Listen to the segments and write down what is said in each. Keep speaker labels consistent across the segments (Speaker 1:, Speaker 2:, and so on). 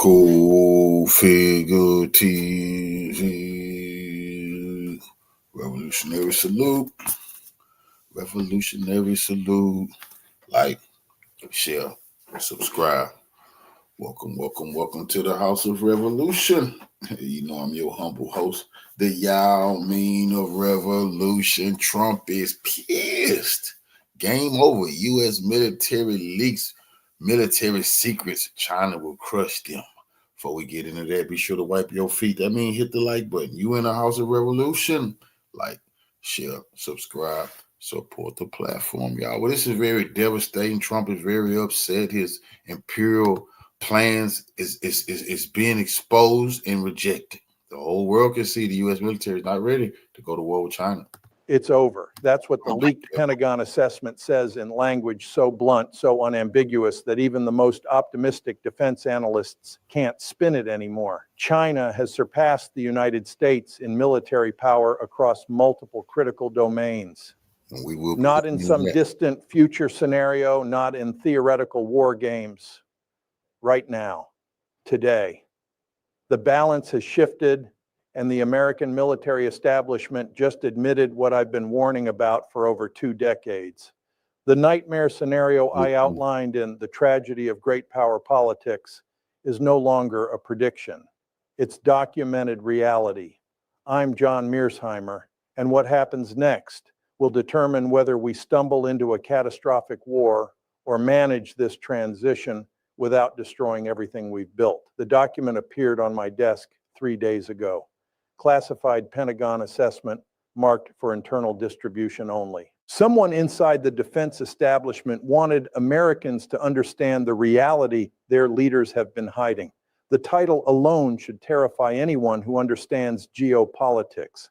Speaker 1: Cool figure TV. Revolutionary salute. Revolutionary salute. Like, share, subscribe. Welcome to the House of Revolution. You know I'm your humble host, the Yao Mean of Revolution. Trump is pissed. Game over. U.S. military leaks military secrets. China will crush them. Before we get into that, be sure to wipe your feet. That means hit the like button. You in the House of Revolution. Like, share, subscribe, support the platform, y'all. Well, this is very devastating. Trump is very upset. His imperial plans is being exposed and rejected. The whole world can see the U.S. military is not ready to go to war with China.
Speaker 2: It's over. That's what the leaked Pentagon assessment says in language so blunt, so unambiguous that even the most optimistic defense analysts can't spin it anymore. China has surpassed the United States in military power across multiple critical domains. Not in some distant future scenario, not in theoretical war games. Right now, today, the balance has shifted, and the American military establishment just admitted what I've been warning about for over 2 decades. The nightmare scenario I outlined in The Tragedy of Great Power Politics is no longer a prediction. It's documented reality. I'm John Mearsheimer, and what happens next will determine whether we stumble into a catastrophic war or manage this transition without destroying everything we've built. The document appeared on my desk 3 days ago. Classified Pentagon assessment marked for internal distribution only. Someone inside the defense establishment wanted Americans to understand the reality their leaders have been hiding. The title alone should terrify anyone who understands geopolitics.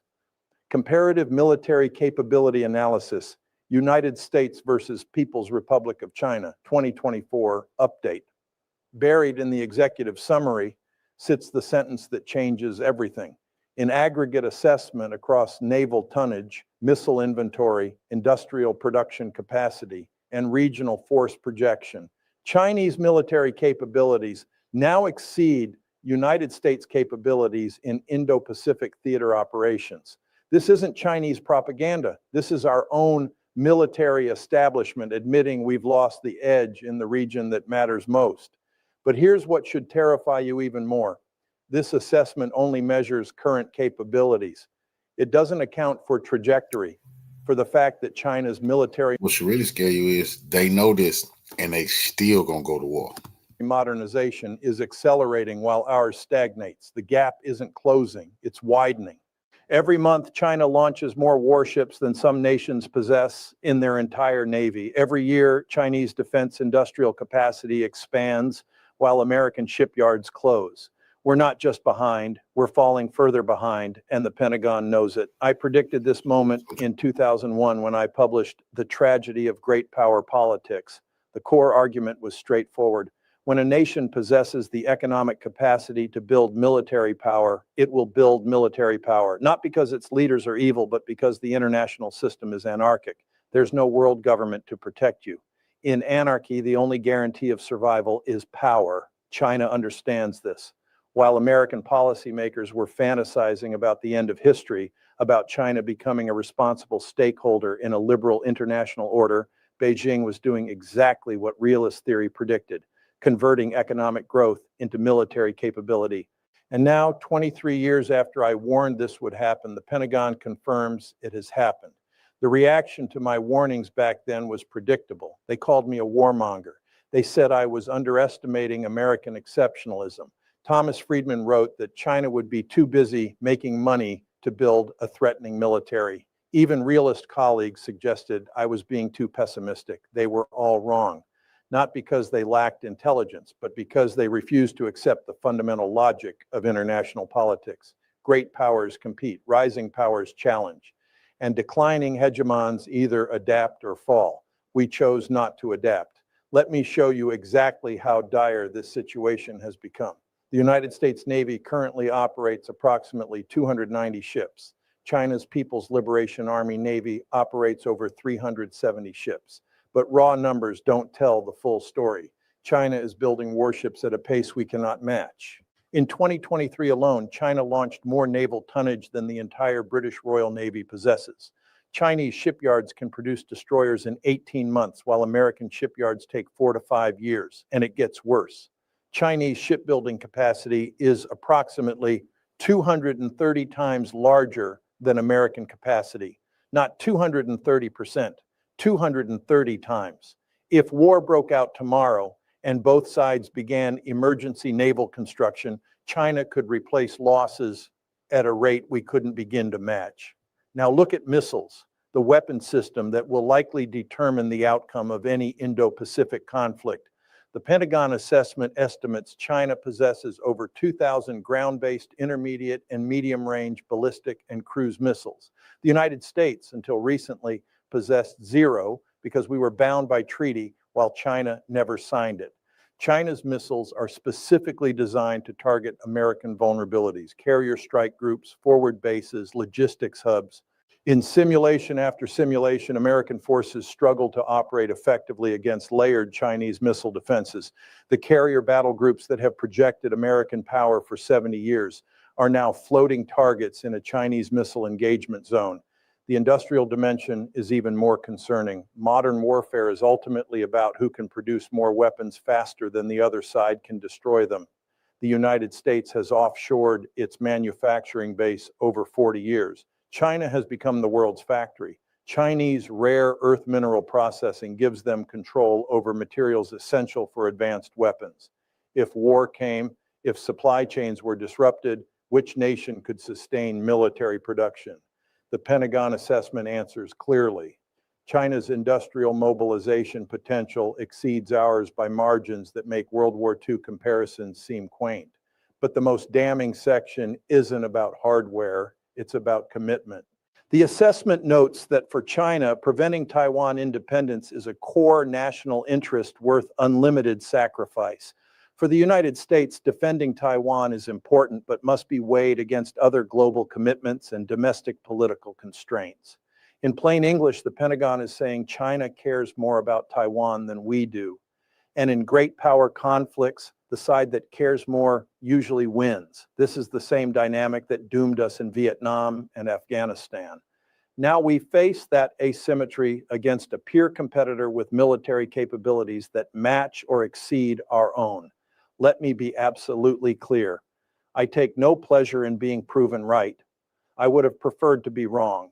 Speaker 2: Comparative Military Capability Analysis, United States versus People's Republic of China, 2024 update. Buried in the executive summary sits the sentence that changes everything. In aggregate assessment across naval tonnage, missile inventory, industrial production capacity, and regional force projection, Chinese military capabilities now exceed United States capabilities in Indo-Pacific theater operations. This isn't Chinese propaganda. This is our own military establishment admitting we've lost the edge in the region that matters most. But here's what should terrify you even more. This assessment only measures current capabilities. It doesn't account for trajectory, for the fact that China's military...
Speaker 1: What should really scare you is they know this and they still gonna go to war.
Speaker 2: Modernization is accelerating while ours stagnates. The gap isn't closing, it's widening. Every month, China launches more warships than some nations possess in their entire navy. Every year, Chinese defense industrial capacity expands while American shipyards close. We're not just behind, we're falling further behind, and the Pentagon knows it. I predicted this moment in 2001 when I published The Tragedy of Great Power Politics. The core argument was straightforward. When a nation possesses the economic capacity to build military power, it will build military power, not because its leaders are evil, but because the international system is anarchic. There's no world government to protect you. In anarchy, the only guarantee of survival is power. China understands this. While American policymakers were fantasizing about the end of history, about China becoming a responsible stakeholder in a liberal international order, Beijing was doing exactly what realist theory predicted, converting economic growth into military capability. And now, 23 years after I warned this would happen, the Pentagon confirms it has happened. The reaction to my warnings back then was predictable. They called me a warmonger. They said I was underestimating American exceptionalism. Thomas Friedman wrote that China would be too busy making money to build a threatening military. Even realist colleagues suggested I was being too pessimistic. They were all wrong, not because they lacked intelligence, but because they refused to accept the fundamental logic of international politics. Great powers compete, rising powers challenge, and declining hegemons either adapt or fall. We chose not to adapt. Let me show you exactly how dire this situation has become. The United States Navy currently operates approximately 290 ships. China's People's Liberation Army Navy operates over 370 ships. But raw numbers don't tell the full story. China is building warships at a pace we cannot match. In 2023 alone, China launched more naval tonnage than the entire British Royal Navy possesses. Chinese shipyards can produce destroyers in 18 months, while American shipyards take 4 to 5 years, and it gets worse. Chinese shipbuilding capacity is approximately 230 times larger than American capacity, not 230%, 230 times. If war broke out tomorrow and both sides began emergency naval construction, China could replace losses at a rate we couldn't begin to match. Now look at missiles, the weapon system that will likely determine the outcome of any Indo-Pacific conflict. The Pentagon assessment estimates China possesses over 2,000 ground-based intermediate and medium-range ballistic and cruise missiles. The United States, until recently, possessed 0 because we were bound by treaty while China never signed it. China's missiles are specifically designed to target American vulnerabilities, carrier strike groups, forward bases, logistics hubs. In simulation after simulation, American forces struggle to operate effectively against layered Chinese missile defenses. The carrier battle groups that have projected American power for 70 years are now floating targets in a Chinese missile engagement zone. The industrial dimension is even more concerning. Modern warfare is ultimately about who can produce more weapons faster than the other side can destroy them. The United States has offshored its manufacturing base over 40 years. China has become the world's factory. Chinese rare earth mineral processing gives them control over materials essential for advanced weapons. If war came, if supply chains were disrupted, which nation could sustain military production? The Pentagon assessment answers clearly. China's industrial mobilization potential exceeds ours by margins that make World War II comparisons seem quaint. But the most damning section isn't about hardware, it's about commitment. The assessment notes that for China, preventing Taiwan independence is a core national interest worth unlimited sacrifice. For the United States, defending Taiwan is important, but must be weighed against other global commitments and domestic political constraints. In plain English, the Pentagon is saying China cares more about Taiwan than we do. And in great power conflicts, the side that cares more usually wins. This is the same dynamic that doomed us in Vietnam and Afghanistan. Now we face that asymmetry against a peer competitor with military capabilities that match or exceed our own. Let me be absolutely clear. I take no pleasure in being proven right. I would have preferred to be wrong.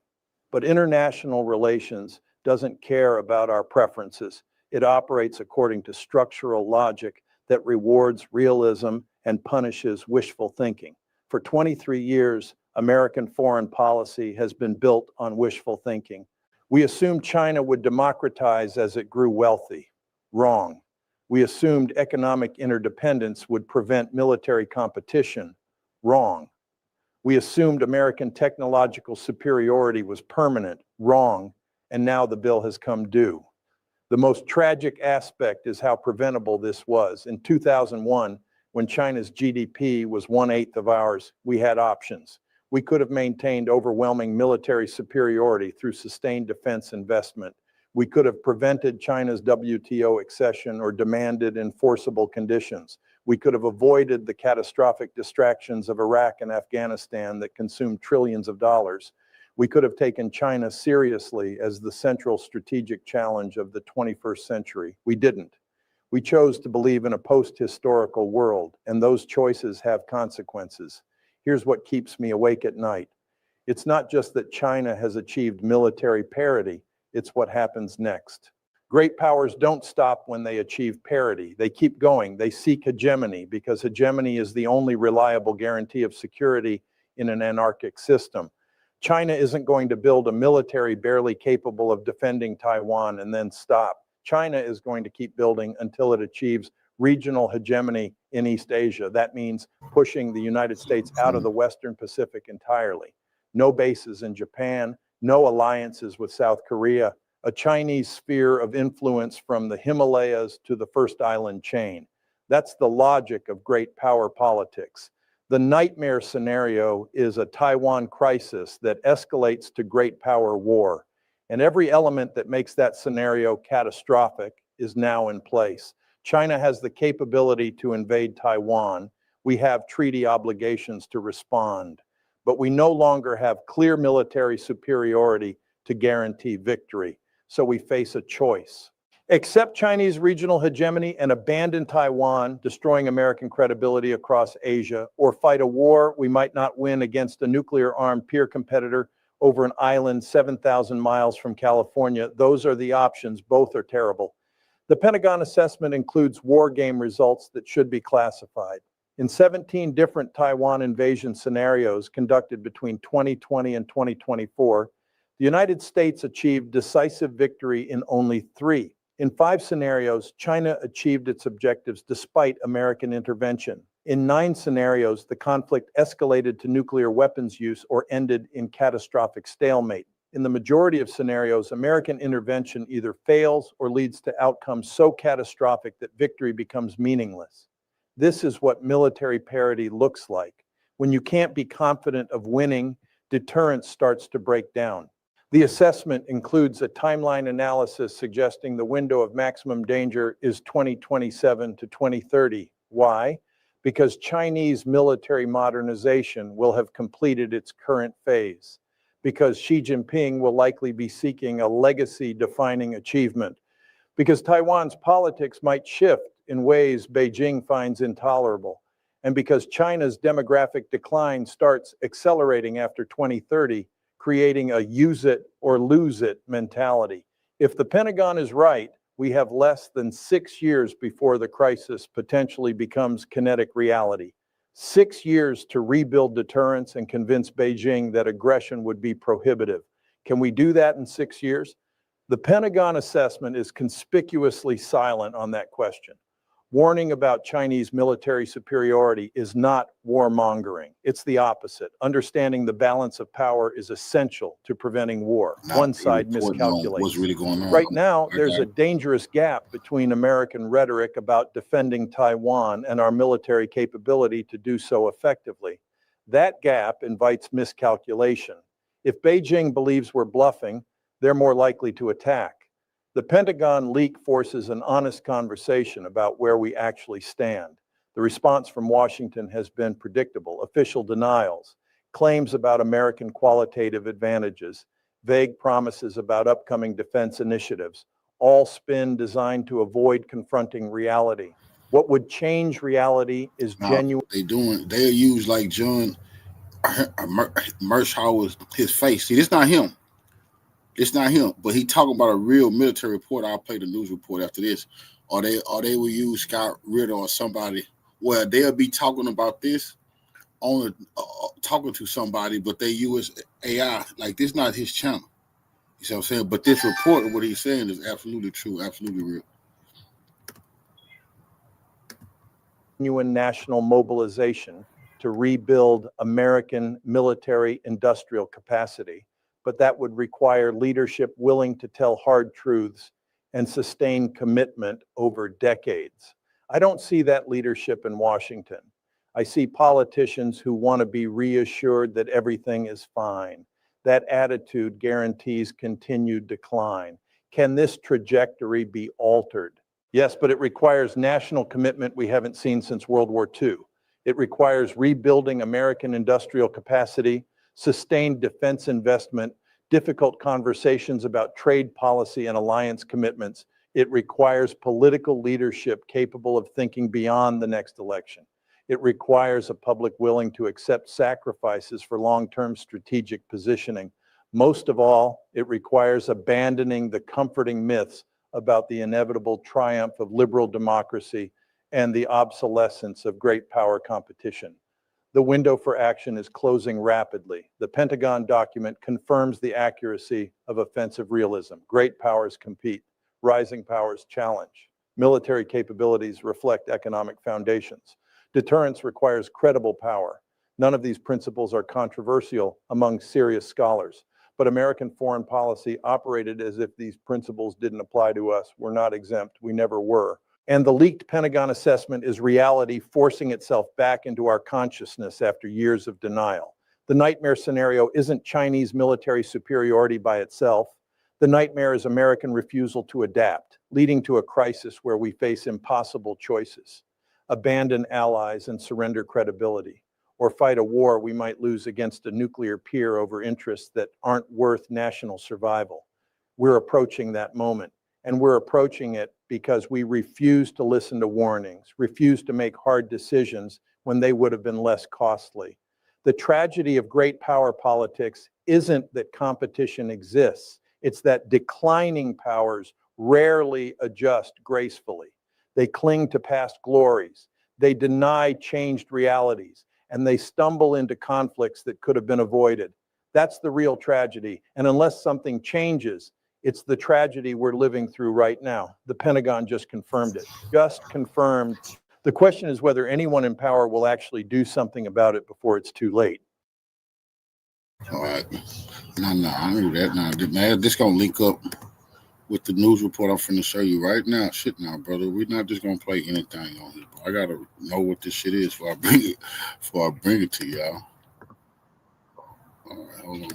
Speaker 2: But international relations doesn't care about our preferences. It operates according to structural logic that rewards realism and punishes wishful thinking. For 23 years, American foreign policy has been built on wishful thinking. We assumed China would democratize as it grew wealthy. Wrong. We assumed economic interdependence would prevent military competition. Wrong. We assumed American technological superiority was permanent. Wrong. And now the bill has come due. The most tragic aspect is how preventable this was. In 2001, when China's GDP was 1/8 of ours, we had options. We could have maintained overwhelming military superiority through sustained defense investment. We could have prevented China's WTO accession or demanded enforceable conditions. We could have avoided the catastrophic distractions of Iraq and Afghanistan that consumed trillions of dollars. We could have taken China seriously as the central strategic challenge of the 21st century. We didn't. We chose to believe in a post-historical world, and those choices have consequences. Here's what keeps me awake at night. It's not just that China has achieved military parity, it's what happens next. Great powers don't stop when they achieve parity. They keep going. They seek hegemony because hegemony is the only reliable guarantee of security in an anarchic system. China isn't going to build a military barely capable of defending Taiwan and then stop. China is going to keep building until it achieves regional hegemony in East Asia. That means pushing the United States out of the Western Pacific entirely. No bases in Japan, no alliances with South Korea, a Chinese sphere of influence from the Himalayas to the first island chain. That's the logic of great power politics. The nightmare scenario is a Taiwan crisis that escalates to great power war. And every element that makes that scenario catastrophic is now in place. China has the capability to invade Taiwan. We have treaty obligations to respond, but we no longer have clear military superiority to guarantee victory. So we face a choice. Accept Chinese regional hegemony and abandon Taiwan, destroying American credibility across Asia, or fight a war we might not win against a nuclear-armed peer competitor over an island 7,000 miles from California. Those are the options. Both are terrible. The Pentagon assessment includes war game results that should be classified. In 17 different Taiwan invasion scenarios conducted between 2020 and 2024, the United States achieved decisive victory in only 3. In 5 scenarios, China achieved its objectives despite American intervention. In 9 scenarios, the conflict escalated to nuclear weapons use or ended in catastrophic stalemate. In the majority of scenarios, American intervention either fails or leads to outcomes so catastrophic that victory becomes meaningless. This is what military parity looks like. When you can't be confident of winning, deterrence starts to break down. The assessment includes a timeline analysis suggesting the window of maximum danger is 2027 to 2030. Why? Because Chinese military modernization will have completed its current phase. Because Xi Jinping will likely be seeking a legacy-defining achievement. Because Taiwan's politics might shift in ways Beijing finds intolerable. And because China's demographic decline starts accelerating after 2030, creating a use it or lose it mentality. If the Pentagon is right, we have less than 6 years before the crisis potentially becomes kinetic reality. 6 years to rebuild deterrence and convince Beijing that aggression would be prohibitive. Can we do that in 6 years? The Pentagon assessment is conspicuously silent on that question. Warning about Chinese military superiority is not warmongering. It's the opposite. Understanding the balance of power is essential to preventing war. One side miscalculates.
Speaker 1: What's really going on.
Speaker 2: Right now, there's a dangerous gap between American rhetoric about defending Taiwan and our military capability to do so effectively. That gap invites miscalculation. If Beijing believes we're bluffing, they're more likely to attack. The Pentagon leak forces an honest conversation about where we actually stand. The response from Washington has been predictable: official denials, claims about American qualitative advantages, vague promises about upcoming defense initiatives, all spin designed to avoid confronting reality. What would change reality is genuine.
Speaker 1: They use like John Mershauer's his face. See, it's not him. It's not him, but he talking about a real military report. I'll play the news report after this. Or they will use Scott Ritter or somebody where they'll be talking about this on talking to somebody, but they use AI. Like, this not his channel. You see what I'm saying? But this report, what he's saying is absolutely true, absolutely real.
Speaker 2: Genuine national mobilization to rebuild American military industrial capacity. But that would require leadership willing to tell hard truths and sustain commitment over decades. I don't see that leadership in Washington. I see politicians who want to be reassured that everything is fine. That attitude guarantees continued decline. Can this trajectory be altered? Yes, but it requires national commitment we haven't seen since World War II. It requires rebuilding American industrial capacity, sustained defense investment, difficult conversations about trade policy and alliance commitments. It requires political leadership capable of thinking beyond the next election. It requires a public willing to accept sacrifices for long-term strategic positioning. Most of all, it requires abandoning the comforting myths about the inevitable triumph of liberal democracy and the obsolescence of great power competition. The window for action is closing rapidly. The Pentagon document confirms the accuracy of offensive realism. Great powers compete. Rising powers challenge. Military capabilities reflect economic foundations. Deterrence requires credible power. None of these principles are controversial among serious scholars, but American foreign policy operated as if these principles didn't apply to us. We're not exempt. We never were. And the leaked Pentagon assessment is reality forcing itself back into our consciousness after years of denial. The nightmare scenario isn't Chinese military superiority by itself. The nightmare is American refusal to adapt. leading to a crisis where we face impossible choices: abandon allies and surrender credibility, or fight a war we might lose against a nuclear peer over interests that aren't worth national survival. We're approaching that moment, and we're approaching it because we refuse to listen to warnings, refuse to make hard decisions when they would have been less costly. The tragedy of great power politics isn't that competition exists, it's that declining powers rarely adjust gracefully. They cling to past glories, they deny changed realities, and they stumble into conflicts that could have been avoided. That's the real tragedy. And unless something changes, it's the tragedy we're living through right now. The Pentagon just confirmed it. Just confirmed. The question is whether anyone in power will actually do something about it before it's too late.
Speaker 1: All right. No, I knew that. Now, this going to link up with the news report I'm finna show you right now. Shit now, brother. We're not just going to play anything on here. I got to know what this shit is before I bring it to y'all. All right, hold on.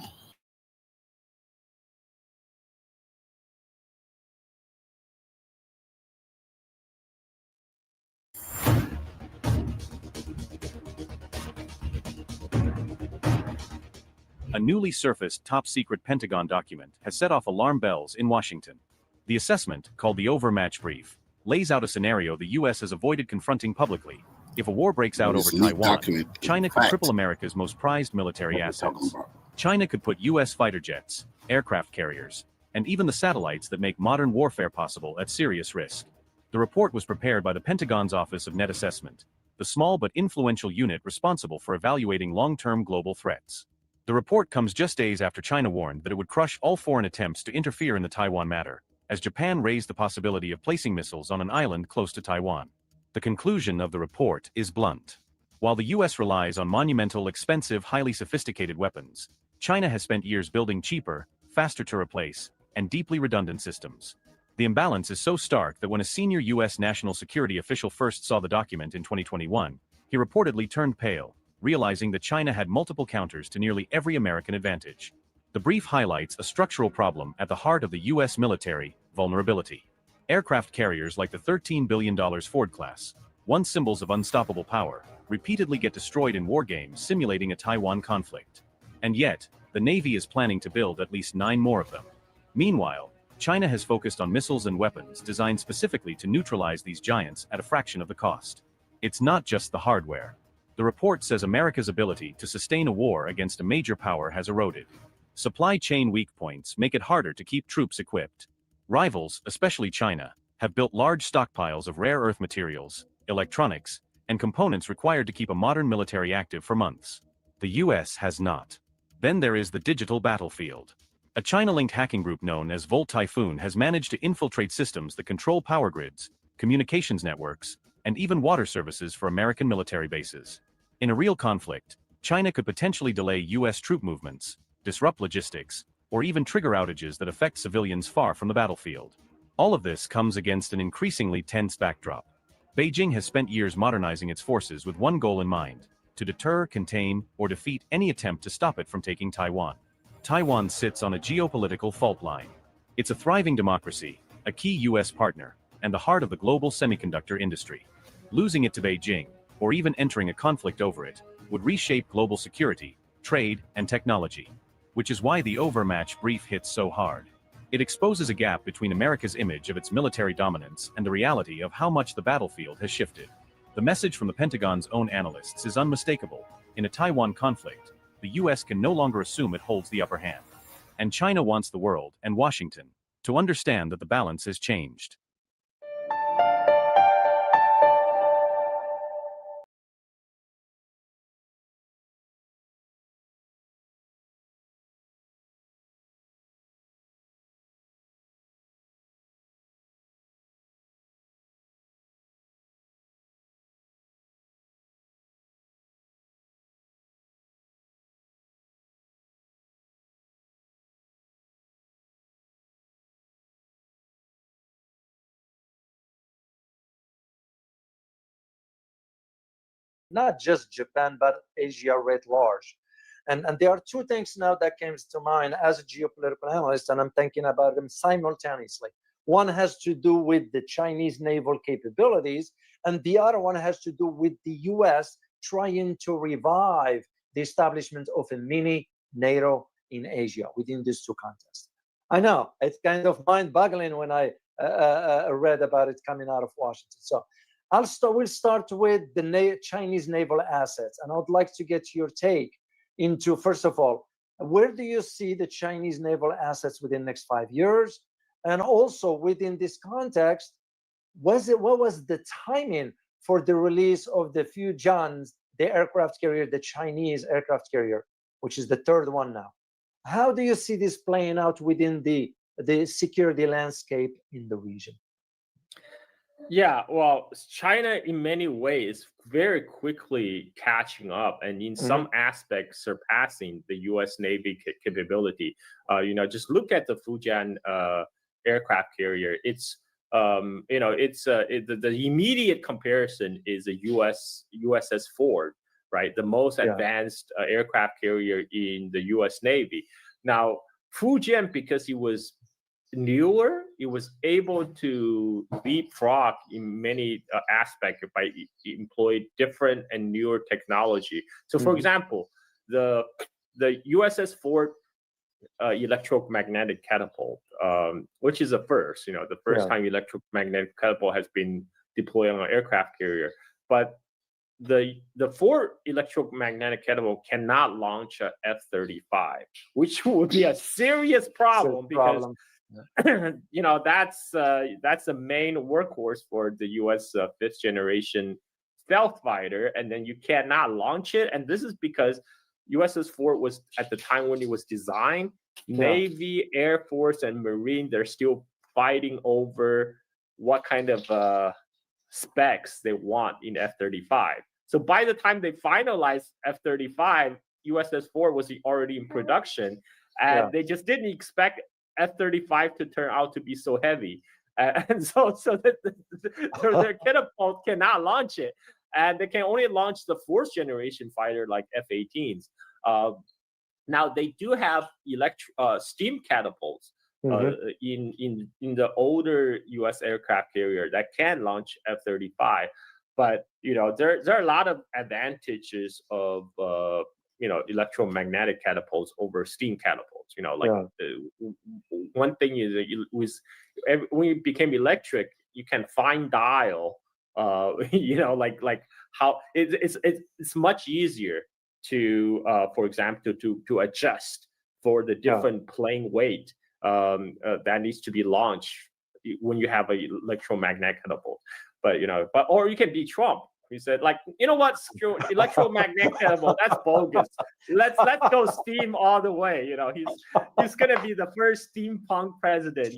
Speaker 3: A newly surfaced top-secret Pentagon document has set off alarm bells in Washington. The assessment, called the Overmatch Brief, lays out a scenario the U.S. has avoided confronting publicly. If a war breaks out over Taiwan, China could cripple America's most prized military assets. China could put U.S. fighter jets, aircraft carriers, and even the satellites that make modern warfare possible at serious risk. The report was prepared by the Pentagon's Office of Net Assessment, the small but influential unit responsible for evaluating long-term global threats. The report comes just days after China warned that it would crush all foreign attempts to interfere in the Taiwan matter, as Japan raised the possibility of placing missiles on an island close to Taiwan. The conclusion of the report is blunt. While the U.S. relies on monumental, expensive, highly sophisticated weapons, China has spent years building cheaper, faster to replace, and deeply redundant systems. The imbalance is so stark that when a senior U.S. national security official first saw the document in 2021, he reportedly turned pale, realizing that China had multiple counters to nearly every American advantage. The brief highlights a structural problem at the heart of the U.S. military: vulnerability. Aircraft carriers like the $13 billion Ford class, once symbols of unstoppable power, repeatedly get destroyed in war games simulating a Taiwan conflict. And yet, the Navy is planning to build at least 9 more of them. Meanwhile, China has focused on missiles and weapons designed specifically to neutralize these giants at a fraction of the cost. It's not just the hardware. The report says America's ability to sustain a war against a major power has eroded. Supply chain weak points make it harder to keep troops equipped. Rivals, especially China, have built large stockpiles of rare earth materials, electronics, and components required to keep a modern military active for months. The US has not. Then there is the digital battlefield. A China-linked hacking group known as Volt Typhoon has managed to infiltrate systems that control power grids, communications networks, and even water services for American military bases. In a real conflict, China could potentially delay U.S. troop movements, disrupt logistics, or even trigger outages that affect civilians far from the battlefield. All of this comes against an increasingly tense backdrop. Beijing has spent years modernizing its forces with one goal in mind: to deter, contain, or defeat any attempt to stop it from taking Taiwan. Taiwan sits on a geopolitical fault line. It's a thriving democracy, a key U.S. partner, and the heart of the global semiconductor industry. Losing it to Beijing, or even entering a conflict over it, would reshape global security, trade, and technology. Which is why the Overmatch Brief hits so hard. It exposes a gap between America's image of its military dominance and the reality of how much the battlefield has shifted. The message from the Pentagon's own analysts is unmistakable. In a Taiwan conflict, the U.S. can no longer assume it holds the upper hand. And China wants the world, and Washington, to understand that the balance has changed.
Speaker 4: Not just Japan, but Asia writ large. And there are 2 things now that comes to mind as a geopolitical analyst, and I'm thinking about them simultaneously. One has to do with the Chinese naval capabilities, and the other one has to do with the US trying to revive the establishment of a mini NATO in Asia within these two contexts. I know it's kind of mind-boggling when I read about it coming out of Washington. So we'll start with the Chinese naval assets, and I would like to get your take into, first of all, where do you see the Chinese naval assets within the next 5 years? And also within this context, what was the timing for the release of the Fujian, the aircraft carrier, the Chinese aircraft carrier, which is the third one now? How do you see this playing out within the security landscape in the region?
Speaker 5: Yeah, well, China in many ways very quickly catching up, and in some aspects surpassing the U.S. Navy capability. Just look at the Fujian aircraft carrier. It's the immediate comparison is the USS Ford, right? The most advanced aircraft carrier in the U.S. Navy. Now, Fujian, because it was newer, it was able to leapfrog in many aspects by employing different and newer technology. So, for example, the USS Ford electromagnetic catapult, which is a first. The first time electromagnetic catapult has been deployed on an aircraft carrier, but the Ford electromagnetic catapult cannot launch a F-35, which would be a serious problem because that's the main workhorse for the U.S. fifth generation stealth fighter, and then you cannot launch it. And this is because USS Ford was, at the time when it was designed, Navy, Air Force, and Marine, they're still fighting over what kind of specs they want in F-35. So by the time they finalized F-35, USS Ford was already in production, and they just didn't expect F-35 to turn out to be so heavy. And so their catapult cannot launch it. And they can only launch the fourth generation fighter like F-18s. Now they do have steam catapults in the older U.S. aircraft carrier that can launch F-35, but there are a lot of advantages of electromagnetic catapults over steam catapults. One thing is that when it became electric, you can fine dial. Like how it's much easier to, for example, to adjust for the different plane weight that needs to be launched when you have an electromagnetic catapult. Or you can be Trump. He said, what, electromagnetic catapult, that's bogus. Let's go steam all the way. He's gonna be the first steampunk president.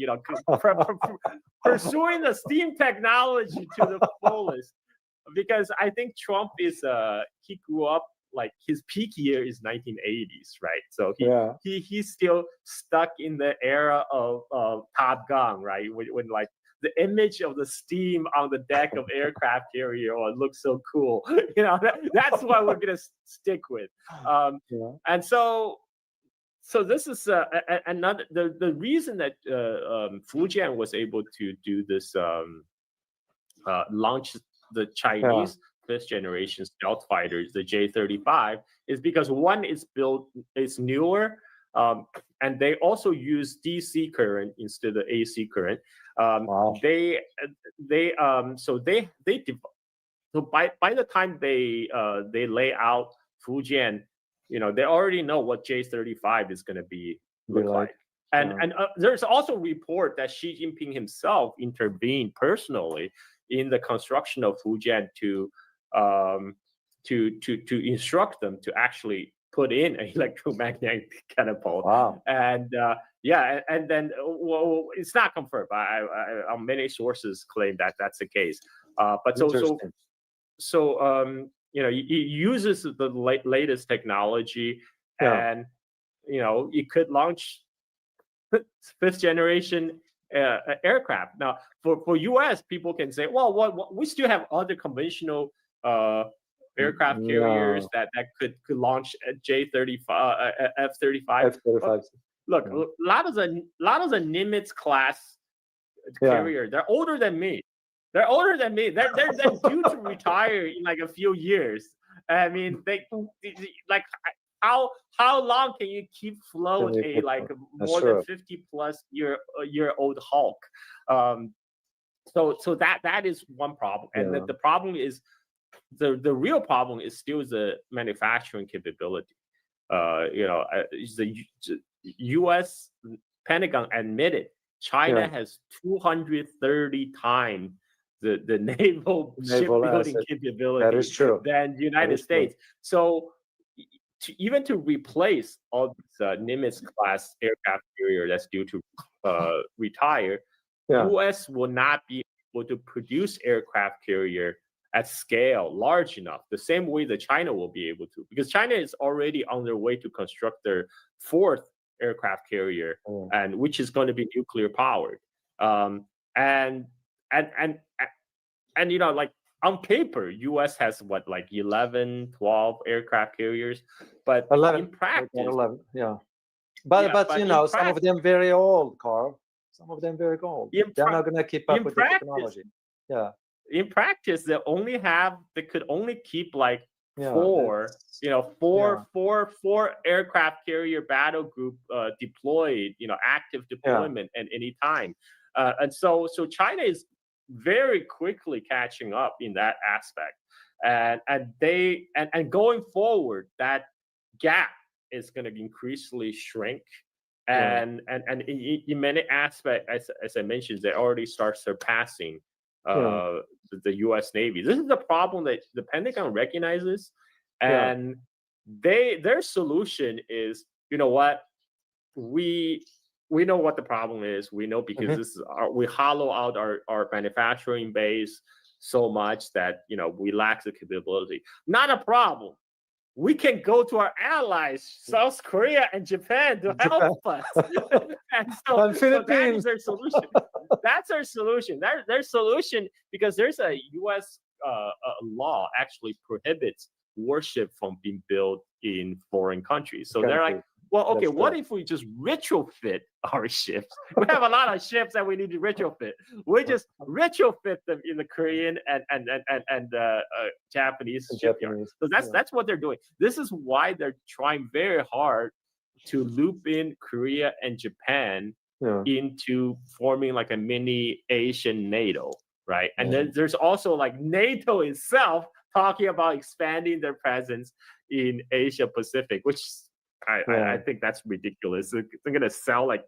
Speaker 5: Pursuing the steam technology to the fullest. Because I think Trump is he grew up, like, his peak year is 1980s, right? So he's still stuck in the era of Top Gun, right? When like the image of the steam on the deck of aircraft carrier looks so cool. That's what we're gonna stick with. And so this is another the reason that Fujian was able to do this launch the Chinese fifth generation stealth fighters, the J-35, is because one is newer, and they also use DC current instead of AC current. So by the time they lay out Fujian, they already know what J-35 is going to look like. And there's also a report that Xi Jinping himself intervened personally in the construction of Fujian to instruct them to actually put in an electromagnetic catapult. And and then it's not confirmed. Many sources claim that that's the case. But it uses the latest technology, and it could launch fifth generation aircraft. Now, for U.S., people can say, well, we still have other conventional aircraft carriers that could launch J-35, F-35.
Speaker 4: F-35.
Speaker 5: Look, a lot of the Nimitz class carrier. They're older than me. They're older than me. They're due to retire in like a few years. I mean, they like how long can you keep float a like more than 50+ year old Hulk? So that is one problem, and the problem is the real problem is still the manufacturing capability. The U.S. Pentagon admitted China has 230 times the naval shipbuilding capability than the United States. So even to replace all these Nimitz class aircraft carrier that's due to retire, U.S. will not be able to produce aircraft carrier at scale large enough, the same way that China will be able to, because China is already on their way to construct their 4th aircraft carrier, and which is going to be nuclear powered. And like on paper, U.S. has what, like 11, 12 aircraft carriers, but
Speaker 4: 11,
Speaker 5: in practice,
Speaker 4: 11, but some of them very old, Carl. Some of them very old. They're not going to keep up with the technology.
Speaker 5: In practice, they could only keep like four aircraft carrier battle group deployed, active deployment at any time. And so China is very quickly catching up in that aspect. And going forward, that gap is going to increasingly shrink. And in many aspects, as I mentioned, they already start surpassing the U.S. Navy. This is the problem that the Pentagon recognizes, and their solution is, you know what, we know what the problem is. We know, because this is we hollow out our manufacturing base so much that we lack the capability. Not a problem. We can go to our allies, South Korea and Japan, to help us. And so that is their solution. That's their solution. Their solution, because there's a U.S. Law actually prohibits warship from being built in foreign countries. So they're like, well, okay, what if we just retrofit our ships? We have a lot of ships that we need to retrofit. We just retrofit them in the Korean and Japanese shipyards. So that's what they're doing. This is why they're trying very hard to loop in Korea and Japan into forming like a mini Asian NATO, right? And then there's also like NATO itself talking about expanding their presence in Asia Pacific, which I think that's ridiculous. They're going to sell like,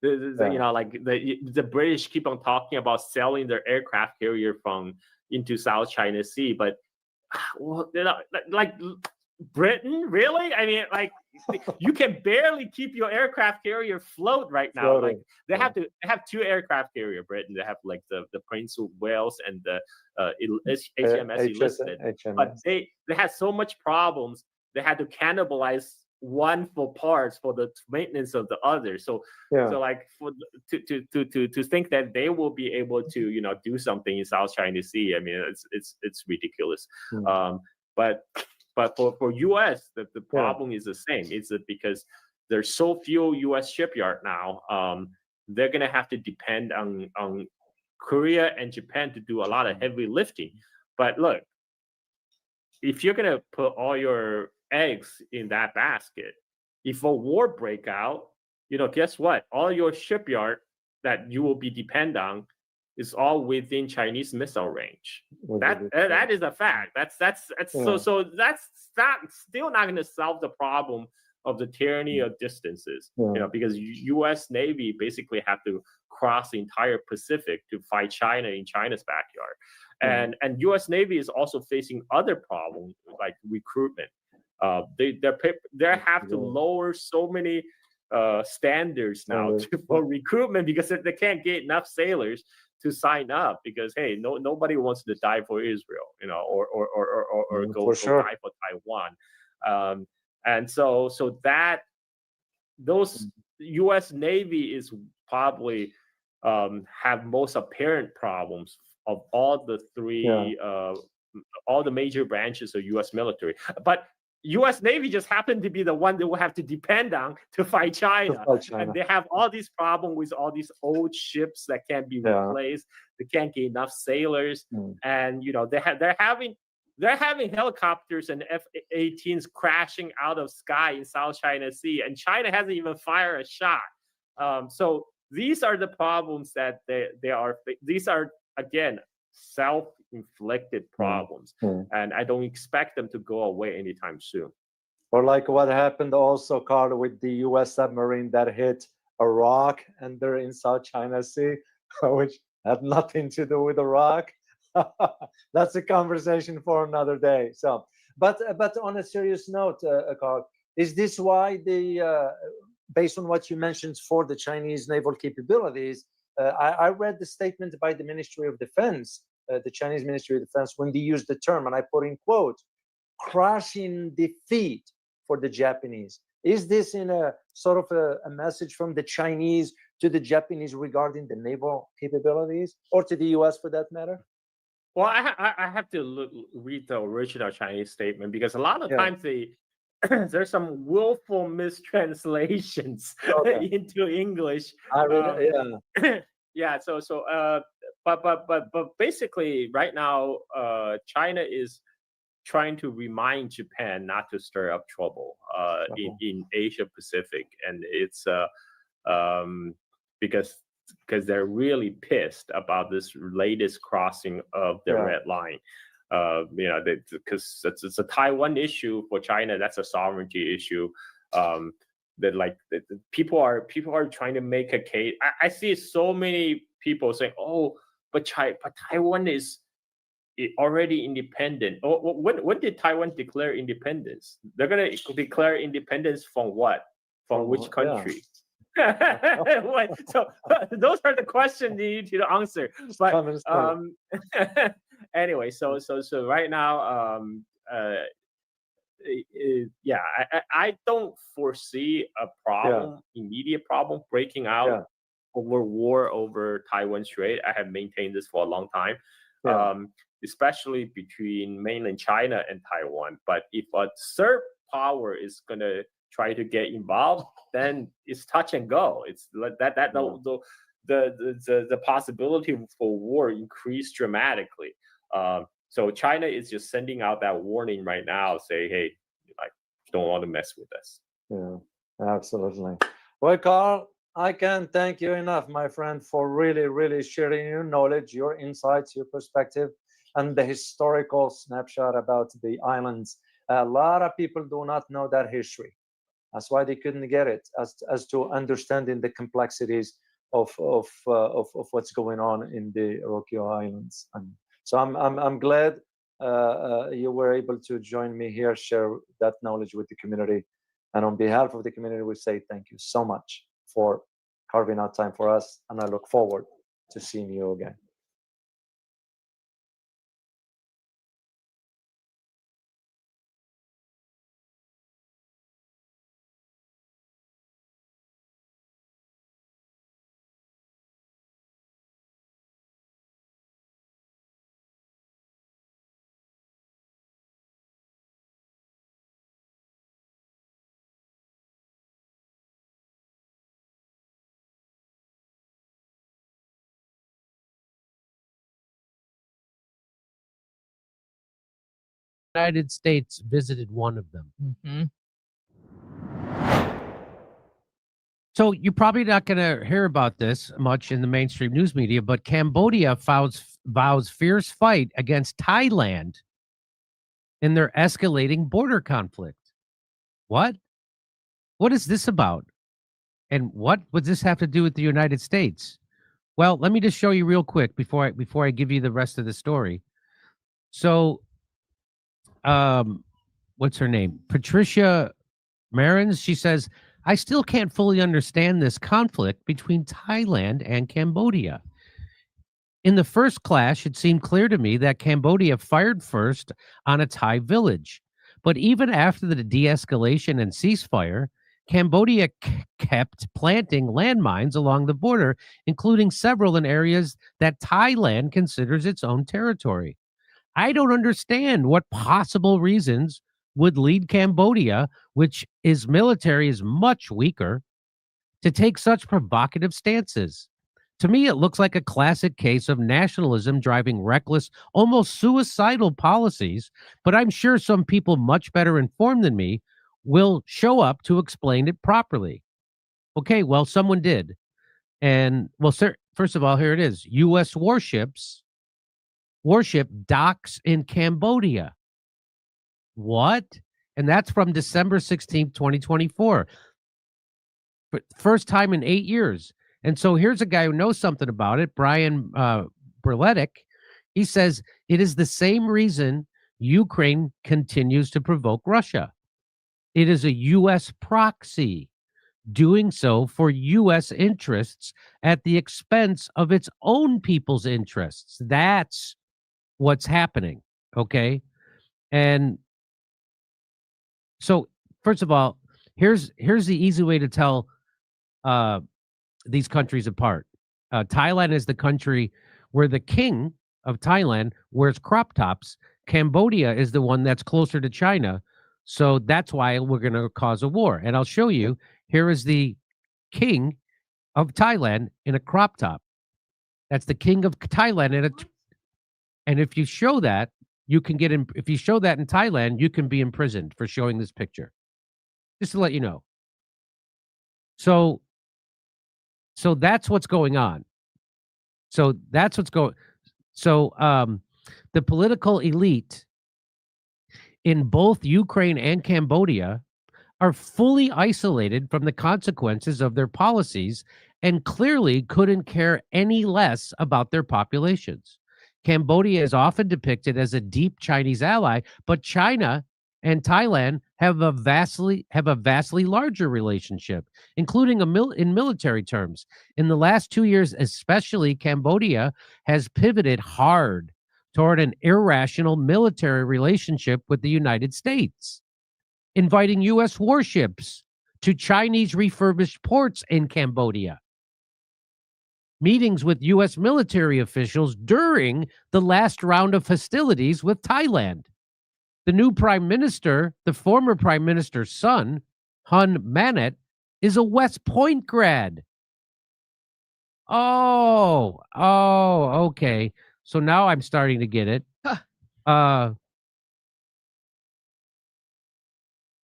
Speaker 5: like the British keep on talking about selling their aircraft carrier into South China Sea, but like Britain, really? I mean, like you can barely keep your aircraft carrier afloat right now. Like they have 2 aircraft carrier, Britain. They have like the Prince of Wales and the HMS Elizabeth, but they had so much problems. They had to cannibalize one for parts for the maintenance of the other. So like to think that they will be able to do something in South China Sea, I mean it's ridiculous. But for US, the problem is the same. It's because there's so few US shipyard now. They're gonna have to depend on Korea and Japan to do a lot of heavy lifting. But look, if you're gonna put all your eggs in that basket, if a war break out, guess what? All your shipyard that you will be depend on is all within Chinese missile range. That is a fact. That's so that's still not going to solve the problem of the tyranny of distances. Because U.S. Navy basically have to cross the entire Pacific to fight China in China's backyard, and U.S. Navy is also facing other problems like recruitment. They have to lower so many standards now for recruitment because they can't get enough sailors to sign up, because hey, nobody wants to die for Israel, or go die for Taiwan, and so that those U.S. Navy is probably have most apparent problems of all the 3 all the major branches of U.S. military. But U.S. Navy just happened to be the one that will have to depend on to fight China. And they have all these problems with all these old ships that can't be replaced. They can't get enough sailors, and they're having helicopters and F-18s crashing out of sky in South China Sea, and China hasn't even fired a shot. So these are the problems that they are. These are, again, self-inflicted problems, and I don't expect them to go away anytime soon.
Speaker 4: Or like what happened also, Carl, with the U.S. submarine that hit Iraq and they're in South China Sea, which had nothing to do with Iraq. That's a conversation for another day. So, but on a serious note, Carl, is this why based on what you mentioned for the Chinese naval capabilities, I read the statement by the Ministry of Defense, the Chinese Ministry of Defense, when they used the term, and I put in quote, crushing defeat for the Japanese. Is this in a sort of a message from the Chinese to the Japanese regarding the naval capabilities, or to the US for that matter?
Speaker 5: Well, I have to read the original Chinese statement, because a lot of times there's some willful mistranslations into English.
Speaker 4: I read it,
Speaker 5: but basically right now, China is trying to remind Japan not to stir up trouble in Asia Pacific, and it's because they're really pissed about this latest crossing of the red line. Because it's a Taiwan issue for China. That's a sovereignty issue. People are trying to make a case. I see so many people saying, "Oh, but Taiwan is already independent." Oh, when did Taiwan declare independence? They're gonna declare independence from what? From which country? So those are the questions you need to answer. But anyway, so right now, I don't foresee a problem, immediate problem breaking out over war over Taiwan Strait. I have maintained this for a long time, especially between mainland China and Taiwan. But if a third power is gonna try to get involved, then it's touch and go. It's the possibility for war increased dramatically. So China is just sending out that warning right now, say, hey, don't want to mess with us.
Speaker 4: Yeah, absolutely. Well, Carl, I can't thank you enough, my friend, for really, really sharing your knowledge, your insights, your perspective, and the historical snapshot about the islands. A lot of people do not know that history. That's why they couldn't get it, as to understanding the complexities of what's going on in the Ryukyu Islands. And so I'm glad you were able to join me here, share that knowledge with the community. And on behalf of the community, we say thank you so much for carving out time for us. And I look forward to seeing you again.
Speaker 6: United States visited one of them. So you're probably not going to hear about this much in the mainstream news media, but Cambodia vows fierce fight against Thailand in their escalating border conflict. What? What is this about? And what would this have to do with the United States? Well, let me just show you real quick before I give you the rest of the story. So, what's her name? Patricia Marins. She says, I still can't fully understand this conflict between Thailand and Cambodia. In the first clash, it seemed clear to me that Cambodia fired first on a Thai village. But even after the de-escalation and ceasefire, Cambodia kept planting landmines along the border, including several in areas that Thailand considers its own territory. I don't understand what possible reasons would lead Cambodia, which is military is much weaker, to take such provocative stances? To me, it looks like a classic case of nationalism driving reckless, almost suicidal policies, but I'm sure some people much better informed than me will show up to explain it properly. Okay, well, someone did. And, well, sir, first of all, here it is. U.S. warship docks in Cambodia. What? And that's from December 16th, 2024. But first time in 8 years. And so here's a guy who knows something about it, Brian Berletic. He says it is the same reason Ukraine continues to provoke Russia. It is a U.S. proxy doing so for U.S. interests at the expense of its own people's interests. That's what's happening, okay? And so, first of all, here's the easy way to tell these countries apart. Thailand is the country where the king of Thailand wears crop tops. Cambodia is the one that's closer to China. So that's why we're going to cause a war. And I'll show you. Here is the king of Thailand in a crop top. That's the king of Thailand. And if you show that, you can get in. If you show that in Thailand, you can be imprisoned for showing this picture. Just to let you know. So that's what's going on. So that's what's going. So the political elite in both Ukraine and Cambodia are fully isolated from the consequences of their policies and clearly couldn't care any less about their populations. Cambodia is often depicted as a deep Chinese ally, but China and Thailand have a vastly larger relationship, including in military terms. In the last 2 years, especially, Cambodia has pivoted hard toward an irrational military relationship with the United States, inviting U.S. warships to Chinese refurbished ports in Cambodia, meetings with U.S. military officials during the last round of hostilities with Thailand. The new prime minister, the former prime minister's son, Hun Manet, is a West Point grad. Oh, okay. So now I'm starting to get it.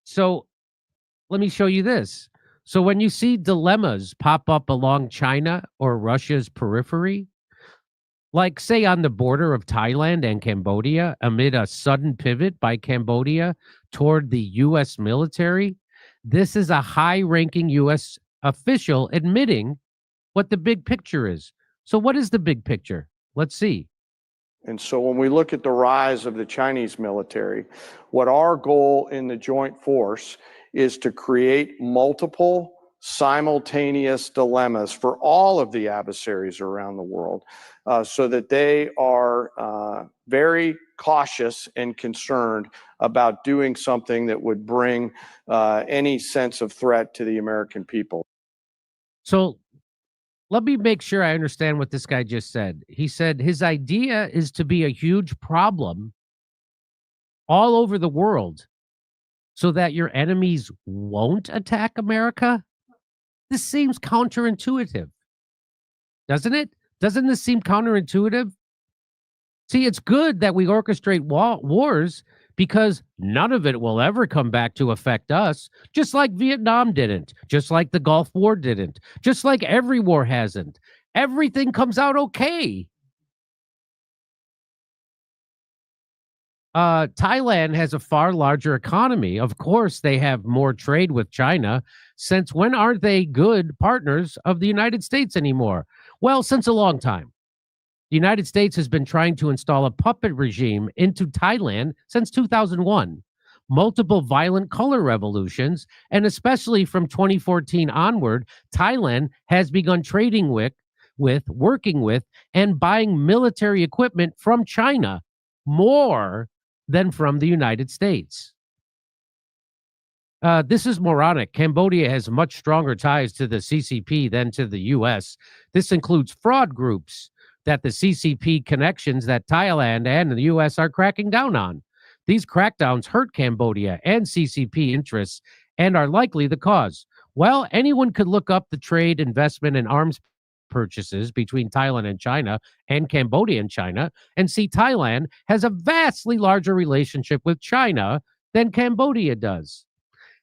Speaker 6: So let me show you this. So when you see dilemmas pop up along China or Russia's periphery, like say on the border of Thailand and Cambodia, amid a sudden pivot by Cambodia toward the U.S. military, this is a high-ranking U.S. official admitting what the big picture is. So what is the big picture? Let's see.
Speaker 2: And so when we look at the rise of the Chinese military, what our goal in the joint force is to create multiple simultaneous dilemmas for all of the adversaries around the world, so that they are very cautious and concerned about doing something that would bring any sense of threat to the American people.
Speaker 6: So let me make sure I understand what this guy just said. He said his idea is to be a huge problem all over the world so that your enemies won't attack America. This seems counterintuitive, doesn't it? Doesn't this seem counterintuitive? See, it's good that we orchestrate wars because none of it will ever come back to affect us, just like Vietnam didn't, just like the Gulf War didn't, just like every war hasn't. Everything comes out okay. Thailand has a far larger economy. Of course, they have more trade with China. Since when aren't they good partners of the United States anymore? Well, since a long time. The United States has been trying to install a puppet regime into Thailand since 2001. Multiple violent color revolutions, and especially from 2014 onward, Thailand has begun trading with, working with, and buying military equipment from China more than from the United States. This is moronic. Cambodia has much stronger ties to the CCP than to the U.S. This includes fraud groups that the CCP connections that Thailand and the U.S. are cracking down on. These crackdowns hurt Cambodia and CCP interests and are likely the cause. Well, anyone could look up the trade, investment, and arms purchases between Thailand and China and Cambodia and China and see Thailand has a vastly larger relationship with China than Cambodia does.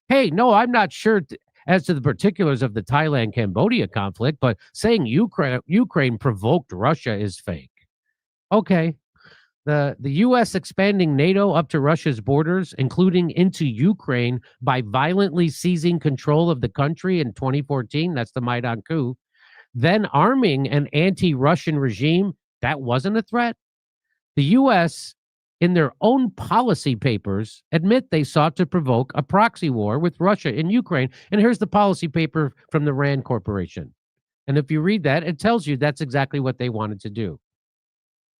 Speaker 6: Hey, no, I'm not sure as to the particulars of the Thailand-Cambodia conflict, but saying Ukraine provoked Russia is fake. Okay. The U.S. expanding NATO up to Russia's borders, including into Ukraine, by violently seizing control of the country in 2014, that's the Maidan coup, then arming an anti-Russian regime, that wasn't a threat. The U.S., in their own policy papers, admit they sought to provoke a proxy war with Russia in Ukraine. And here's the policy paper from the RAND Corporation. And if you read that, it tells you that's exactly what they wanted to do.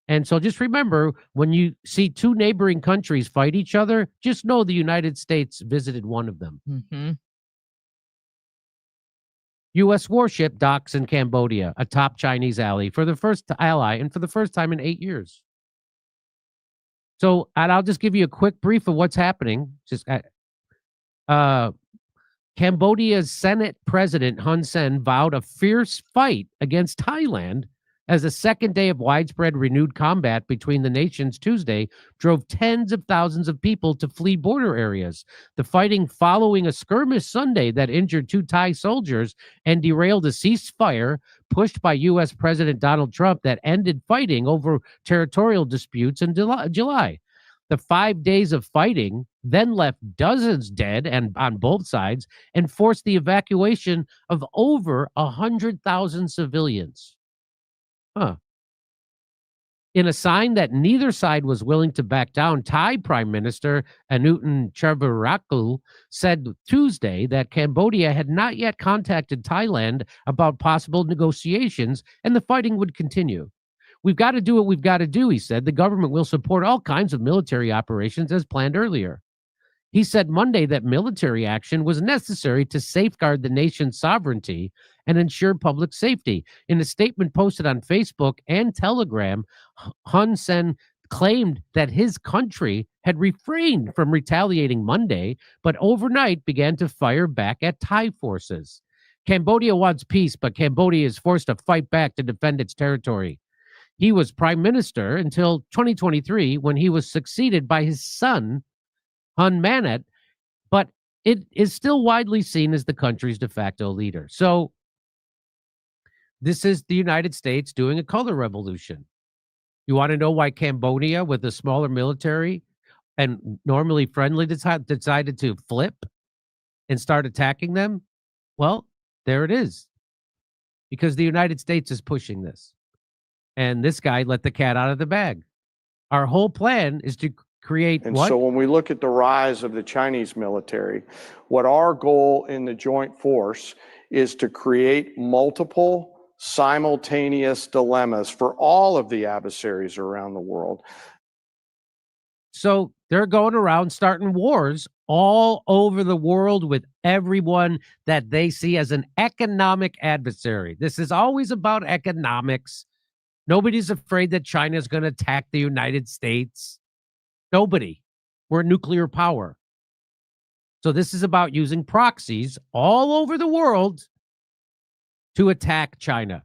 Speaker 6: And so just remember, when you see two neighboring countries fight each other, just know the United States visited one of them.
Speaker 7: Mm-hmm.
Speaker 6: U.S. warship docks in Cambodia, a top Chinese ally, and for the first time in 8 years. So, and I'll just give you a quick brief of what's happening. Cambodia's Senate President Hun Sen vowed a fierce fight against Thailand as the second day of widespread renewed combat between the nations Tuesday drove tens of thousands of people to flee border areas. The fighting following a skirmish Sunday that injured 2 Thai soldiers and derailed a ceasefire pushed by U.S. President Donald Trump that ended fighting over territorial disputes in July. The 5 days of fighting then left dozens dead and on both sides and forced the evacuation of over 100,000 civilians. In a sign that neither side was willing to back down, Thai Prime Minister Anutin Charnvirakul said Tuesday that Cambodia had not yet contacted Thailand about possible negotiations and the fighting would continue. We've got to do what we've got to do, he said. The government will support all kinds of military operations as planned earlier. He said Monday that military action was necessary to safeguard the nation's sovereignty and ensure public safety. In a statement posted on Facebook and Telegram, Hun Sen claimed that his country had refrained from retaliating Monday, but overnight began to fire back at Thai forces. Cambodia wants peace, but Cambodia is forced to fight back to defend its territory. He was prime minister until 2023 when he was succeeded by his son, Hun Manet, but it is still widely seen as the country's de facto leader. So this is the United States doing a color revolution. You want to know why Cambodia, with a smaller military and normally friendly, decided to flip and start attacking them? Well, there it is. Because the United States is pushing this. And this guy let the cat out of the bag. Our whole plan is to create
Speaker 2: And
Speaker 6: what?
Speaker 2: so when we look at the rise of the Chinese military, what our goal in the joint force is to create multiple simultaneous dilemmas for all of the adversaries around the world.
Speaker 6: So they're going around starting wars all over the world with everyone that they see as an economic adversary. This is always about economics. Nobody's afraid that China is going to attack the United States. Nobody. We're a nuclear power. So this is about using proxies all over the world to attack China.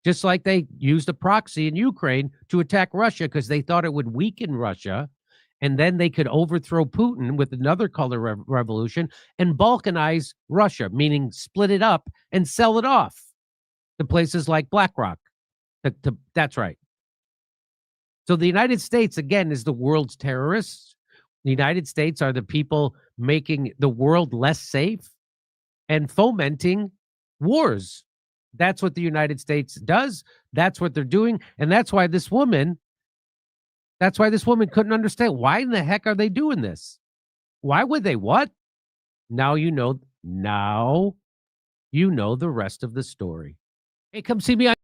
Speaker 6: Just like they used a proxy in Ukraine to attack Russia because they thought it would weaken Russia. And then they could overthrow Putin with another color revolution and balkanize Russia, meaning split it up and sell it off to places like BlackRock. That's right. So the United States, again, is the world's terrorists. The United States are the people making the world less safe and fomenting wars. That's what the United States does. That's what they're doing. And that's why this woman couldn't understand. Why in the heck are they doing this? Why would they what? Now you know the rest of the story. Hey, come see me on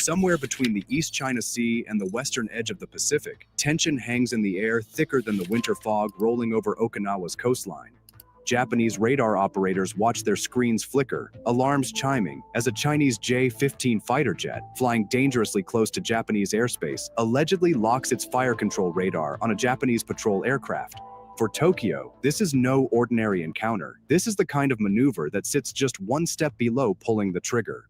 Speaker 7: Somewhere between the East China Sea and the western edge of the Pacific, tension hangs in the air thicker than the winter fog rolling over Okinawa's coastline. Japanese radar operators watch their screens flicker, alarms chiming, as a Chinese J-15 fighter jet, flying dangerously close to Japanese airspace, allegedly locks its fire control radar on a Japanese patrol aircraft. For Tokyo, this is no ordinary encounter. This is the kind of maneuver that sits just one step below pulling the trigger.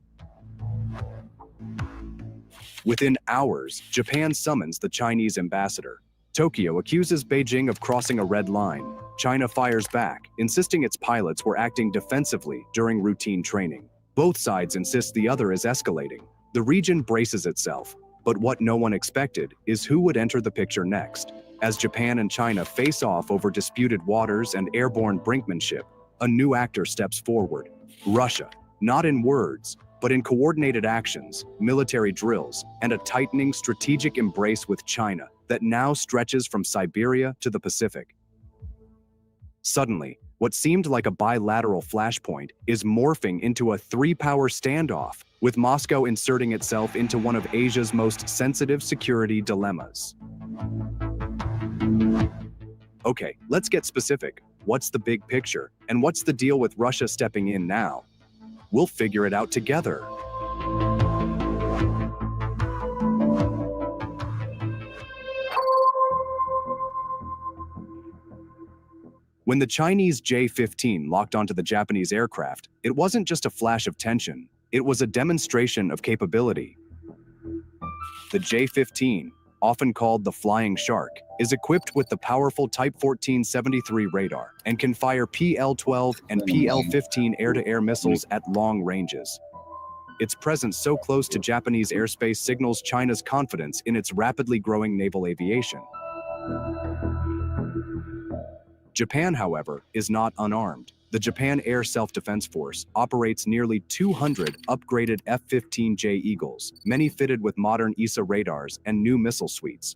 Speaker 7: Within hours, Japan summons the Chinese ambassador. Tokyo accuses Beijing of crossing a red line. China fires back, insisting its pilots were acting defensively during routine training. Both sides insist the other is escalating. The region braces itself, but what no one expected is who would enter the picture next. As Japan and China face off over disputed waters and airborne brinkmanship, a new actor steps forward. Russia, not in words, but in coordinated actions, military drills, and a tightening strategic embrace with China that now stretches from Siberia to the Pacific. Suddenly, what seemed like a bilateral flashpoint is morphing into a three-power standoff, with Moscow inserting itself into one of Asia's most sensitive security dilemmas. Okay, let's get specific. What's the big picture, and what's the deal with Russia stepping in now? We'll figure it out together. When the Chinese J-15 locked onto the Japanese aircraft, it wasn't just a flash of tension, it was a demonstration of capability. The J-15, often called the Flying Shark, is equipped with the powerful Type 1473 radar and can fire PL-12 and PL-15 air-to-air missiles at long ranges. Its presence so close to Japanese airspace signals China's confidence in its rapidly growing naval aviation. Japan, however, is not unarmed. The Japan Air Self-Defense Force operates nearly 200 upgraded F-15J Eagles, many fitted with modern ESA radars and new missile suites.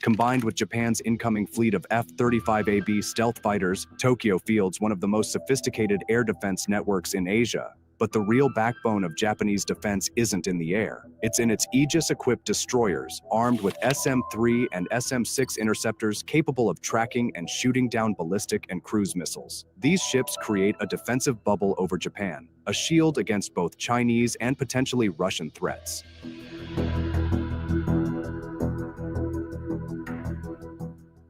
Speaker 7: Combined with Japan's incoming fleet of F-35AB stealth fighters, Tokyo fields one of the most sophisticated air defense networks in Asia. But the real backbone of Japanese defense isn't in the air. It's in its Aegis-equipped destroyers, armed with SM-3 and SM-6 interceptors capable of tracking and shooting down ballistic and cruise missiles. These ships create a defensive bubble over Japan, a shield against both Chinese and potentially Russian threats.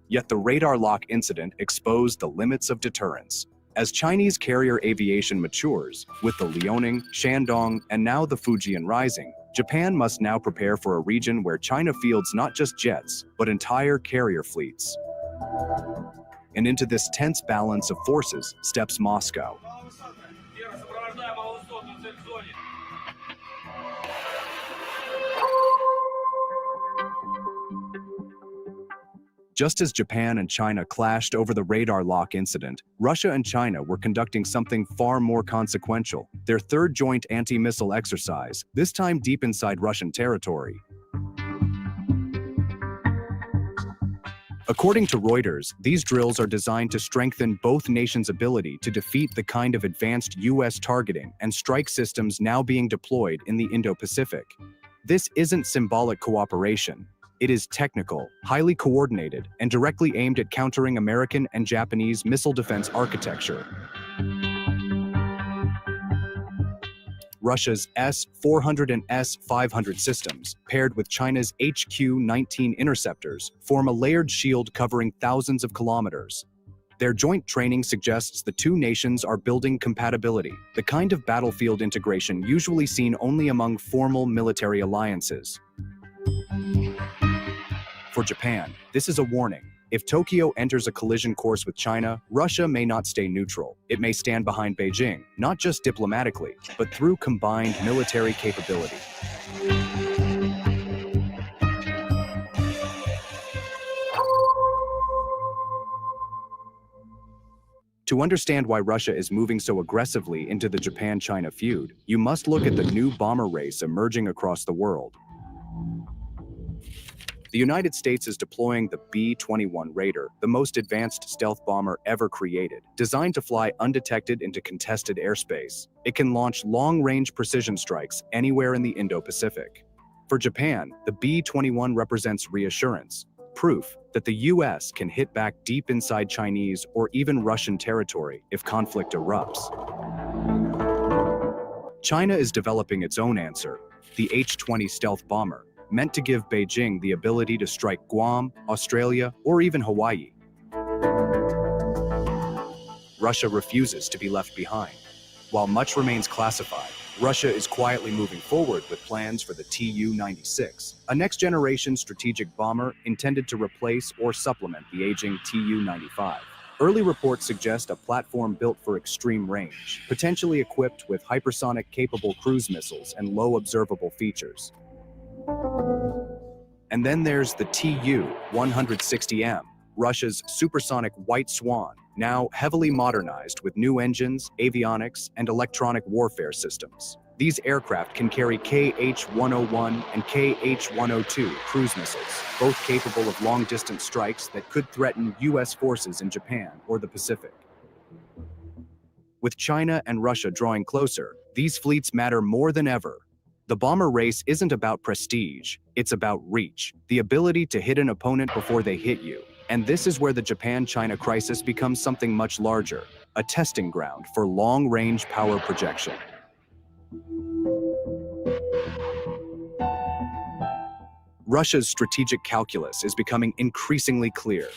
Speaker 7: Yet the radar lock incident exposed the limits of deterrence. As Chinese carrier aviation matures, with the Liaoning, Shandong, and now the Fujian rising, Japan must now prepare for a region where China fields not just jets, but entire carrier fleets. And into this tense balance of forces steps Moscow. Just as Japan and China clashed over the radar lock incident, Russia and China were conducting something far more consequential, their third joint anti-missile exercise, this time deep inside Russian territory. According to Reuters, these drills are designed to strengthen both nations' ability to defeat the kind of advanced U.S. targeting and strike systems now being deployed in the Indo-Pacific. This isn't symbolic cooperation. It is technical, highly coordinated, and directly aimed at countering American and Japanese missile defense architecture. Russia's S-400 and S-500 systems, paired with China's HQ-19 interceptors, form a layered shield covering thousands of kilometers. Their joint training suggests the two nations are building compatibility, the kind of battlefield integration usually seen only among formal military alliances. For Japan, this is a warning. If Tokyo enters a collision course with China, Russia may not stay neutral. It may stand behind Beijing, not just diplomatically, but through combined military capability. To understand why Russia is moving so aggressively into the Japan-China feud, you must look at the new bomber race emerging across the world. The United States is deploying the B-21 Raider, the most advanced stealth bomber ever created, designed to fly undetected into contested airspace. It can launch long-range precision strikes anywhere in the Indo-Pacific. For Japan, the B-21 represents reassurance, proof that the US can hit back deep inside Chinese or even Russian territory if conflict erupts. China is developing its own answer, the H-20 stealth bomber, meant to give Beijing the ability to strike Guam, Australia, or even Hawaii. Russia refuses to be left behind. While much remains classified, Russia is quietly moving forward with plans for the Tu-96, a next-generation strategic bomber intended to replace or supplement the aging Tu-95. Early reports suggest a platform built for extreme range, potentially equipped with hypersonic-capable cruise missiles and low observable features. And then there's the Tu-160M, Russia's supersonic White Swan, now heavily modernized with new engines, avionics, and electronic warfare systems. These aircraft can carry KH-101 and KH-102 cruise missiles, both capable of long-distance strikes that could threaten US forces in Japan or the Pacific. With China and Russia drawing closer, these fleets matter more than ever. The bomber race isn't about prestige, it's about reach, the ability to hit an opponent before they hit you. And this is where the Japan-China crisis becomes something much larger, a testing ground for long-range power projection. Russia's strategic calculus is becoming increasingly clear.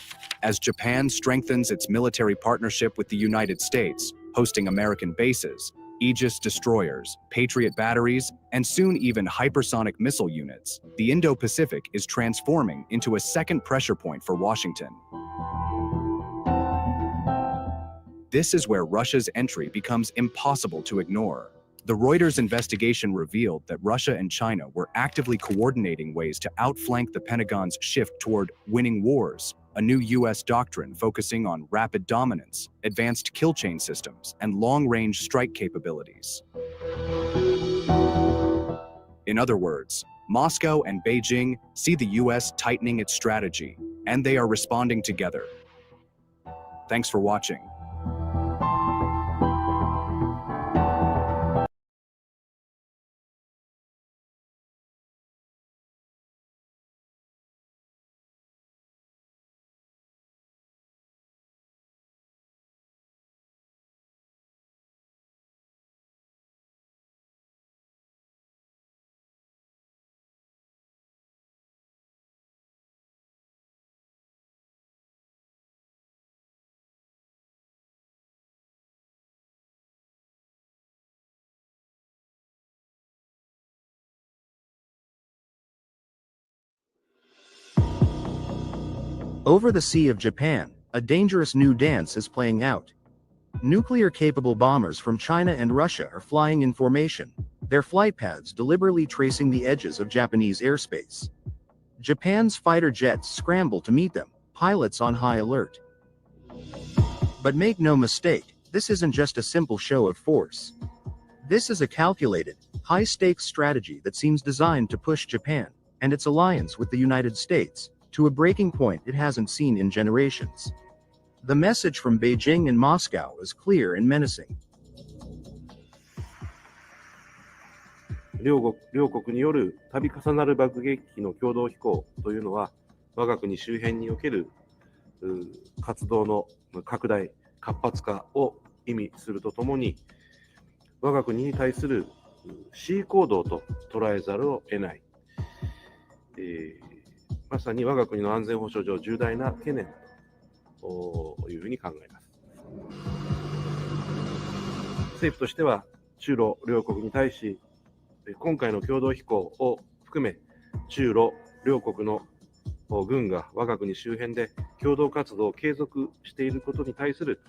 Speaker 7: As Japan strengthens its military partnership with the United States, hosting American bases, Aegis destroyers, Patriot batteries, and soon even hypersonic missile units, the Indo-Pacific is transforming into a second pressure point for Washington. This is where Russia's entry becomes impossible to ignore. The Reuters investigation revealed that Russia and China were actively coordinating ways to outflank the Pentagon's shift toward winning wars, a new US doctrine focusing on rapid dominance, advanced kill chain systems, and long-range strike capabilities. In other words, Moscow and Beijing see the US tightening its strategy, and they are responding together. Thanks for watching.
Speaker 8: Over the Sea of Japan, a dangerous new dance is playing out. Nuclear-capable bombers from China and Russia are flying in formation, their flight paths deliberately tracing the edges of Japanese airspace. Japan's fighter jets scramble to meet them, pilots on high alert. But make no mistake, this isn't just a simple show of force. This is a calculated, high-stakes strategy that seems designed to push Japan, and its alliance with the United States, to a breaking point it hasn't seen in generations. The message from Beijing and Moscow is clear and menacing.
Speaker 9: 両国による度重なる爆撃機の共同飛行というのは、我が国周辺における活動の拡大、活発化を意味するとともに、我が国に対する恣意行動と捉えざるを得ない。まさに我が国の安全保障上重大な懸念というふうに考えます。政府としては中ロ両国に対し、今回の共同飛行を含め中ロ両国の軍が我が国周辺で共同活動を継続していることに対する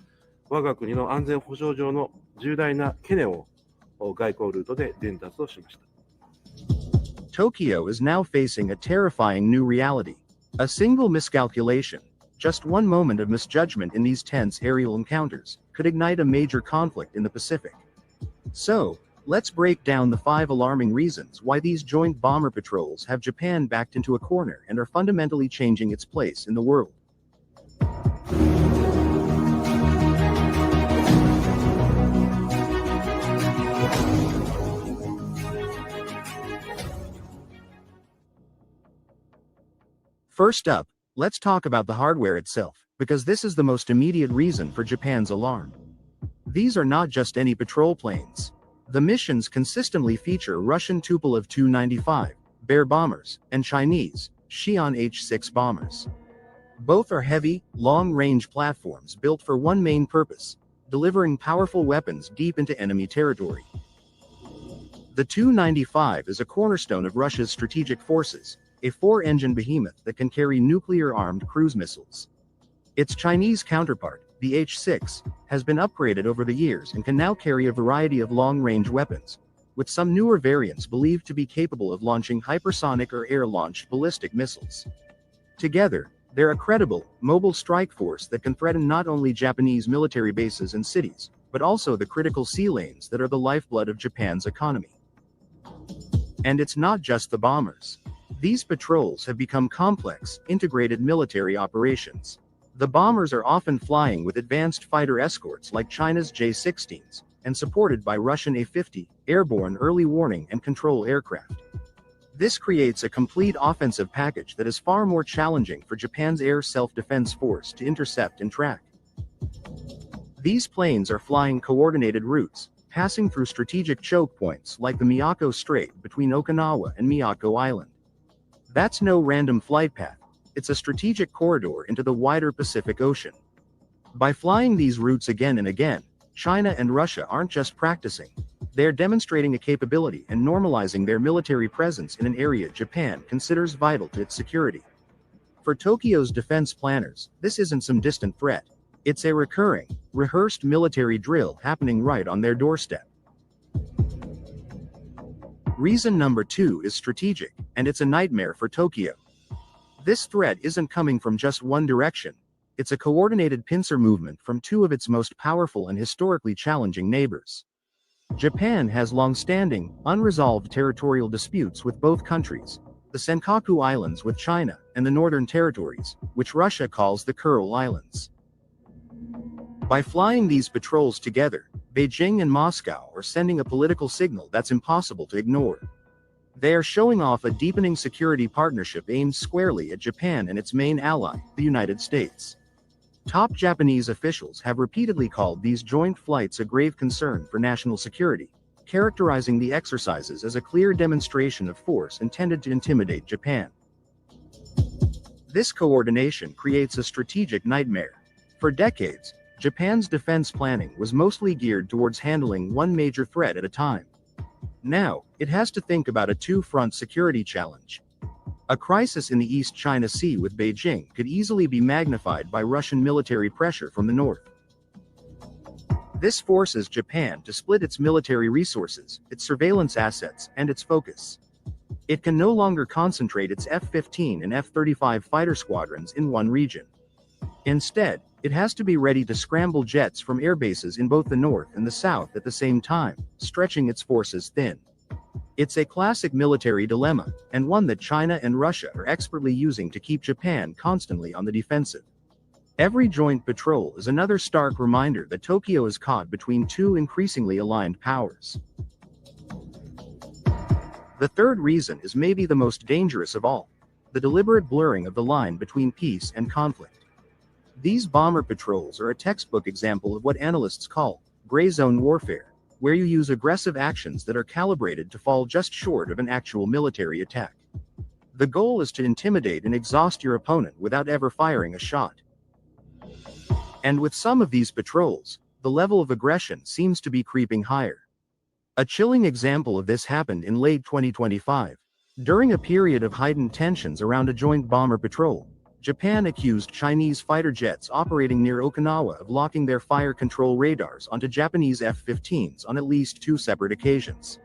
Speaker 9: 我が国の安全保障上の重大な懸念を外交ルートで伝達をしました。
Speaker 8: Tokyo is now facing a terrifying new reality. A single miscalculation, just one moment of misjudgment in these tense aerial encounters, could ignite a major conflict in the Pacific. So, let's break down the 5 alarming reasons why these joint bomber patrols have Japan backed into a corner and are fundamentally changing its place in the world. First up, let's talk about the hardware itself, because this is the most immediate reason for Japan's alarm. These are not just any patrol planes. The missions consistently feature Russian Tupolev Tu-95, Bear bombers, and Chinese Xi'an H-6 bombers. Both are heavy, long-range platforms built for one main purpose: delivering powerful weapons deep into enemy territory. The Tu-95 is a cornerstone of Russia's strategic forces, a four-engine behemoth that can carry nuclear-armed cruise missiles. Its Chinese counterpart, the H-6, has been upgraded over the years and can now carry a variety of long-range weapons, with some newer variants believed to be capable of launching hypersonic or air-launched ballistic missiles. Together, they're a credible, mobile strike force that can threaten not only Japanese military bases and cities, but also the critical sea lanes that are the lifeblood of Japan's economy. And it's not just the bombers. These patrols have become complex, integrated military operations. The bombers are often flying with advanced fighter escorts like China's J-16s, and supported by Russian A-50, airborne early warning and control aircraft. This creates a complete offensive package that is far more challenging for Japan's air self-defense force to intercept and track. These planes are flying coordinated routes, passing through strategic choke points like the Miyako Strait between Okinawa and Miyako Island. That's no random flight path. It's a strategic corridor into the wider Pacific Ocean. By flying these routes again and again, China and Russia aren't just practicing. They're demonstrating a capability and normalizing their military presence in an area Japan considers vital to its security. For Tokyo's defense planners, this isn't some distant threat. It's a recurring, rehearsed military drill happening right on their doorstep. Reason number 2 is strategic, and it's a nightmare for Tokyo. This threat isn't coming from just one direction. It's a coordinated pincer movement from two of its most powerful and historically challenging neighbors. Japan has long-standing, unresolved territorial disputes with both countries: the Senkaku Islands with China, and the Northern Territories, which Russia calls the Kuril Islands. By flying these patrols together, Beijing and Moscow are sending a political signal that's impossible to ignore. They are showing off a deepening security partnership aimed squarely at Japan and its main ally, the United States. Top Japanese officials have repeatedly called these joint flights a grave concern for national security, characterizing the exercises as a clear demonstration of force intended to intimidate Japan. This coordination creates a strategic nightmare. For decades, Japan's defense planning was mostly geared towards handling one major threat at a time. Now, it has to think about a two-front security challenge. A crisis in the East China Sea with Beijing could easily be magnified by Russian military pressure from the north. This forces Japan to split its military resources, its surveillance assets, and its focus. It can no longer concentrate its F-15 and F-35 fighter squadrons in one region. Instead, it has to be ready to scramble jets from airbases in both the north and the south at the same time, stretching its forces thin. It's a classic military dilemma, and one that China and Russia are expertly using to keep Japan constantly on the defensive. Every joint patrol is another stark reminder that Tokyo is caught between two increasingly aligned powers. The third reason is maybe the most dangerous of all: the deliberate blurring of the line between peace and conflict. These bomber patrols are a textbook example of what analysts call gray zone warfare, where you use aggressive actions that are calibrated to fall just short of an actual military attack. The goal is to intimidate and exhaust your opponent without ever firing a shot. And with some of these patrols, the level of aggression seems to be creeping higher. A chilling example of this happened in late 2025. During a period of heightened tensions around a joint bomber patrol, Japan accused Chinese fighter jets operating near Okinawa of locking their fire control radars onto Japanese F-15s on at least two separate occasions.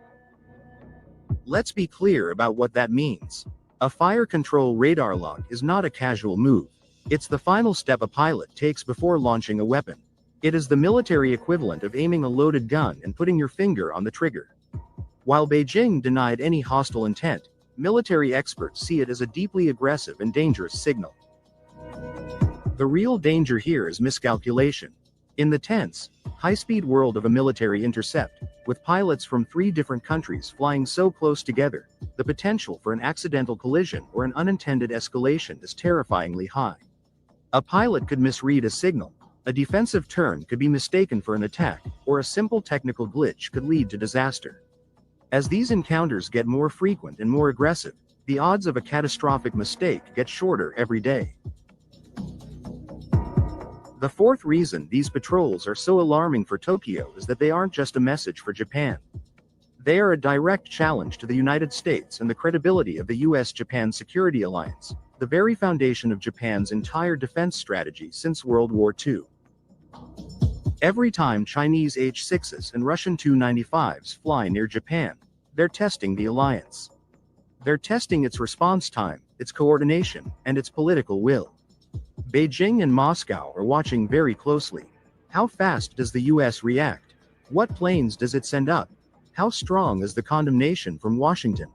Speaker 8: Let's be clear about what that means. A fire control radar lock is not a casual move. It's the final step a pilot takes before launching a weapon. It is the military equivalent of aiming a loaded gun and putting your finger on the trigger. While Beijing denied any hostile intent, military experts see it as a deeply aggressive and dangerous signal. The real danger here is miscalculation. In the tense, high-speed world of a military intercept, with pilots from 3 different countries flying so close together, the potential for an accidental collision or an unintended escalation is terrifyingly high. A pilot could misread a signal, a defensive turn could be mistaken for an attack, or a simple technical glitch could lead to disaster. As these encounters get more frequent and more aggressive, the odds of a catastrophic mistake get shorter every day. The fourth reason these patrols are so alarming for Tokyo is that they aren't just a message for Japan. They are a direct challenge to the United States and the credibility of the US-Japan security alliance, the very foundation of Japan's entire defense strategy since World War II. Every time Chinese H-6s and Russian Tu-95s fly near Japan, they're testing the alliance. They're testing its response time, its coordination, and its political will. Beijing and Moscow are watching very closely. How fast does the US react? What planes does it send up? How strong is the condemnation from Washington?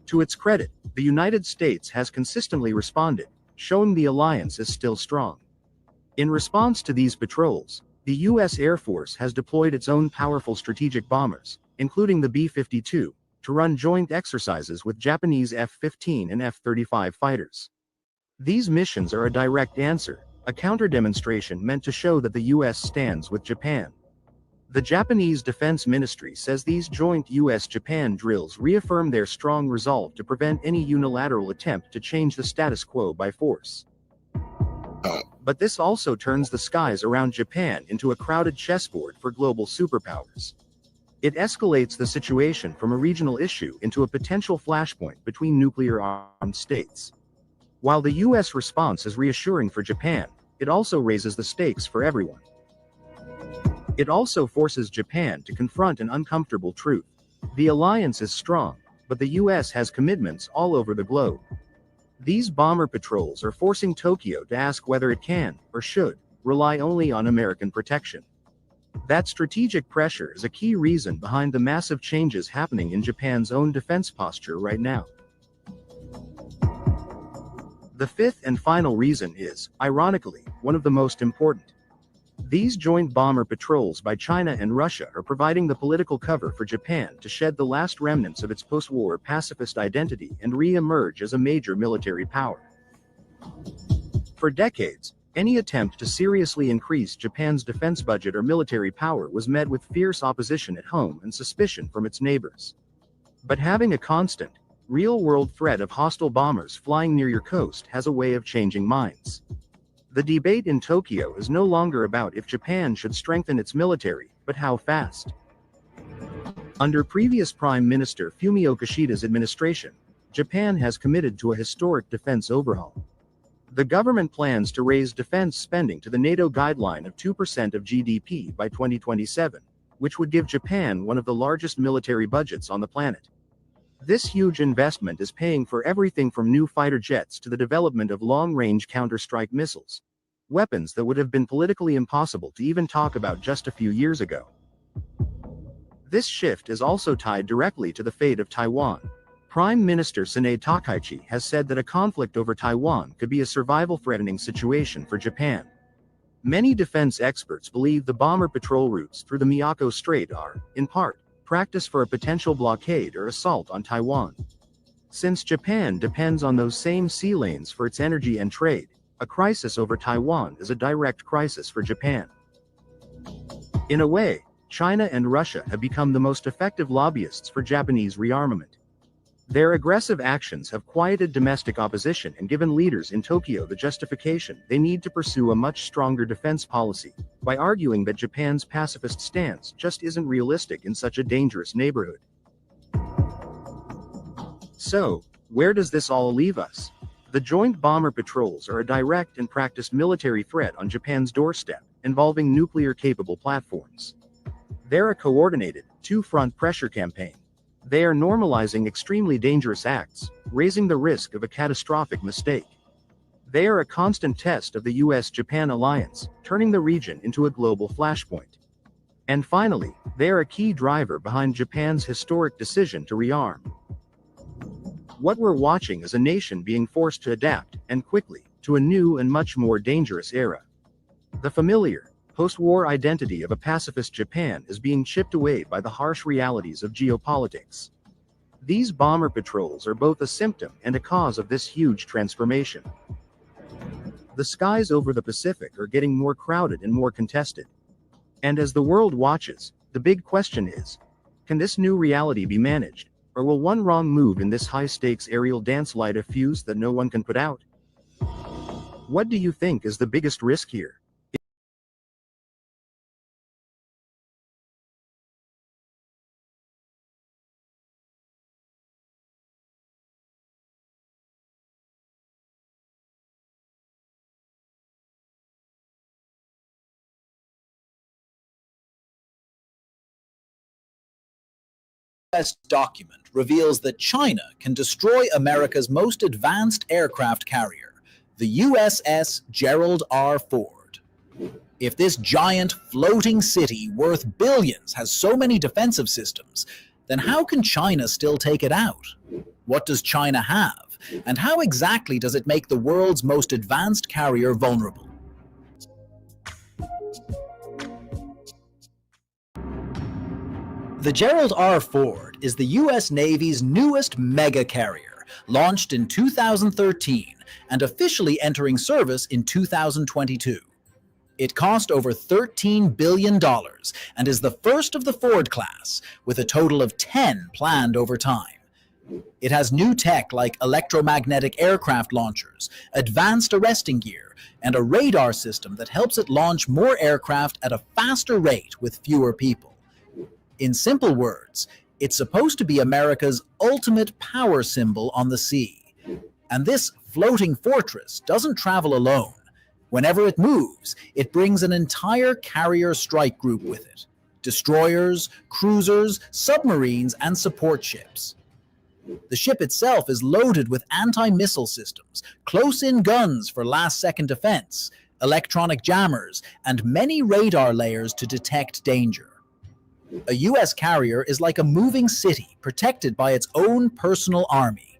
Speaker 8: To its credit, the United States has consistently responded, showing the alliance is still strong. In response to these patrols, the US Air Force has deployed its own powerful strategic bombers, including the B-52, to run joint exercises with Japanese F-15 and F-35 fighters. These missions are a direct answer, a counter-demonstration meant to show that the US stands with Japan. The Japanese Defense Ministry says these joint US-Japan drills reaffirm their strong resolve to prevent any unilateral attempt to change the status quo by force. But this also turns the skies around Japan into a crowded chessboard for global superpowers. It escalates the situation from a regional issue into a potential flashpoint between nuclear-armed states. While the US response is reassuring for Japan, it also raises the stakes for everyone. It also forces Japan to confront an uncomfortable truth. The alliance is strong, but the US has commitments all over the globe. These bomber patrols are forcing Tokyo to ask whether it can, or should, rely only on American protection. That strategic pressure is a key reason behind the massive changes happening in Japan's own defense posture right now. The fifth and final reason is, ironically, one of the most important. These joint bomber patrols by China and Russia are providing the political cover for Japan to shed the last remnants of its post-war pacifist identity and re-emerge as a major military power. For decades, any attempt to seriously increase Japan's defense budget or military power was met with fierce opposition at home and suspicion from its neighbors. But having a constant, real-world threat of hostile bombers flying near your coast has a way of changing minds. The debate in Tokyo is no longer about if Japan should strengthen its military, but how fast. Under previous Prime Minister Fumio Kishida's administration, Japan has committed to a historic defense overhaul. The government plans to raise defense spending to the NATO guideline of 2% of GDP by 2027, which would give Japan one of the largest military budgets on the planet. This huge investment is paying for everything from new fighter jets to the development of long-range counter-strike missiles, weapons that would have been politically impossible to even talk about just a few years ago. This shift is also tied directly to the fate of Taiwan. Prime Minister Sanae Takaichi has said that a conflict over Taiwan could be a survival-threatening situation for Japan. Many defense experts believe the bomber patrol routes through the Miyako Strait are, in part, practice for a potential blockade or assault on Taiwan. Since Japan depends on those same sea lanes for its energy and trade, a crisis over Taiwan is a direct crisis for Japan. In a way, China and Russia have become the most effective lobbyists for Japanese rearmament. Their aggressive actions have quieted domestic opposition and given leaders in Tokyo the justification they need to pursue a much stronger defense policy, by arguing that Japan's pacifist stance just isn't realistic in such a dangerous neighborhood. So, where does this all leave us? The joint bomber patrols are a direct and practiced military threat on Japan's doorstep, involving nuclear-capable platforms. They're a coordinated, two-front pressure campaign. They are normalizing extremely dangerous acts, raising the risk of a catastrophic mistake. They are a constant test of the US-Japan alliance, turning the region into a global flashpoint. And finally, they are a key driver behind Japan's historic decision to rearm. What we're watching is a nation being forced to adapt, and quickly, to a new and much more dangerous era. The familiar, post-war identity of a pacifist Japan is being chipped away by the harsh realities of geopolitics. These bomber patrols are both a symptom and a cause of this huge transformation. The skies over the Pacific are getting more crowded and more contested. And as the world watches, the big question is, can this new reality be managed, or will one wrong move in this high-stakes aerial dance light a fuse that no one can put out? What do you think is the biggest risk here?
Speaker 10: US document reveals that China can destroy America's most advanced aircraft carrier, the USS Gerald R. Ford. If this giant floating city worth billions has so many defensive systems, then how can China still take it out? What does China have? And how exactly does it make the world's most advanced carrier vulnerable? The Gerald R. Ford is the U.S. Navy's newest mega carrier, launched in 2013 and officially entering service in 2022. It cost over $13 billion and is the first of the Ford class, with a total of 10 planned over time. It has new tech like electromagnetic aircraft launchers, advanced arresting gear, and a radar system that helps it launch more aircraft at a faster rate with fewer people. In simple words, it's supposed to be America's ultimate power symbol on the sea. And this floating fortress doesn't travel alone. Whenever it moves, it brings an entire carrier strike group with it: destroyers, cruisers, submarines, and support ships. The ship itself is loaded with anti-missile systems, close-in guns for last-second defense, electronic jammers, and many radar layers to detect danger. A U.S. carrier is like a moving city protected by its own personal army.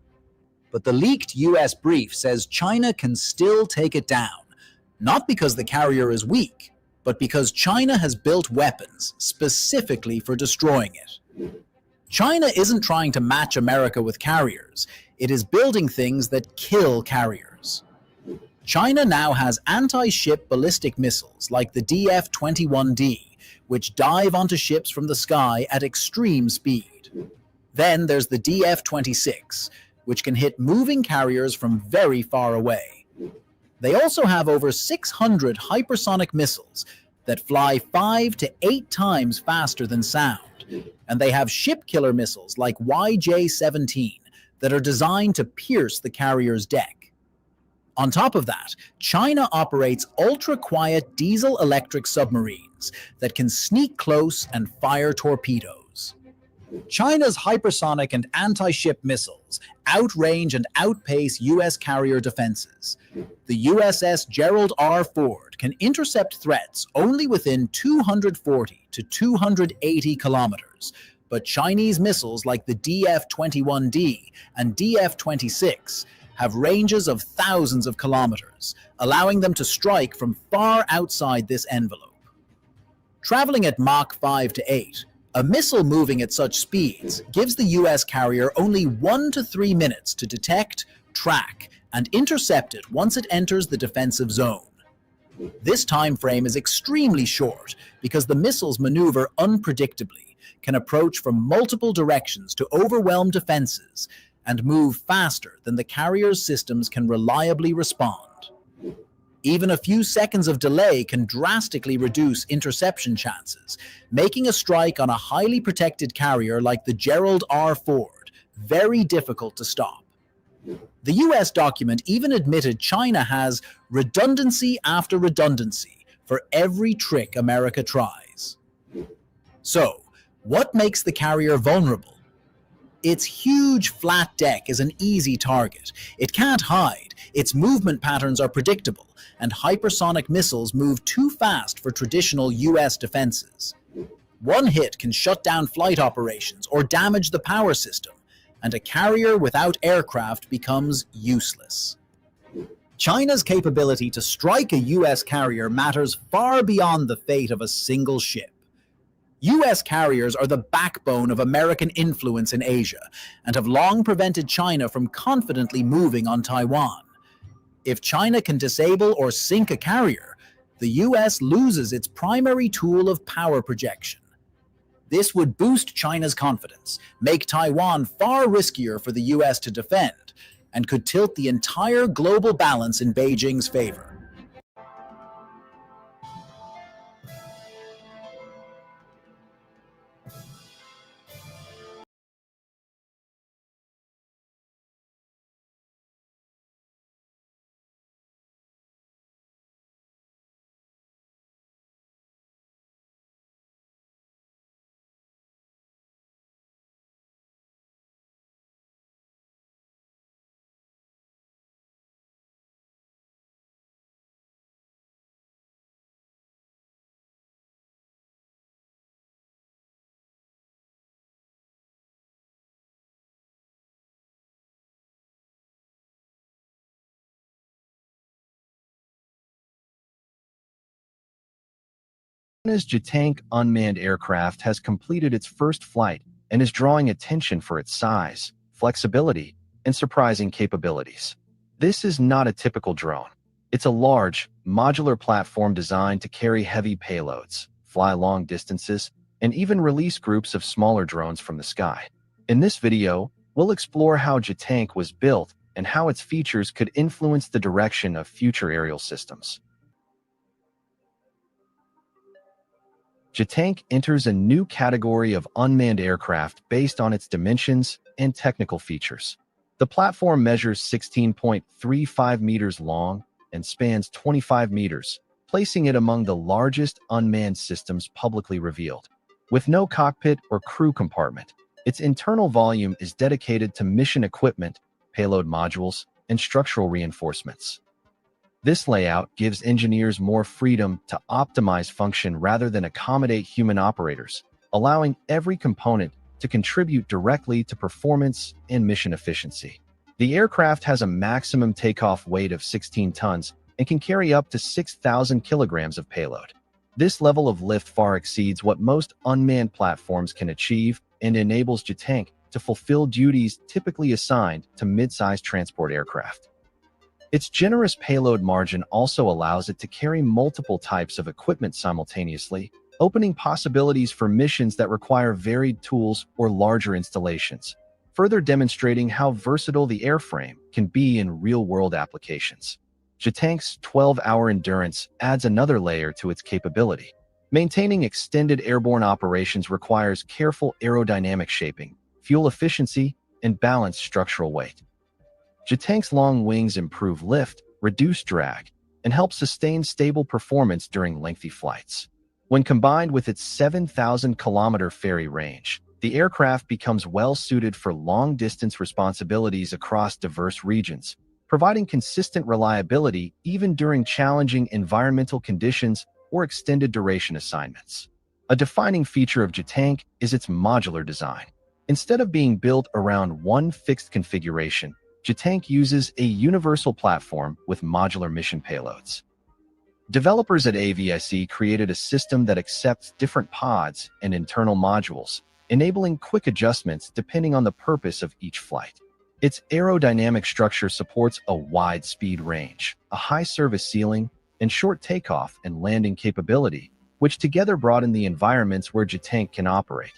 Speaker 10: But the leaked U.S. brief says China can still take it down, not because the carrier is weak, but because China has built weapons specifically for destroying it. China isn't trying to match America with carriers, it is building things that kill carriers. China now has anti-ship ballistic missiles like the DF-21D, which dive onto ships from the sky at extreme speed. Then there's the DF-26, which can hit moving carriers from very far away. They also have over 600 hypersonic missiles that fly 5 to 8 times faster than sound, and they have ship-killer missiles like YJ-17 that are designed to pierce the carrier's deck. On top of that, China operates ultra-quiet diesel-electric submarines that can sneak close and fire torpedoes. China's hypersonic and anti-ship missiles outrange and outpace U.S. carrier defenses. The USS Gerald R. Ford can intercept threats only within 240 to 280 kilometers, but Chinese missiles like the DF-21D and DF-26 have ranges of thousands of kilometers, allowing them to strike from far outside this envelope. Traveling at Mach 5 to 8, a missile moving at such speeds gives the US carrier only 1 to 3 minutes to detect, track, and intercept it once it enters the defensive zone. This time frame is extremely short because the missiles maneuver unpredictably, can approach from multiple directions to overwhelm defenses, and move faster than the carrier's systems can reliably respond. Even a few seconds of delay can drastically reduce interception chances, making a strike on a highly protected carrier like the Gerald R. Ford very difficult to stop. The US document even admitted China has redundancy after redundancy for every trick America tries. So, what makes the carrier vulnerable? Its huge flat deck is an easy target. It can't hide, its movement patterns are predictable, and hypersonic missiles move too fast for traditional US defenses. One hit can shut down flight operations or damage the power system, and a carrier without aircraft becomes useless. China's capability to strike a US carrier matters far beyond the fate of a single ship. US carriers are the backbone of American influence in Asia and have long prevented China from confidently moving on Taiwan. If China can disable or sink a carrier, the US loses its primary tool of power projection. This would boost China's confidence, make Taiwan far riskier for the US to defend, and could tilt the entire global balance in Beijing's favor.
Speaker 3: China's Jitank unmanned aircraft has completed its first flight and is drawing attention for its size, flexibility, and surprising capabilities. This is not a typical drone. It's a large, modular platform designed to carry heavy payloads, fly long distances, and even release groups of smaller drones from the sky. In this video, we'll explore how Jitank was built and how its features could influence the direction of future aerial systems. Jitank enters a new category of unmanned aircraft based on its dimensions and technical features. The platform measures 16.35 meters long and spans 25 meters, placing it among the largest unmanned systems publicly revealed. With no cockpit or crew compartment, its internal volume is dedicated to mission equipment, payload modules, and structural reinforcements. This layout gives engineers more freedom to optimize function rather than accommodate human operators, allowing every component to contribute directly to performance and mission efficiency. The aircraft has a maximum takeoff weight of 16 tons and can carry up to 6,000 kilograms of payload. This level of lift far exceeds what most unmanned platforms can achieve and enables Jitank to fulfill duties typically assigned to mid-sized transport aircraft. Its generous payload margin also allows it to carry multiple types of equipment simultaneously, opening possibilities for missions that require varied tools or larger installations, further demonstrating how versatile the airframe can be in real-world applications. Jitank's 12-hour endurance adds another layer to its capability. Maintaining extended airborne operations requires careful aerodynamic shaping, fuel efficiency, and balanced structural weight. Jitank's long wings improve lift, reduce drag, and help sustain stable performance during lengthy flights. When combined with its 7,000-kilometer ferry range, the aircraft becomes well-suited for long-distance responsibilities across diverse regions, providing consistent reliability even during challenging environmental conditions or extended duration assignments. A defining feature of Jitank is its modular design. Instead of being built around one fixed configuration, Jitank uses a universal platform with modular mission payloads. Developers at AVIC created a system that accepts different pods and internal modules, enabling quick adjustments depending on the purpose of each flight. Its aerodynamic structure supports a wide speed range, a high service ceiling, and short takeoff and landing capability, which together broaden the environments where Jitank can operate.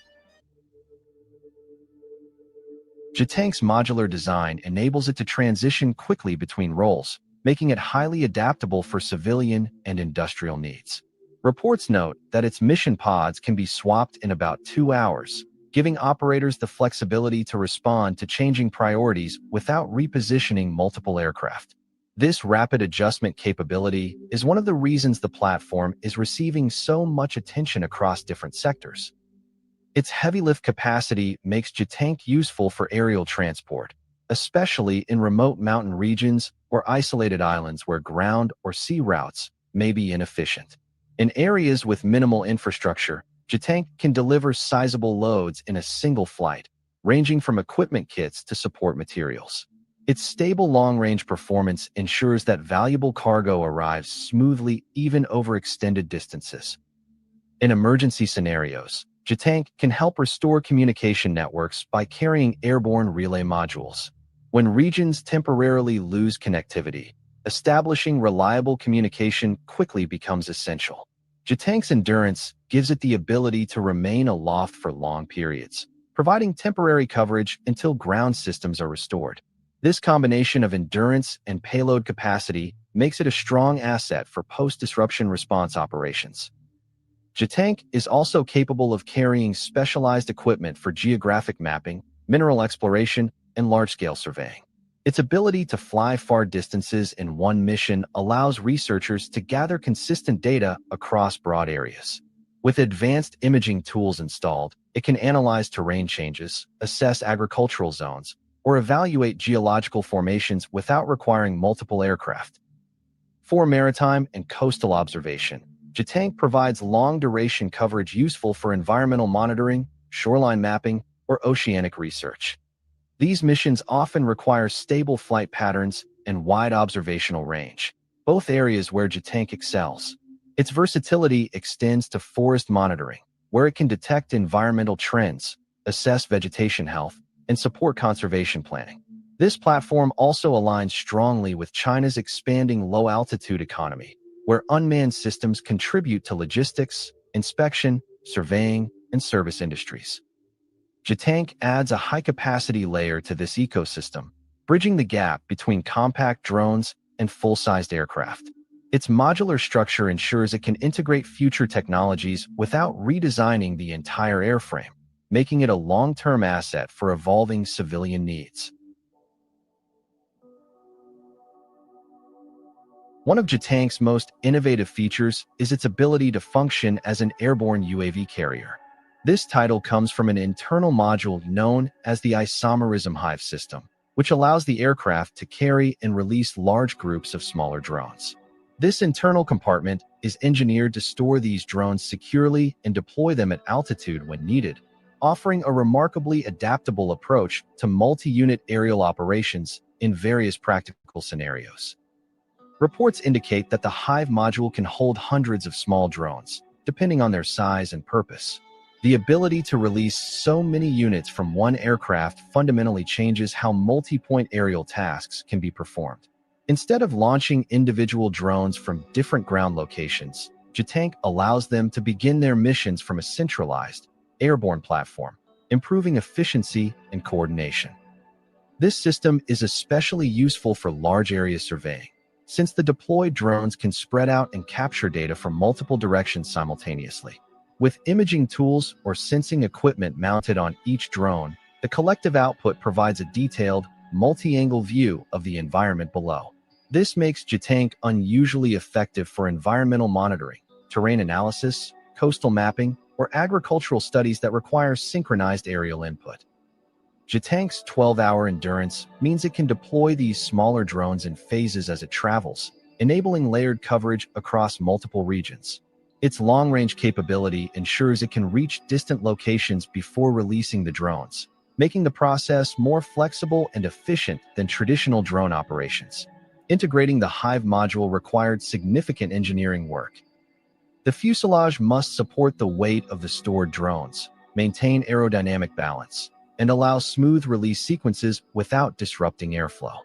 Speaker 3: Jitank's modular design enables it to transition quickly between roles, making it highly adaptable for civilian and industrial needs. Reports note that its mission pods can be swapped in about 2 hours, giving operators the flexibility to respond to changing priorities without repositioning multiple aircraft. This rapid adjustment capability is one of the reasons the platform is receiving so much attention across different sectors. Its heavy lift capacity makes Jitank useful for aerial transport, especially in remote mountain regions or isolated islands where ground or sea routes may be inefficient. In areas with minimal infrastructure, Jitank can deliver sizable loads in a single flight, ranging from equipment kits to support materials.
Speaker 7: Its stable long-range performance ensures that valuable cargo arrives smoothly even over extended distances. In emergency scenarios, Jitank can help restore communication networks by carrying airborne relay modules. When regions temporarily lose connectivity, establishing reliable communication quickly becomes essential. Jitank's endurance gives it the ability to remain aloft for long periods, providing temporary coverage until ground systems are restored. This combination of endurance and payload capacity makes it a strong asset for post-disruption response operations. Jitank is also capable of carrying specialized equipment for geographic mapping, mineral exploration, and large-scale surveying. Its ability to fly far distances in one mission allows researchers to gather consistent data across broad areas. With advanced imaging tools installed, it can analyze terrain changes, assess agricultural zones, or evaluate geological formations without requiring multiple aircraft. For maritime and coastal observation, Jitank provides long-duration coverage useful for environmental monitoring, shoreline mapping, or oceanic research. These missions often require stable flight patterns and wide observational range, both areas where Jitank excels. Its versatility extends to forest monitoring, where it can detect environmental trends, assess vegetation health, and support conservation planning. This platform also aligns strongly with China's expanding low-altitude economy, where unmanned systems contribute to logistics, inspection, surveying, and service industries. Jitank adds a high-capacity layer to this ecosystem, bridging the gap between compact drones and full-sized aircraft. Its modular structure ensures it can integrate future technologies without redesigning the entire airframe, making it a long-term asset for evolving civilian needs. One of Jitank's most innovative features is its ability to function as an airborne UAV carrier. This title comes from an internal module known as the isomerism hive system, which allows the aircraft to carry and release large groups of smaller drones. This internal compartment is engineered to store these drones securely and deploy them at altitude when needed, offering a remarkably adaptable approach to multi-unit aerial operations in various practical scenarios. Reports indicate that the Hive module can hold hundreds of small drones, depending on their size and purpose. The ability to release so many units from one aircraft fundamentally changes how multi-point aerial tasks can be performed. Instead of launching individual drones from different ground locations, Jitank allows them to begin their missions from a centralized, airborne platform, improving efficiency and coordination. This system is especially useful for large area surveying, since the deployed drones can spread out and capture data from multiple directions simultaneously. With imaging tools or sensing equipment mounted on each drone, the collective output provides a detailed, multi-angle view of the environment below. This makes Jitank unusually effective for environmental monitoring, terrain analysis, coastal mapping, or agricultural studies that require synchronized aerial input. Jitank's 12-hour endurance means it can deploy these smaller drones in phases as it travels, enabling layered coverage across multiple regions. Its long-range capability ensures it can reach distant locations before releasing the drones, making the process more flexible and efficient than traditional drone operations. Integrating the Hive module required significant engineering work. The fuselage must support the weight of the stored drones, maintain aerodynamic balance, and allow smooth release sequences without disrupting airflow.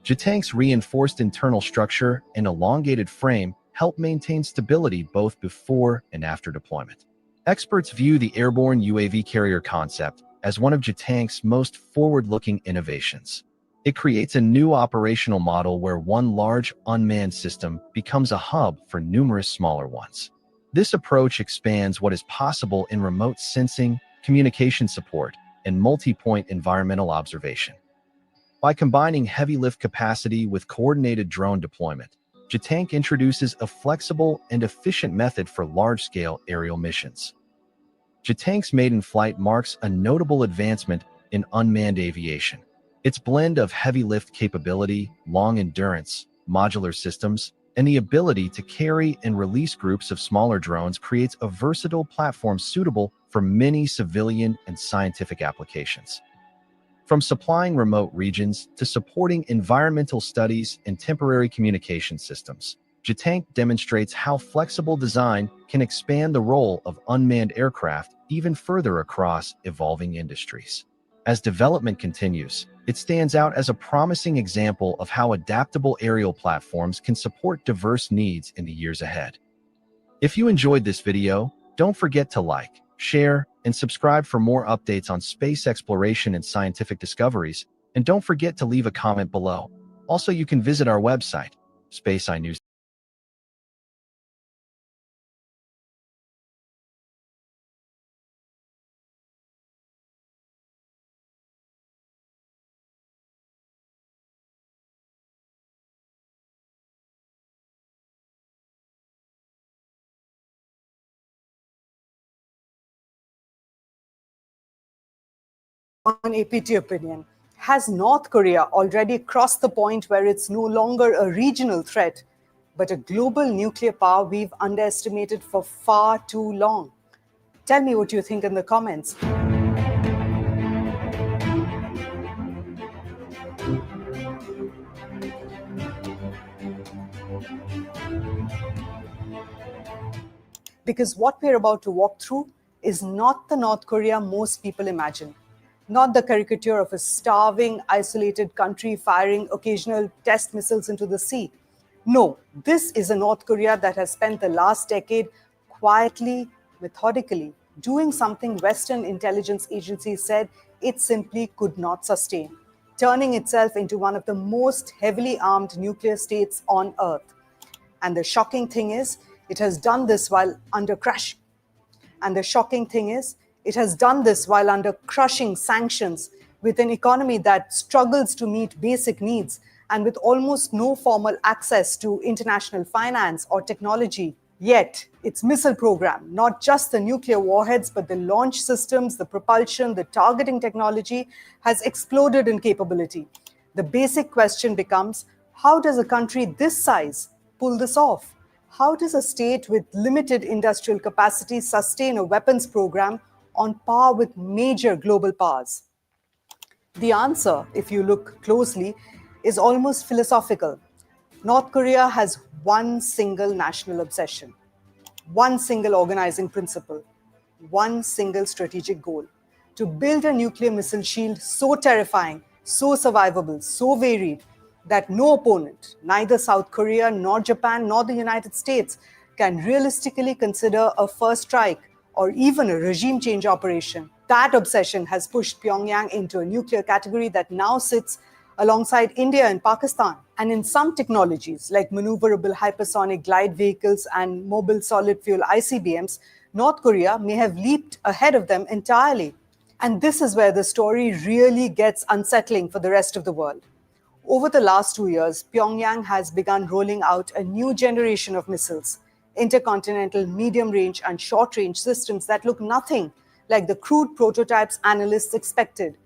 Speaker 7: Jitank's reinforced internal structure and elongated frame help maintain stability both before and after deployment. Experts view the airborne UAV carrier concept as one of Jitank's most forward-looking innovations. It creates a new operational model where one large unmanned system becomes a hub for numerous smaller ones. This approach expands what is possible in remote sensing, communication support, and multi-point environmental observation. By combining heavy lift capacity with coordinated drone deployment, Jitank introduces a flexible and efficient method for large-scale aerial missions. Jitank's maiden flight marks a notable advancement in unmanned aviation. Its blend of heavy lift capability, long endurance, modular systems, and the ability to carry and release groups of smaller drones creates a versatile platform suitable for many civilian and scientific applications. From supplying remote regions to supporting environmental studies and temporary communication systems, Jitank demonstrates how flexible design can expand the role of unmanned aircraft even further across evolving industries. As development continues, it stands out as a promising example of how adaptable aerial platforms can support diverse needs in the years ahead. If you enjoyed this video, don't forget to like, share, and subscribe for more updates on space exploration and scientific discoveries, and don't forget to leave a comment below. Also, you can visit our website, Space iNews.
Speaker 11: On APT opinion, has North Korea already crossed the point where it's no longer a regional threat, but a global nuclear power we've underestimated for far too long? Tell me what you think in the comments. Because what we're about to walk through is not the North Korea most people imagine. Not the caricature of a starving, isolated country firing occasional test missiles into the sea. No, this is a North Korea that has spent the last decade quietly, methodically, doing something Western intelligence agencies said it simply could not sustain, turning itself into one of the most heavily armed nuclear states on Earth. And the shocking thing is, it has done this while under crushing sanctions, with an economy that struggles to meet basic needs and with almost no formal access to international finance or technology. Yet, its missile program, not just the nuclear warheads, but the launch systems, the propulsion, the targeting technology, has exploded in capability. The basic question becomes, how does a country this size pull this off? How does a state with limited industrial capacity sustain a weapons program on par with major global powers? The answer, if you look closely, is almost philosophical. North Korea has one single national obsession, one single organizing principle, one single strategic goal: to build a nuclear missile shield so terrifying, so survivable, so varied, that no opponent, neither South Korea nor Japan nor the United States, can realistically consider a first strike or even a regime change operation. That obsession has pushed Pyongyang into a nuclear category that now sits alongside India and Pakistan. And in some technologies, like maneuverable hypersonic glide vehicles and mobile solid fuel ICBMs, North Korea may have leaped ahead of them entirely. And this is where the story really gets unsettling for the rest of the world. Over the last 2 years, Pyongyang has begun rolling out a new generation of missiles, intercontinental medium-range and short-range systems that look nothing like the crude prototypes analysts expected.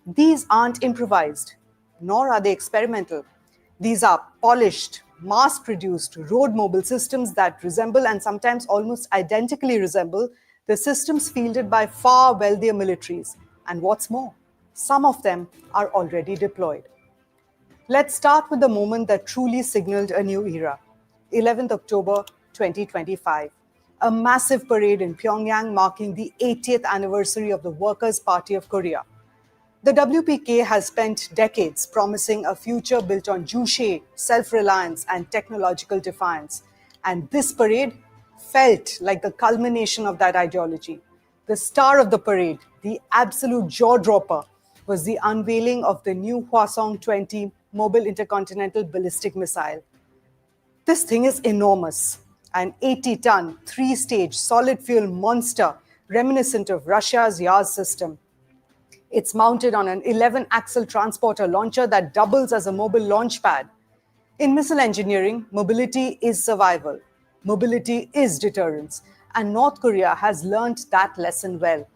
Speaker 11: These aren't improvised, nor are they experimental. These are polished, mass-produced road mobile systems that resemble, and sometimes almost identically resemble, the systems fielded by far wealthier militaries. And what's more, some of them are already deployed. Let's start with the moment that truly signaled a new era. 11th October 2025. A massive parade in Pyongyang marking the 80th anniversary of the Workers' Party of Korea. The WPK has spent decades promising a future built on juche, self-reliance, and technological defiance. And this parade felt like the culmination of that ideology. The star of the parade, the absolute jaw-dropper, was the unveiling of the new Hwasong-20 mobile intercontinental ballistic missile. This thing is enormous, an 80-ton, 3-stage solid fuel monster reminiscent of Russia's Yars system. It's mounted on an 11-axle transporter launcher that doubles as a mobile launch pad. In missile engineering, mobility is survival. Mobility is deterrence. And North Korea has learned that lesson well.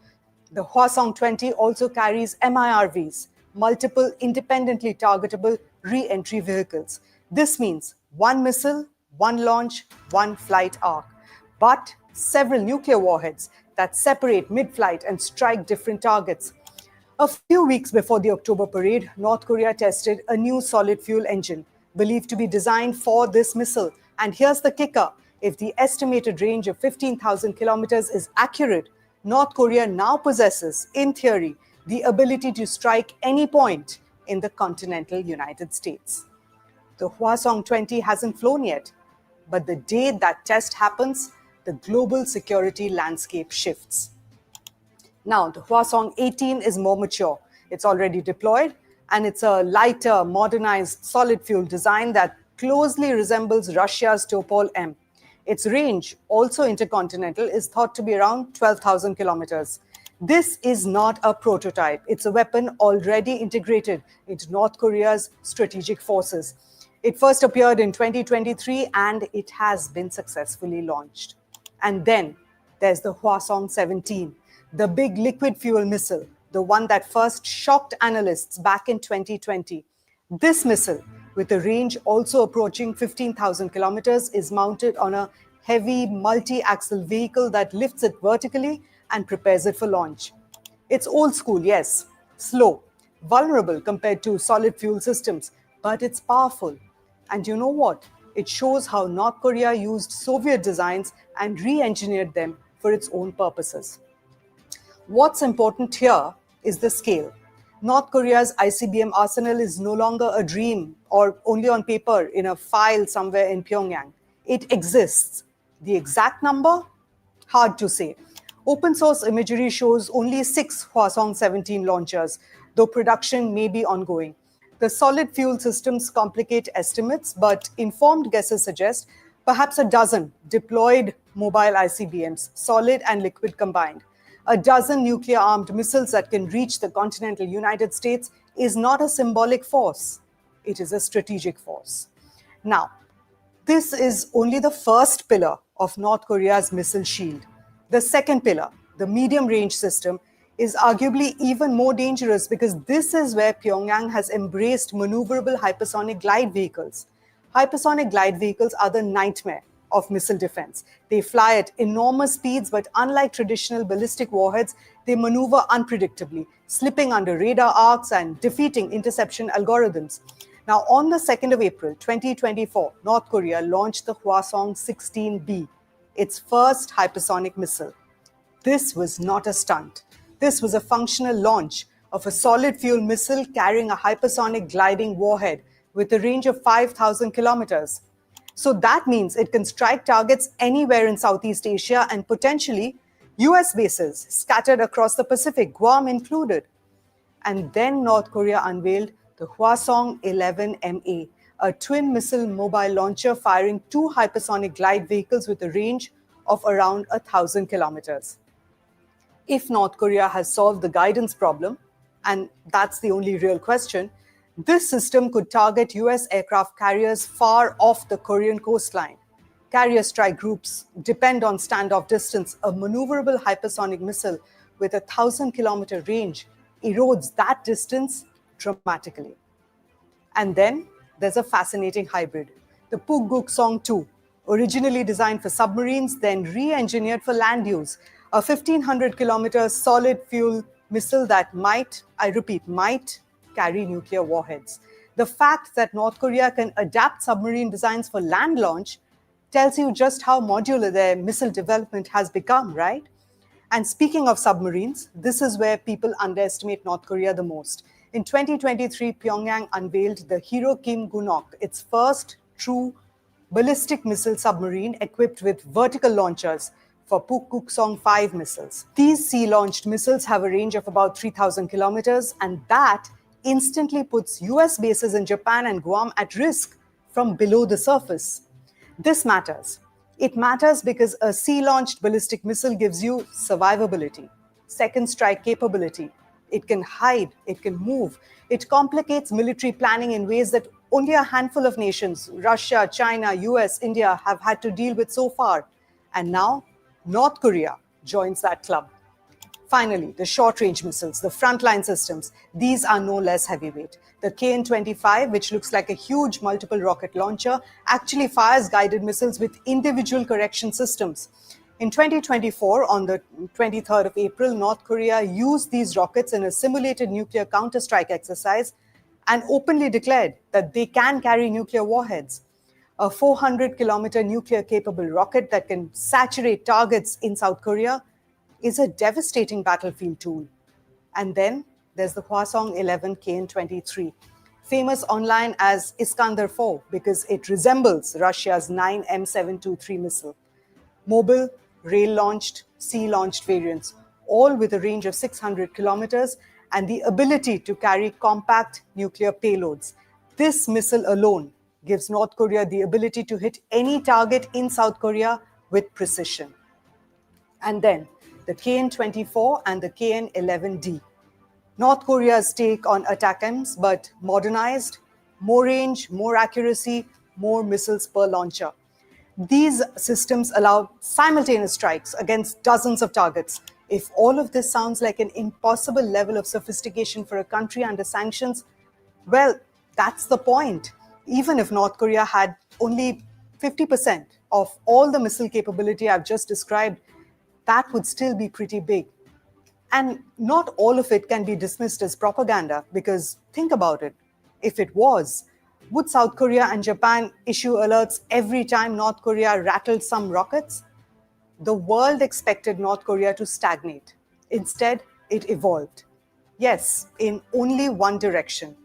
Speaker 11: The Hwasong-20 also carries MIRVs, multiple independently targetable re-entry vehicles. This means one missile, one launch, one flight arc, but several nuclear warheads that separate mid-flight and strike different targets. A few weeks before the October parade, North Korea tested a new solid fuel engine, believed to be designed for this missile. And here's the kicker. If the estimated range of 15,000 kilometers is accurate, North Korea now possesses, in theory, the ability to strike any point in the continental United States. The Hwasong-20 hasn't flown yet, but the day that test happens, the global security landscape shifts. Now, the Hwasong-18 is more mature. It's already deployed, and it's a lighter, modernized solid fuel design that closely resembles Russia's Topol-M. Its range, also intercontinental, is thought to be around 12,000 kilometers. This is not a prototype. It's a weapon already integrated into North Korea's strategic forces. It first appeared in 2023, and it has been successfully launched. And then there's the Hwasong-17, the big liquid fuel missile, the one that first shocked analysts back in 2020. This missile, with a range also approaching 15,000 kilometers, is mounted on a heavy multi-axle vehicle that lifts it vertically and prepares it for launch. It's old school, yes, slow, vulnerable compared to solid fuel systems, but it's powerful. And you know what? It shows how North Korea used Soviet designs and re-engineered them for its own purposes. What's important here is the scale. North Korea's ICBM arsenal is no longer a dream or only on paper in a file somewhere in Pyongyang. It exists. The exact number? Hard to say. Open source imagery shows only 6 Hwasong-17 launchers, though production may be ongoing. The solid fuel systems complicate estimates, but informed guesses suggest perhaps a dozen deployed mobile ICBMs, solid and liquid combined. A dozen nuclear-armed missiles that can reach the continental United States is not a symbolic force. It is a strategic force. Now, this is only the first pillar of North Korea's missile shield. The second pillar, the medium-range system, is arguably even more dangerous because this is where Pyongyang has embraced maneuverable hypersonic glide vehicles. Hypersonic glide vehicles are the nightmare of missile defense. They fly at enormous speeds, but unlike traditional ballistic warheads, they maneuver unpredictably, slipping under radar arcs and defeating interception algorithms. Now, on the 2nd of April, 2024, North Korea launched the Hwasong-16B, its first hypersonic missile. This was not a stunt. This was a functional launch of a solid fuel missile carrying a hypersonic gliding warhead with a range of 5,000 kilometers. So that means it can strike targets anywhere in Southeast Asia and potentially US bases scattered across the Pacific, Guam included. And then North Korea unveiled the Hwasong-11MA, a twin missile mobile launcher firing 2 hypersonic glide vehicles with a range of around 1,000 kilometers. If North Korea has solved the guidance problem, and that's the only real question, this system could target US aircraft carriers far off the Korean coastline. Carrier strike groups depend on standoff distance. A maneuverable hypersonic missile with a 1,000-kilometer range erodes that distance dramatically. And then there's a fascinating hybrid, the Pukguksong-2, originally designed for submarines, then re-engineered for land use. A 1,500-kilometer solid fuel missile that might, I repeat, might carry nuclear warheads. The fact that North Korea can adapt submarine designs for land launch tells you just how modular their missile development has become, right? And speaking of submarines, this is where people underestimate North Korea the most. In 2023, Pyongyang unveiled the Hirokim Gunok, its first true ballistic missile submarine equipped with vertical launchers for Pukguksong-5 missiles. These sea-launched missiles have a range of about 3,000 kilometers, and that instantly puts US bases in Japan and Guam at risk from below the surface. This matters. It matters because a sea-launched ballistic missile gives you survivability, second strike capability. It can hide, it can move. It complicates military planning in ways that only a handful of nations, Russia, China, US, India, have had to deal with so far. And now, North Korea joins that club. Finally, the short-range missiles, the frontline systems, these are no less heavyweight. The KN-25, which looks like a huge multiple rocket launcher, actually fires guided missiles with individual correction systems. In 2024, on the 23rd of April, North Korea used these rockets in a simulated nuclear counterstrike exercise and openly declared that they can carry nuclear warheads. A 400-kilometer nuclear-capable rocket that can saturate targets in South Korea is a devastating battlefield tool. And then there's the Hwasong-11 KN-23, famous online as Iskander-4 because it resembles Russia's 9 M723 missile. Mobile, rail-launched, sea-launched variants, all with a range of 600 kilometers and the ability to carry compact nuclear payloads. This missile alone gives North Korea the ability to hit any target in South Korea with precision. And then the KN-24 and the KN-11D. North Korea's take on ATACMS, but modernized, more range, more accuracy, more missiles per launcher. These systems allow simultaneous strikes against dozens of targets. If all of this sounds like an impossible level of sophistication for a country under sanctions, well, that's the point. Even if North Korea had only 50% of all the missile capability I've just described, that would still be pretty big. And not all of it can be dismissed as propaganda, because think about it. If it was, would South Korea and Japan issue alerts every time North Korea rattled some rockets? The world expected North Korea to stagnate. Instead, it evolved. Yes, in only one direction,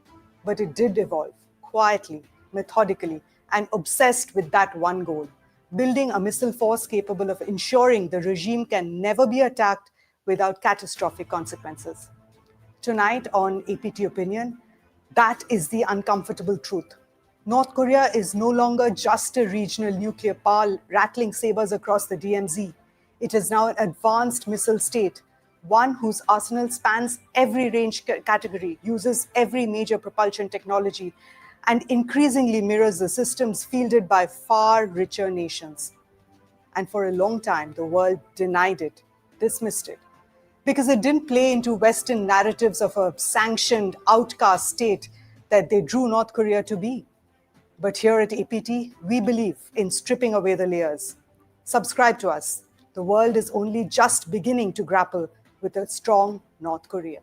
Speaker 11: but it did evolve quietly, methodically, and obsessed with that one goal: building a missile force capable of ensuring the regime can never be attacked without catastrophic consequences. Tonight on APT Opinion, that is the uncomfortable truth. North Korea is no longer just a regional nuclear power rattling sabers across the DMZ. It is now an advanced missile state, one whose arsenal spans every range category, uses every major propulsion technology, and increasingly mirrors the systems fielded by far richer nations. And for a long time, the world denied it, dismissed it, because it didn't play into Western narratives of a sanctioned, outcast state that they drew North Korea to be. But here at APT, we believe in stripping away the layers. Subscribe to us. The world is only just beginning to grapple with a strong North Korea.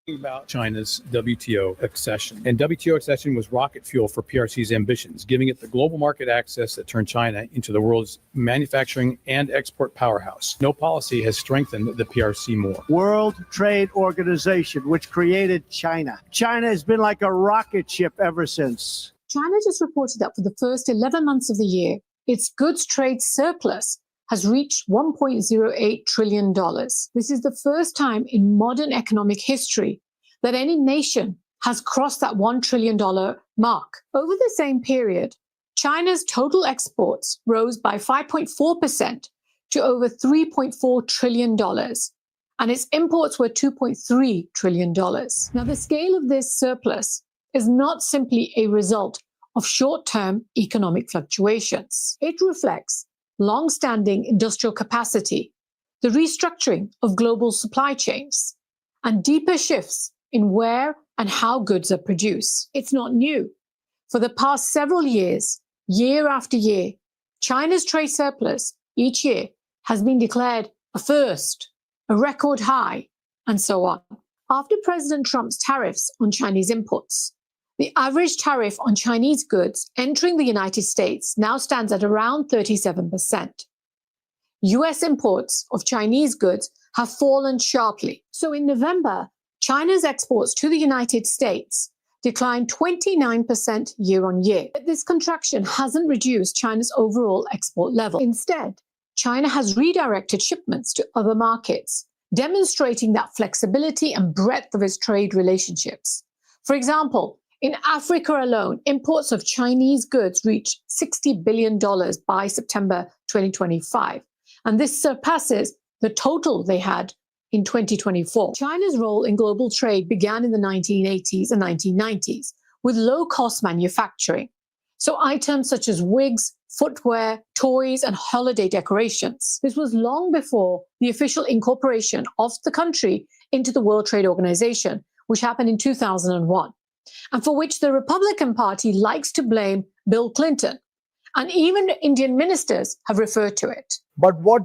Speaker 12: About China's WTO accession. And WTO accession was rocket fuel for PRC's ambitions, giving it the global market access that turned China into the world's manufacturing and export powerhouse. No policy has strengthened the PRC more.
Speaker 13: World Trade Organization, which created China. China has been like a rocket ship ever since.
Speaker 14: China just reported that for the first 11 months of the year, its goods trade surplus has reached $1.08 trillion. This is the first time in modern economic history that any nation has crossed that $1 trillion mark. Over the same period, China's total exports rose by 5.4% to over $3.4 trillion, and its imports were $2.3 trillion. Now, the scale of this surplus is not simply a result of short-term economic fluctuations. It reflects long-standing industrial capacity, the restructuring of global supply chains, and deeper shifts in where and how goods are produced. It's not new. For the past several years, year after year, China's trade surplus each year has been declared a first, a record high, and so on. After President Trump's tariffs on Chinese imports, the average tariff on Chinese goods entering the United States now stands at around 37%. US imports of Chinese goods have fallen sharply. So in November, China's exports to the United States declined 29% year on year. But this contraction hasn't reduced China's overall export level. Instead, China has redirected shipments to other markets demonstrating that flexibility and breadth of its trade relationships. For example, in Africa alone, imports of Chinese goods reached $60 billion by September 2025, and this surpasses the total they had in 2024. China's role in global trade began in the 1980s and 1990s with low-cost manufacturing. So items such as wigs, footwear, toys, and holiday decorations. This was long before the official incorporation of the country into the World Trade Organization, which happened in 2001, and for which the Republican Party likes to blame Bill Clinton. And even Indian ministers have referred to it.
Speaker 15: But what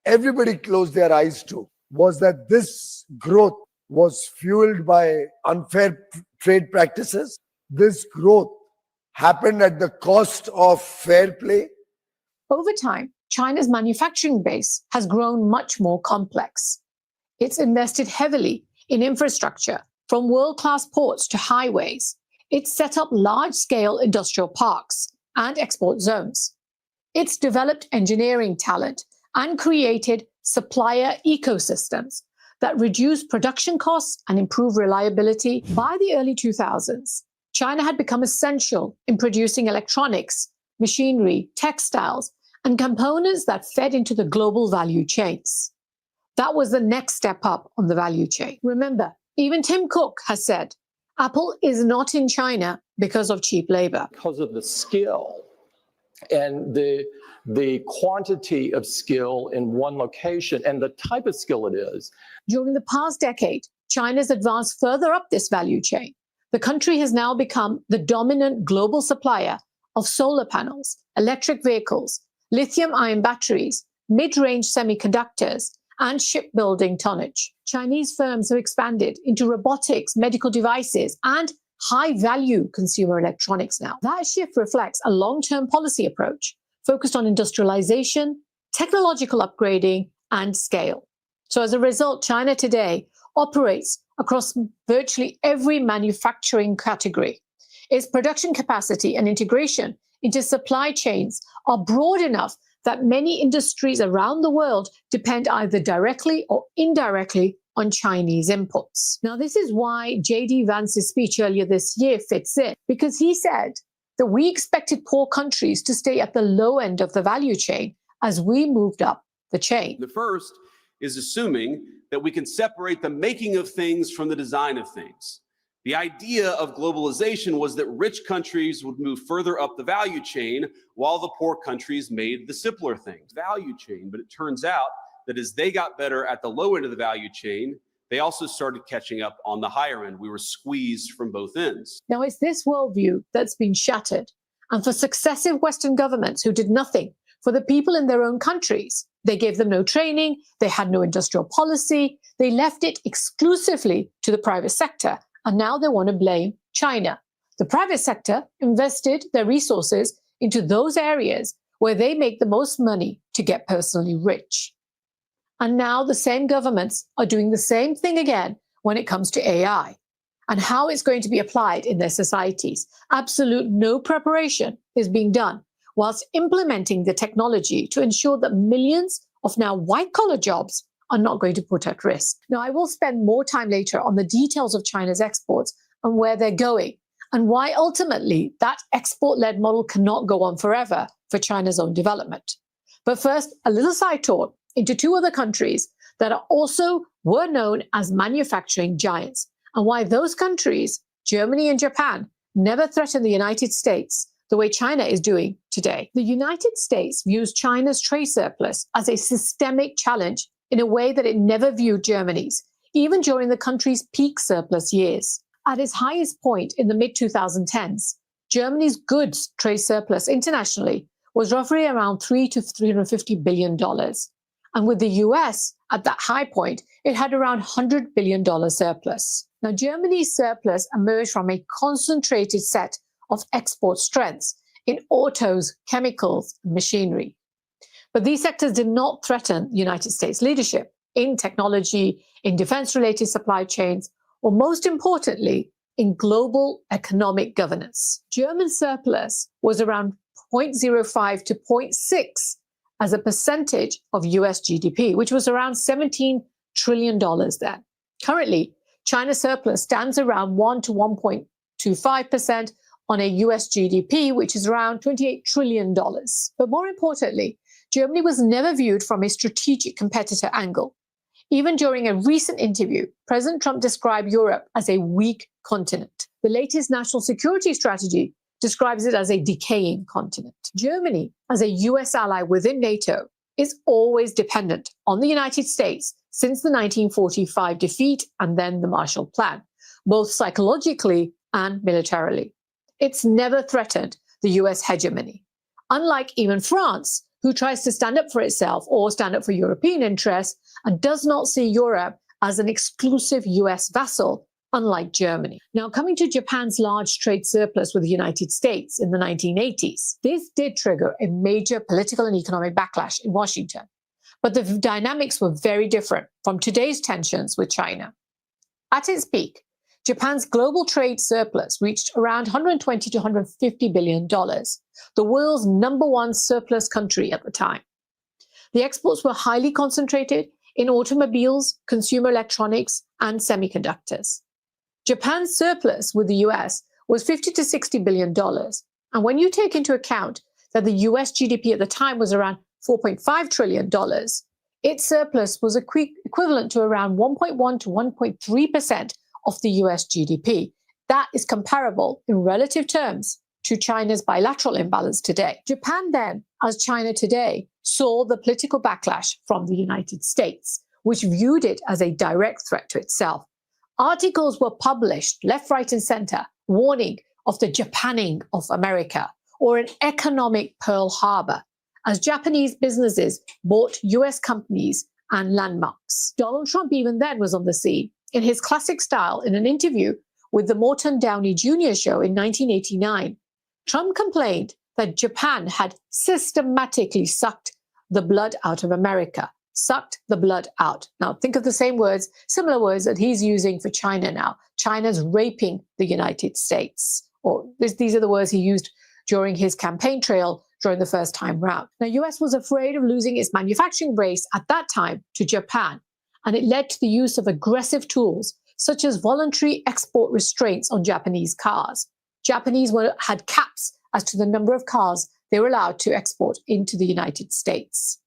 Speaker 15: everybody closed their eyes to was that this growth was fueled by unfair trade practices. This growth happened at the cost of fair play.
Speaker 14: Over time, China's manufacturing base has grown much more complex. It's invested heavily in infrastructure, from world-class ports to highways. It's set up large-scale industrial parks and export zones. It's developed engineering talent and created supplier ecosystems that reduce production costs and improve reliability. By the early 2000s, China had become essential in producing electronics, machinery, textiles, and components that fed into the global value chains. That was the next step up on the value chain. Remember, even Tim Cook has said, Apple is not in China because of cheap labor.
Speaker 16: Because of the skill and the quantity of skill in one location and the type of skill it is.
Speaker 14: During the past decade, China's advanced further up this value chain. The country has now become the dominant global supplier of solar panels, electric vehicles, lithium-ion batteries, mid-range semiconductors, and shipbuilding tonnage. Chinese firms have expanded into robotics, medical devices, and high-value consumer electronics now. That shift reflects a long-term policy approach focused on industrialization, technological upgrading, and scale. So as a result, China today operates across virtually every manufacturing category. Its production capacity and integration into supply chains are broad enough that many industries around the world depend either directly or indirectly on Chinese inputs. Now, this is why J.D. Vance's speech earlier this year fits in, because he said that we expected poor countries to stay at the low end of the value chain as we moved up the chain.
Speaker 17: The first is assuming that we can separate the making of things from the design of things. The idea of globalization was that rich countries would move further up the value chain while the poor countries made the simpler things. Value chain, but it turns out that as they got better at the low end of the value chain, they also started catching up on the higher end. We were squeezed from both ends.
Speaker 14: Now, it's this worldview that's been shattered. And for successive Western governments who did nothing for the people in their own countries, they gave them no training, they had no industrial policy, they left it exclusively to the private sector, and now they want to blame China. The private sector invested their resources into those areas where they make the most money to get personally rich. And now the same governments are doing the same thing again when it comes to AI and how it's going to be applied in their societies. Absolute no preparation is being done whilst implementing the technology to ensure that millions of now white-collar jobs are not going to put at risk. Now, I will spend more time later on the details of China's exports and where they're going, and why ultimately that export-led model cannot go on forever for China's own development. But first, a little side tour into two other countries that are also were known as manufacturing giants, and why those countries, Germany and Japan, never threatened the United States the way China is doing today. The United States views China's trade surplus as a systemic challenge in a way that it never viewed Germany's, even during the country's peak surplus years. At its highest point in the mid-2010s, Germany's goods trade surplus internationally was roughly around $300 to $350 billion. And with the US at that high point, it had around $100 billion surplus. Now, Germany's surplus emerged from a concentrated set of export strengths in autos, chemicals, and machinery. But these sectors did not threaten the United States leadership in technology, in defense-related supply chains, or most importantly, in global economic governance. German surplus was around 0.05 to 0.6 as a percentage of US GDP, which was around $17 trillion then. Currently, China's surplus stands around 1 to 1.25% on a US GDP, which is around $28 trillion. But more importantly, Germany was never viewed from a strategic competitor angle. Even during a recent interview, President Trump described Europe as a weak continent. The latest national security strategy describes it as a decaying continent. Germany, as a US ally within NATO, is always dependent on the United States since the 1945 defeat and then the Marshall Plan, both psychologically and militarily. It's never threatened the US hegemony. Unlike even France, who tries to stand up for itself or stand up for European interests and does not see Europe as an exclusive US vassal, unlike Germany. Now, coming to Japan's large trade surplus with the United States in the 1980s, this did trigger a major political and economic backlash in Washington. But the dynamics were very different from today's tensions with China. At its peak, Japan's global trade surplus reached around $120 to $150 billion, the world's #1 surplus country at the time. The exports were highly concentrated in automobiles, consumer electronics, and semiconductors. Japan's surplus with the US was $50 to $60 billion. And when you take into account that the US GDP at the time was around $4.5 trillion, its surplus was equivalent to around 1.1 to 1.3% of the US GDP. That is comparable in relative terms to China's bilateral imbalance today. Japan then, as China today, saw the political backlash from the United States, which viewed it as a direct threat to itself. Articles were published left, right, and center, warning of the Japanning of America or an economic Pearl Harbor, as Japanese businesses bought US companies and landmarks. Donald Trump even then was on the scene. In his classic style, in an interview with the Morton Downey Jr. show in 1989, Trump complained that Japan had systematically sucked the blood out of America. Sucked the blood out. Now, think of the same words, similar words that he's using for China now. China's raping the United States. Or these are the words he used during his campaign trail during the first time round. Now, US was afraid of losing its manufacturing base at that time to Japan, and it led to the use of aggressive tools such as voluntary export restraints on Japanese cars. Japanese had caps as to the number of cars they were allowed to export into the United States.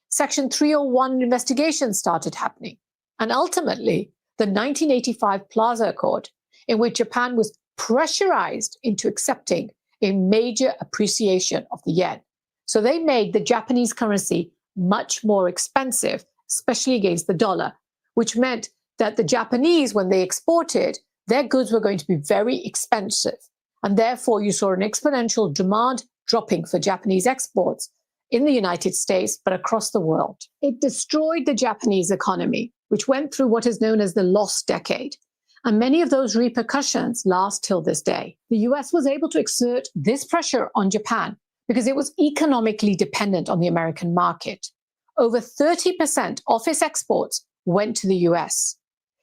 Speaker 14: Section 301 investigations started happening, and ultimately the 1985 Plaza Accord, in which Japan was pressurized into accepting a major appreciation of the yen. So they made the Japanese currency much more expensive, especially against the dollar, which meant that the Japanese, when they exported, their goods were going to be very expensive. And therefore, you saw an exponential demand dropping for Japanese exports in the United States, but across the world. It destroyed the Japanese economy, which went through what is known as the lost decade. And many of those repercussions last till this day. The US was able to exert this pressure on Japan because it was economically dependent on the American market. Over 30% of its exports went to the US.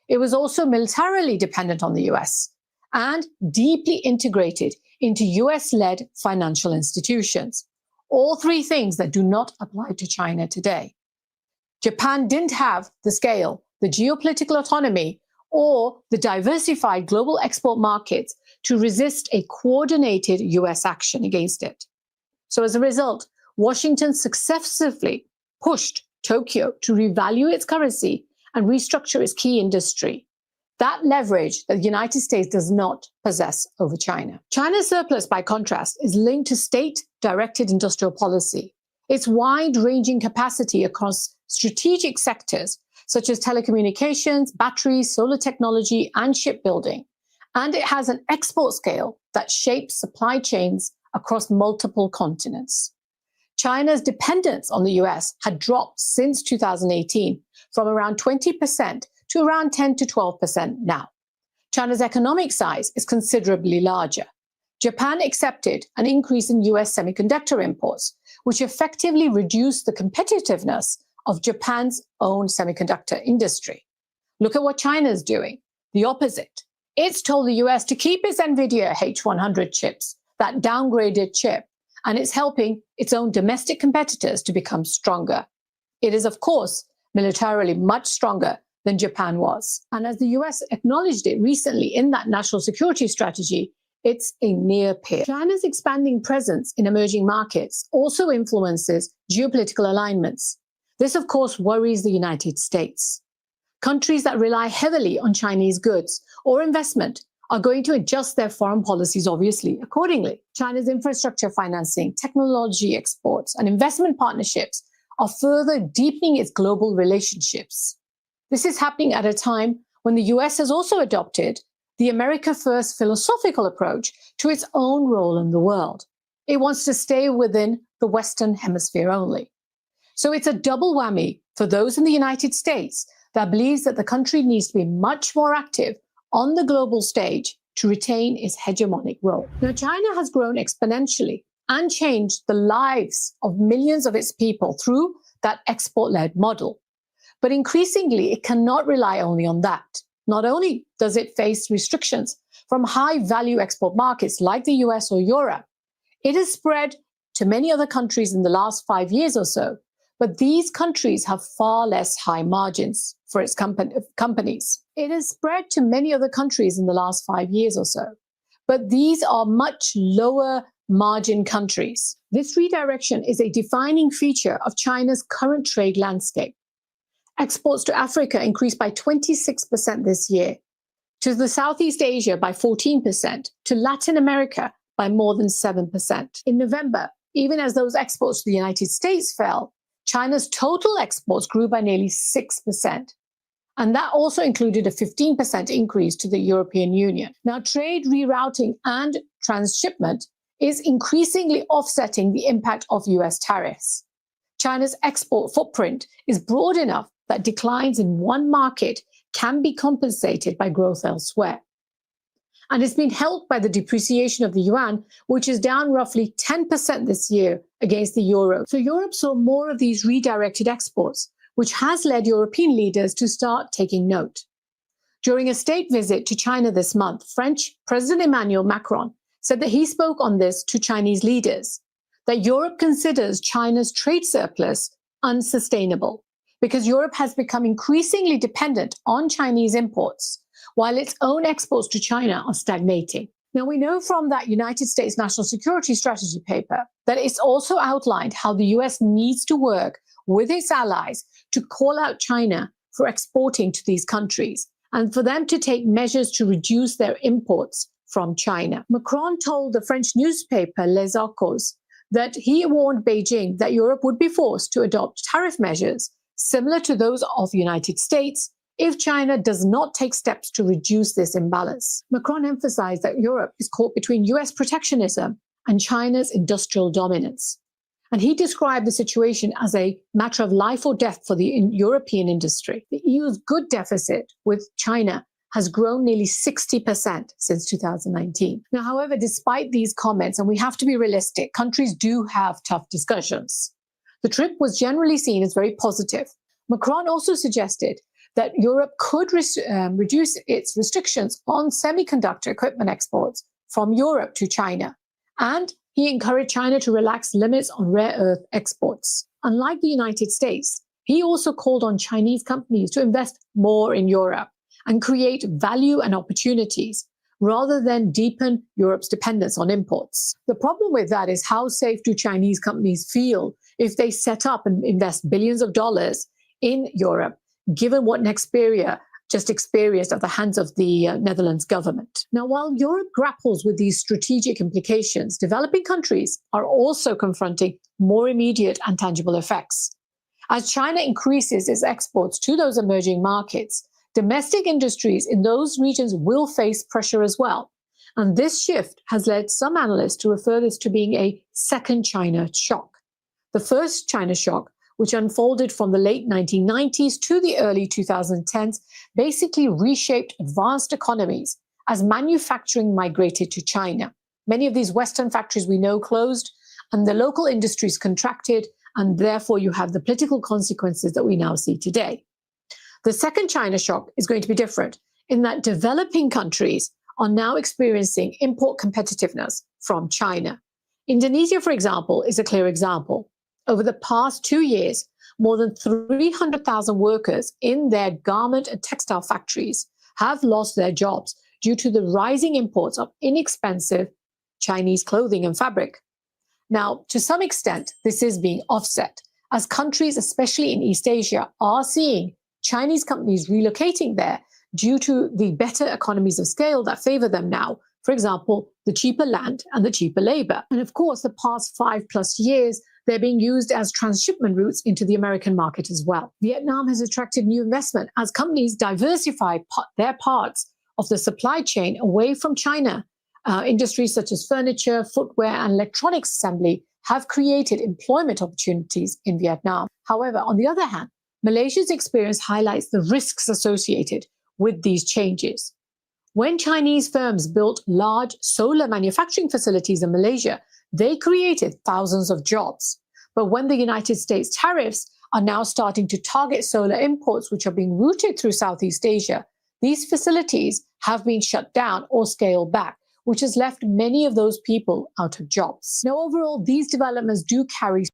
Speaker 14: It was also militarily dependent on the US and deeply integrated into US-led financial institutions. All three things that do not apply to China today. Japan didn't have the scale, the geopolitical autonomy, or the diversified global export markets to resist a coordinated US action against it. So as a result, Washington successively pushed Tokyo to revalue its currency and restructure its key industry. That leverage that the United States does not possess over China. China's surplus, by contrast, is linked to state-directed industrial policy. Its wide-ranging capacity across strategic sectors such as telecommunications, batteries, solar technology, and shipbuilding. And it has an export scale that shapes supply chains across multiple continents. China's dependence on the US had dropped since 2018 from around 20% to around 10 to 12% now. China's economic size is considerably larger. Japan accepted an increase in US semiconductor imports, which effectively reduced the competitiveness of Japan's own semiconductor industry. Look at what China is doing. The opposite. It's told the US to keep its NVIDIA H100 chips, that downgraded chip, and it's helping its own domestic competitors to become stronger. It is, of course, militarily much stronger than Japan was. And as the US acknowledged it recently in that national security strategy, it's a near peer. China's expanding presence in emerging markets also influences geopolitical alignments. This, of course, worries the United States. Countries that rely heavily on Chinese goods or investment are going to adjust their foreign policies, obviously, accordingly. China's infrastructure financing, technology exports, and investment partnerships are further deepening its global relationships. This is happening at a time when the US has also adopted the America First philosophical approach to its own role in the world. It wants to stay within the Western Hemisphere only. So it's a double whammy for those in the United States that believes that the country needs to be much more active on the global stage to retain its hegemonic role. Now, China has grown exponentially and changed the lives of millions of its people through that export-led model. But increasingly, it cannot rely only on that. Not only does it face restrictions from high-value export markets like the US or Europe, it has spread to many other countries in the last 5 years or so. But these countries have far less high margins for its companies. It has spread to many other countries in the last 5 years or so. But these are much lower margin countries. This redirection is a defining feature of China's current trade landscape. Exports to Africa increased by 26% this year, to the Southeast Asia by 14%, to Latin America by more than 7%. In November, even as those exports to the United States fell, China's total exports grew by nearly 6%. And that also included a 15% increase to the European Union. Now, trade rerouting and transshipment is increasingly offsetting the impact of US tariffs. China's export footprint is broad enough that declines in one market can be compensated by growth elsewhere. And it's been helped by the depreciation of the yuan, which is down roughly 10% this year against the euro. So Europe saw more of these redirected exports, which has led European leaders to start taking note. During a state visit to China this month, French President Emmanuel Macron said that he spoke on this to Chinese leaders, that Europe considers China's trade surplus unsustainable because Europe has become increasingly dependent on Chinese imports, while its own exports to China are stagnating. Now, we know from that United States National Security Strategy paper that it's also outlined how the US needs to work with its allies to call out China for exporting to these countries and for them to take measures to reduce their imports from China. Macron told the French newspaper Les Echos that he warned Beijing that Europe would be forced to adopt tariff measures similar to those of the United States if China does not take steps to reduce this imbalance. Macron emphasized that Europe is caught between US protectionism and China's industrial dominance. And he described the situation as a matter of life or death for the European industry. The EU's good deficit with China has grown nearly 60% since 2019. Now, however, despite these comments, and we have to be realistic, countries do have tough discussions. The trip was generally seen as very positive. Macron also suggested that Europe could reduce its restrictions on semiconductor equipment exports from Europe to China. And he encouraged China to relax limits on rare earth exports. Unlike the United States, he also called on Chinese companies to invest more in Europe and create value and opportunities rather than deepen Europe's dependence on imports. The problem with that is how safe do Chinese companies feel if they set up and invest billions of dollars in Europe, given what Nexperia just experienced at the hands of the Netherlands government. Now, while Europe grapples with these strategic implications, developing countries are also confronting more immediate and tangible effects. As China increases its exports to those emerging markets, domestic industries in those regions will face pressure as well. And this shift has led some analysts to refer this to being a second China shock. The first China shock, which unfolded from the late 1990s to the early 2010s, basically reshaped advanced economies as manufacturing migrated to China. Many of these Western factories we know closed, and the local industries contracted, and therefore you have the political consequences that we now see today. The second China shock is going to be different in that developing countries are now experiencing import competitiveness from China. Indonesia, for example, is a clear example. Over the past 2 years, more than 300,000 workers in their garment and textile factories have lost their jobs due to the rising imports of inexpensive Chinese clothing and fabric. Now, to some extent, this is being offset as countries, especially in East Asia, are seeing Chinese companies relocating there due to the better economies of scale that favor them now. For example, the cheaper land and the cheaper labor. And of course, the past 5+ years, they're being used as transshipment routes into the American market as well. Vietnam has attracted new investment as companies diversify their parts of the supply chain away from China. Industries such as furniture, footwear, and electronics assembly have created employment opportunities in Vietnam. However, on the other hand, Malaysia's experience highlights the risks associated with these changes. When Chinese firms built large solar manufacturing facilities in Malaysia, they created thousands of jobs. But when the United States tariffs are now starting to target solar imports, which are being routed through Southeast Asia, these facilities have been shut down or scaled back, which has left many of those people out of jobs. Now, overall, these developments do carry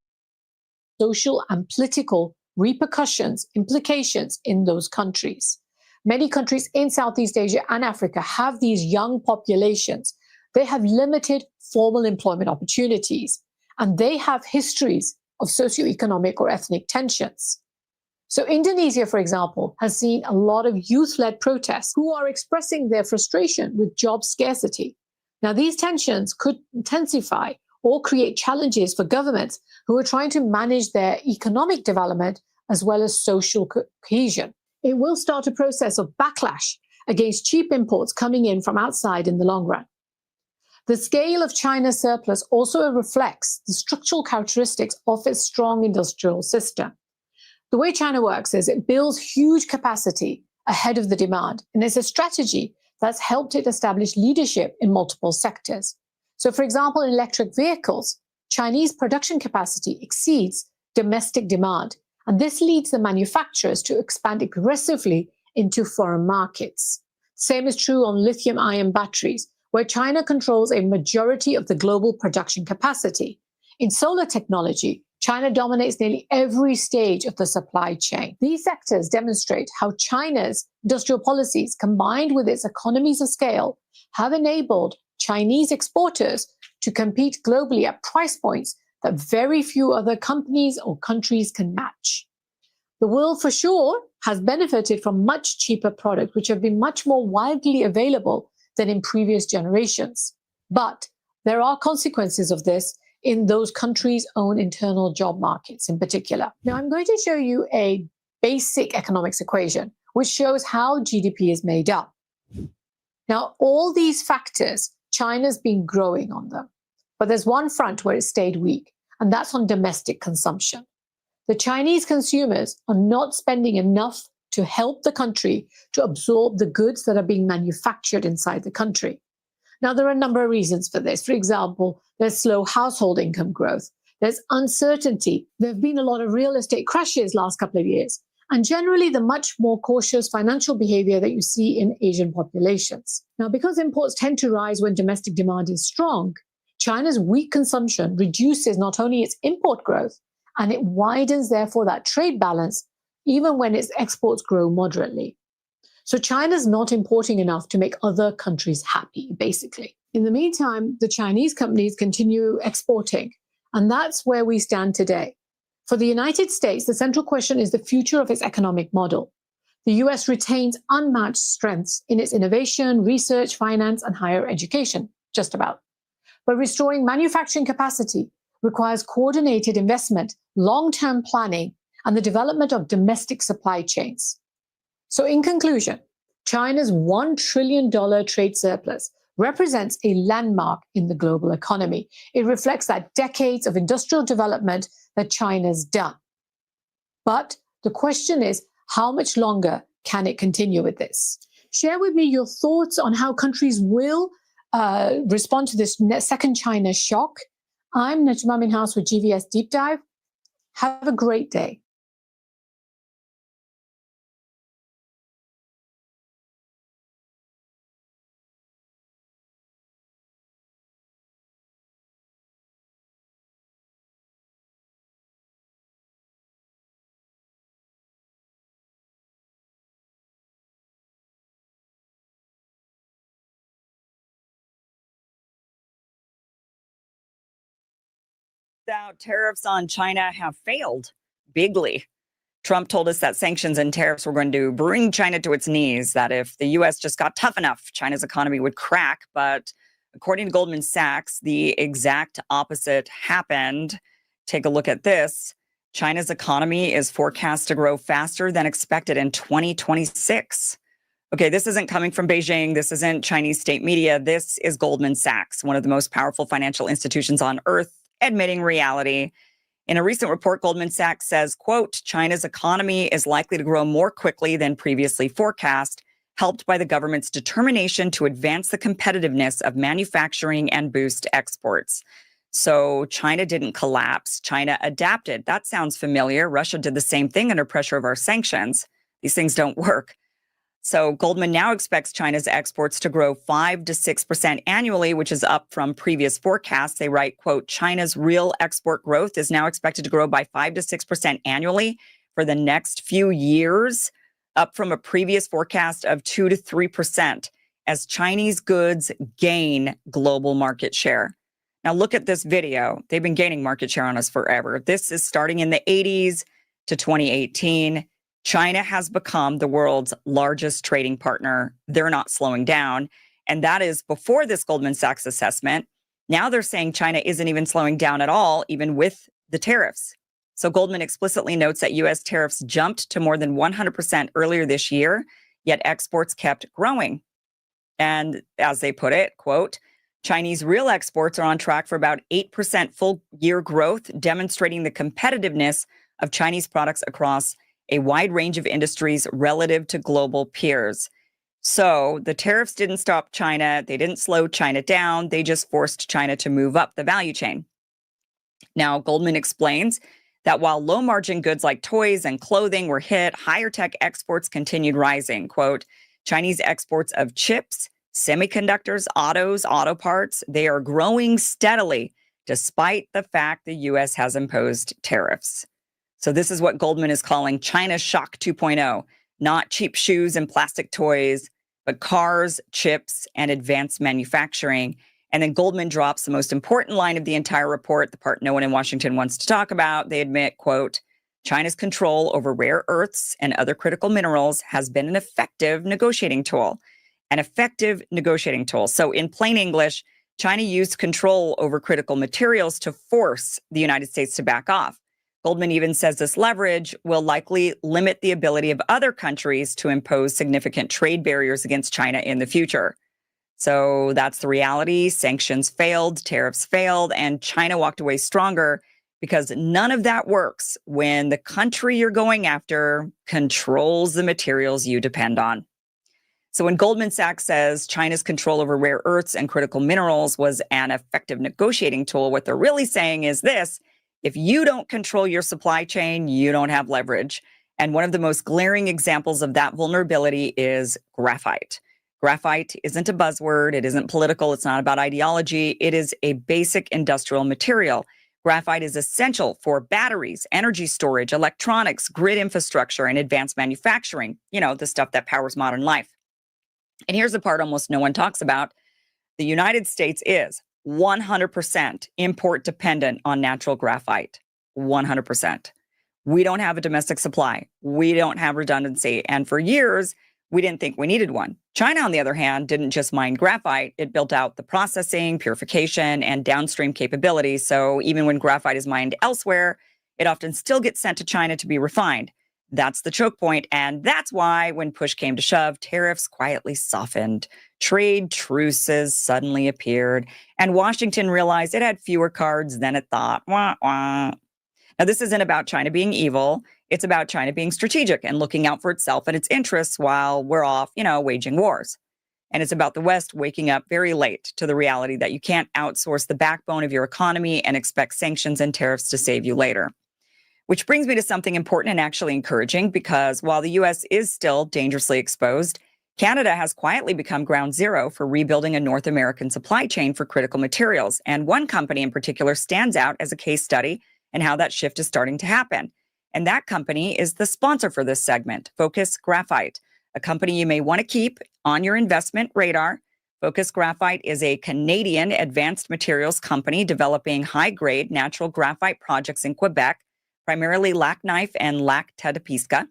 Speaker 14: social and political repercussions, implications in those countries. Many countries in Southeast Asia and Africa have these young populations. They have limited formal employment opportunities, and they have histories of socioeconomic or ethnic tensions. So Indonesia, for example, has seen a lot of youth-led protests who are expressing their frustration with job scarcity. Now, these tensions could intensify or create challenges for governments who are trying to manage their economic development as well as social cohesion. It will start a process of backlash against cheap imports coming in from outside in the long run. The scale of China's surplus also reflects the structural characteristics of its strong industrial system. The way China works is it builds huge capacity ahead of the demand, and it's a strategy that's helped it establish leadership in multiple sectors. So, for example, in electric vehicles, Chinese production capacity exceeds domestic demand, and this leads the manufacturers to expand aggressively into foreign markets. Same is true on lithium-ion batteries, where China controls a majority of the global production capacity. In solar technology, China dominates nearly every stage of the supply chain. These sectors demonstrate how China's industrial policies, combined with its economies of scale, have enabled Chinese exporters to compete globally at price points that very few other companies or countries can match. The world, for sure, has benefited from much cheaper products, which have been much more widely available than in previous generations. But there are consequences of this in those countries' own internal job markets in particular. Now, I'm going to show you a basic economics equation, which shows how GDP is made up. Now, all these factors, China's been growing on them. But there's one front where it stayed weak, and that's on domestic consumption. The Chinese consumers are not spending enough to help the country to absorb the goods that are being manufactured inside the country. Now, there are a number of reasons for this. For example, there's slow household income growth. There's uncertainty. There have been a lot of real estate crashes last couple of years, and generally the much more cautious financial behavior that you see in Asian populations. Now, because imports tend to rise when domestic demand is strong, China's weak consumption reduces not only its import growth, and it widens, therefore, that trade balance, even when its exports grow moderately. So China's not importing enough to make other countries happy, basically. In the meantime, the Chinese companies continue exporting, and that's where we stand today. For the United States, the central question is the future of its economic model. The US retains unmatched strengths in its innovation, research, finance, and higher education, just about. But restoring manufacturing capacity requires coordinated investment, long-term planning, and the development of domestic supply chains. So in conclusion, China's $1 trillion trade surplus represents a landmark in the global economy. It reflects that decades of industrial development that China's done. But the question is, how much longer can it continue with this? Share with me your thoughts on how countries will respond to this second China shock. I'm Najma Minhas with GVS Deep Dive. Have a great day.
Speaker 18: out tariffs on China have failed bigly. Trump told us that sanctions and tariffs were going to bring China to its knees, that if the U.S. just got tough enough, China's economy would crack. But according to Goldman Sachs, the exact opposite happened. Take a look at this. China's economy is forecast to grow faster than expected in 2026. Okay, this isn't coming from Beijing. This isn't Chinese state media. This is Goldman Sachs, one of the most powerful financial institutions on earth, admitting reality. In a recent report, Goldman Sachs says, quote, China's economy is likely to grow more quickly than previously forecast, helped by the government's determination to advance the competitiveness of manufacturing and boost exports. So China didn't collapse. China adapted. That sounds familiar. Russia did the same thing under pressure of our sanctions. These things don't work. So Goldman now expects China's exports to grow 5 to 6% annually, which is up from previous forecasts. They write, quote, China's real export growth is now expected to grow by 5 to 6% annually for the next few years, up from a previous forecast of 2 to 3% as Chinese goods gain global market share. Now look at this video. They've been gaining market share on us forever. This is starting in the 80s to 2018. China has become the world's largest trading partner. They're not slowing down. And that is before this Goldman Sachs assessment. Now they're saying China isn't even slowing down at all, even with the tariffs. So Goldman explicitly notes that U.S. tariffs jumped to more than 100% earlier this year, yet exports kept growing. And as they put it, quote, Chinese real exports are on track for about 8% full year growth, demonstrating the competitiveness of Chinese products across a wide range of industries relative to global peers. So the tariffs didn't stop China. They didn't slow China down. They just forced China to move up the value chain. Now, Goldman explains that while low margin goods like toys and clothing were hit, higher tech exports continued rising. Quote, Chinese exports of chips, semiconductors, auto parts, they are growing steadily despite the fact the U.S. has imposed tariffs. So this is what Goldman is calling China Shock 2.0, not cheap shoes and plastic toys, but cars, chips, and advanced manufacturing. And then Goldman drops the most important line of the entire report, the part no one in Washington wants to talk about. They admit, quote, China's control over rare earths and other critical minerals has been an effective negotiating tool. An effective negotiating tool. So in plain English, China used control over critical materials to force the United States to back off. Goldman even says this leverage will likely limit the ability of other countries to impose significant trade barriers against China in the future. So that's the reality. Sanctions failed, tariffs failed, and China walked away stronger because none of that works when the country you're going after controls the materials you depend on. So when Goldman Sachs says China's control over rare earths and critical minerals was an effective negotiating tool, what they're really saying is this: if you don't control your supply chain, you don't have leverage. And one of the most glaring examples of that vulnerability is graphite. Graphite isn't a buzzword. It isn't political. It's not about ideology. It is a basic industrial material. Graphite is essential for batteries, energy storage, electronics, grid infrastructure, and advanced manufacturing. You know, the stuff that powers modern life. And here's the part almost no one talks about. The United States is 100% import dependent on natural graphite. 100%. We don't have a domestic supply. We don't have redundancy. And for years, we didn't think we needed one. China, on the other hand, didn't just mine graphite. It built out the processing, purification, and downstream capabilities. So even when graphite is mined elsewhere, it often still gets sent to China to be refined. That's the choke point. And that's why when push came to shove, tariffs quietly softened. Trade truces suddenly appeared. And Washington realized it had fewer cards than it thought. Wah, wah. Now, this isn't about China being evil. It's about China being strategic and looking out for itself and its interests while we're off, waging wars. And it's about the West waking up very late to the reality that you can't outsource the backbone of your economy and expect sanctions and tariffs to save you later. Which brings me to something important and actually encouraging, because while the U.S. is still dangerously exposed, Canada has quietly become ground zero for rebuilding a North American supply chain for critical materials. And one company in particular stands out as a case study in how that shift is starting to happen. And that company is the sponsor for this segment, Focus Graphite, a company you may want to keep on your investment radar. Focus Graphite is a Canadian advanced materials company developing high-grade natural graphite projects in Quebec, primarily Lac Knife and Lac Tatapisca.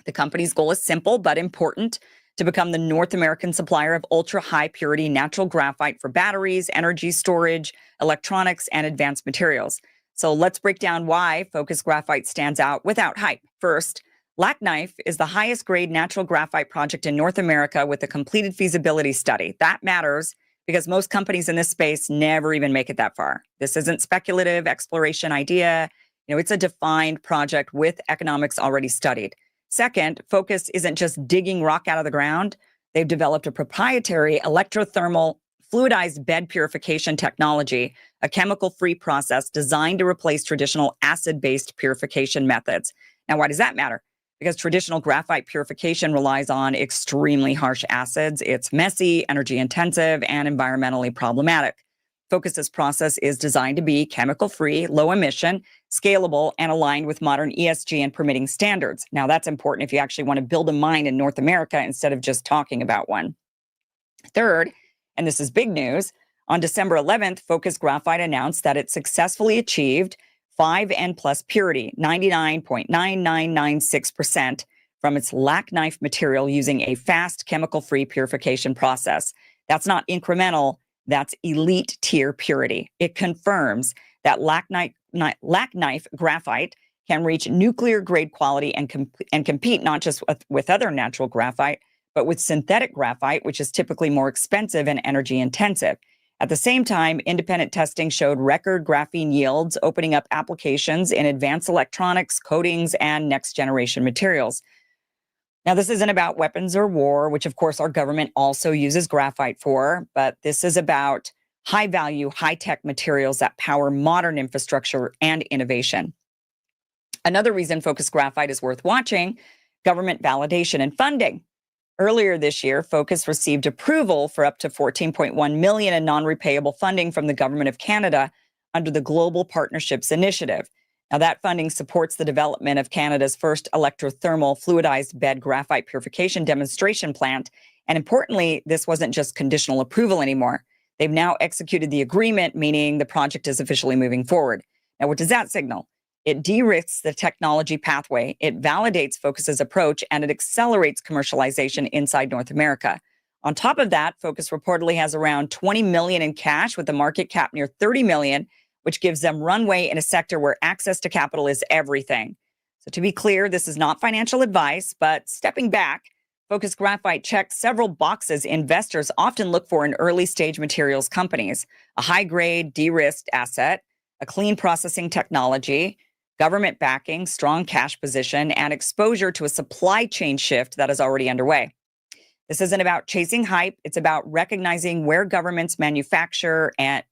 Speaker 18: The company's goal is simple but important: to become the North American supplier of ultra-high purity natural graphite for batteries, energy storage, electronics, and advanced materials. So let's break down why Focus Graphite stands out without hype. First, Lac Knife is the highest grade natural graphite project in North America with a completed feasibility study. That matters because most companies in this space never even make it that far. This isn't speculative exploration idea. It's a defined project with economics already studied. Second, Focus isn't just digging rock out of the ground. They've developed a proprietary electrothermal fluidized bed purification technology, a chemical-free process designed to replace traditional acid-based purification methods. Now, why does that matter? Because traditional graphite purification relies on extremely harsh acids. It's messy, energy-intensive, and environmentally problematic. Focus's process is designed to be chemical-free, low-emission, scalable, and aligned with modern ESG and permitting standards. Now, that's important if you actually want to build a mine in North America instead of just talking about one. Third, and this is big news, on December 11th, Focus Graphite announced that it successfully achieved 5N plus purity, 99.9996% from its Lac Knife material using a fast chemical-free purification process. That's not incremental, that's elite tier purity. It confirms that Lac Knife graphite can reach nuclear grade quality and compete not just with other natural graphite, but with synthetic graphite, which is typically more expensive and energy intensive. At the same time, independent testing showed record graphene yields, opening up applications in advanced electronics, coatings, and next generation materials. Now, this isn't about weapons or war, which of course our government also uses graphite for, but this is about high-value, high-tech materials that power modern infrastructure and innovation. Another reason Focus Graphite is worth watching: government validation and funding. Earlier this year, Focus received approval for up to $14.1 million in non-repayable funding from the Government of Canada under the Global Partnerships Initiative. Now, that funding supports the development of Canada's first electrothermal fluidized bed graphite purification demonstration plant. And importantly, this wasn't just conditional approval anymore. They've now executed the agreement, meaning the project is officially moving forward. Now, what does that signal? It de-risks the technology pathway, it validates Focus's approach, and it accelerates commercialization inside North America. On top of that, Focus reportedly has around $20 million in cash with a market cap near $30 million, which gives them runway in a sector where access to capital is everything. So to be clear, this is not financial advice, but stepping back, Focus Graphite checks several boxes investors often look for in early-stage materials companies: a high-grade, de-risked asset, a clean processing technology, government backing, strong cash position, and exposure to a supply chain shift that is already underway. This isn't about chasing hype. It's about recognizing where governments, manufacturers and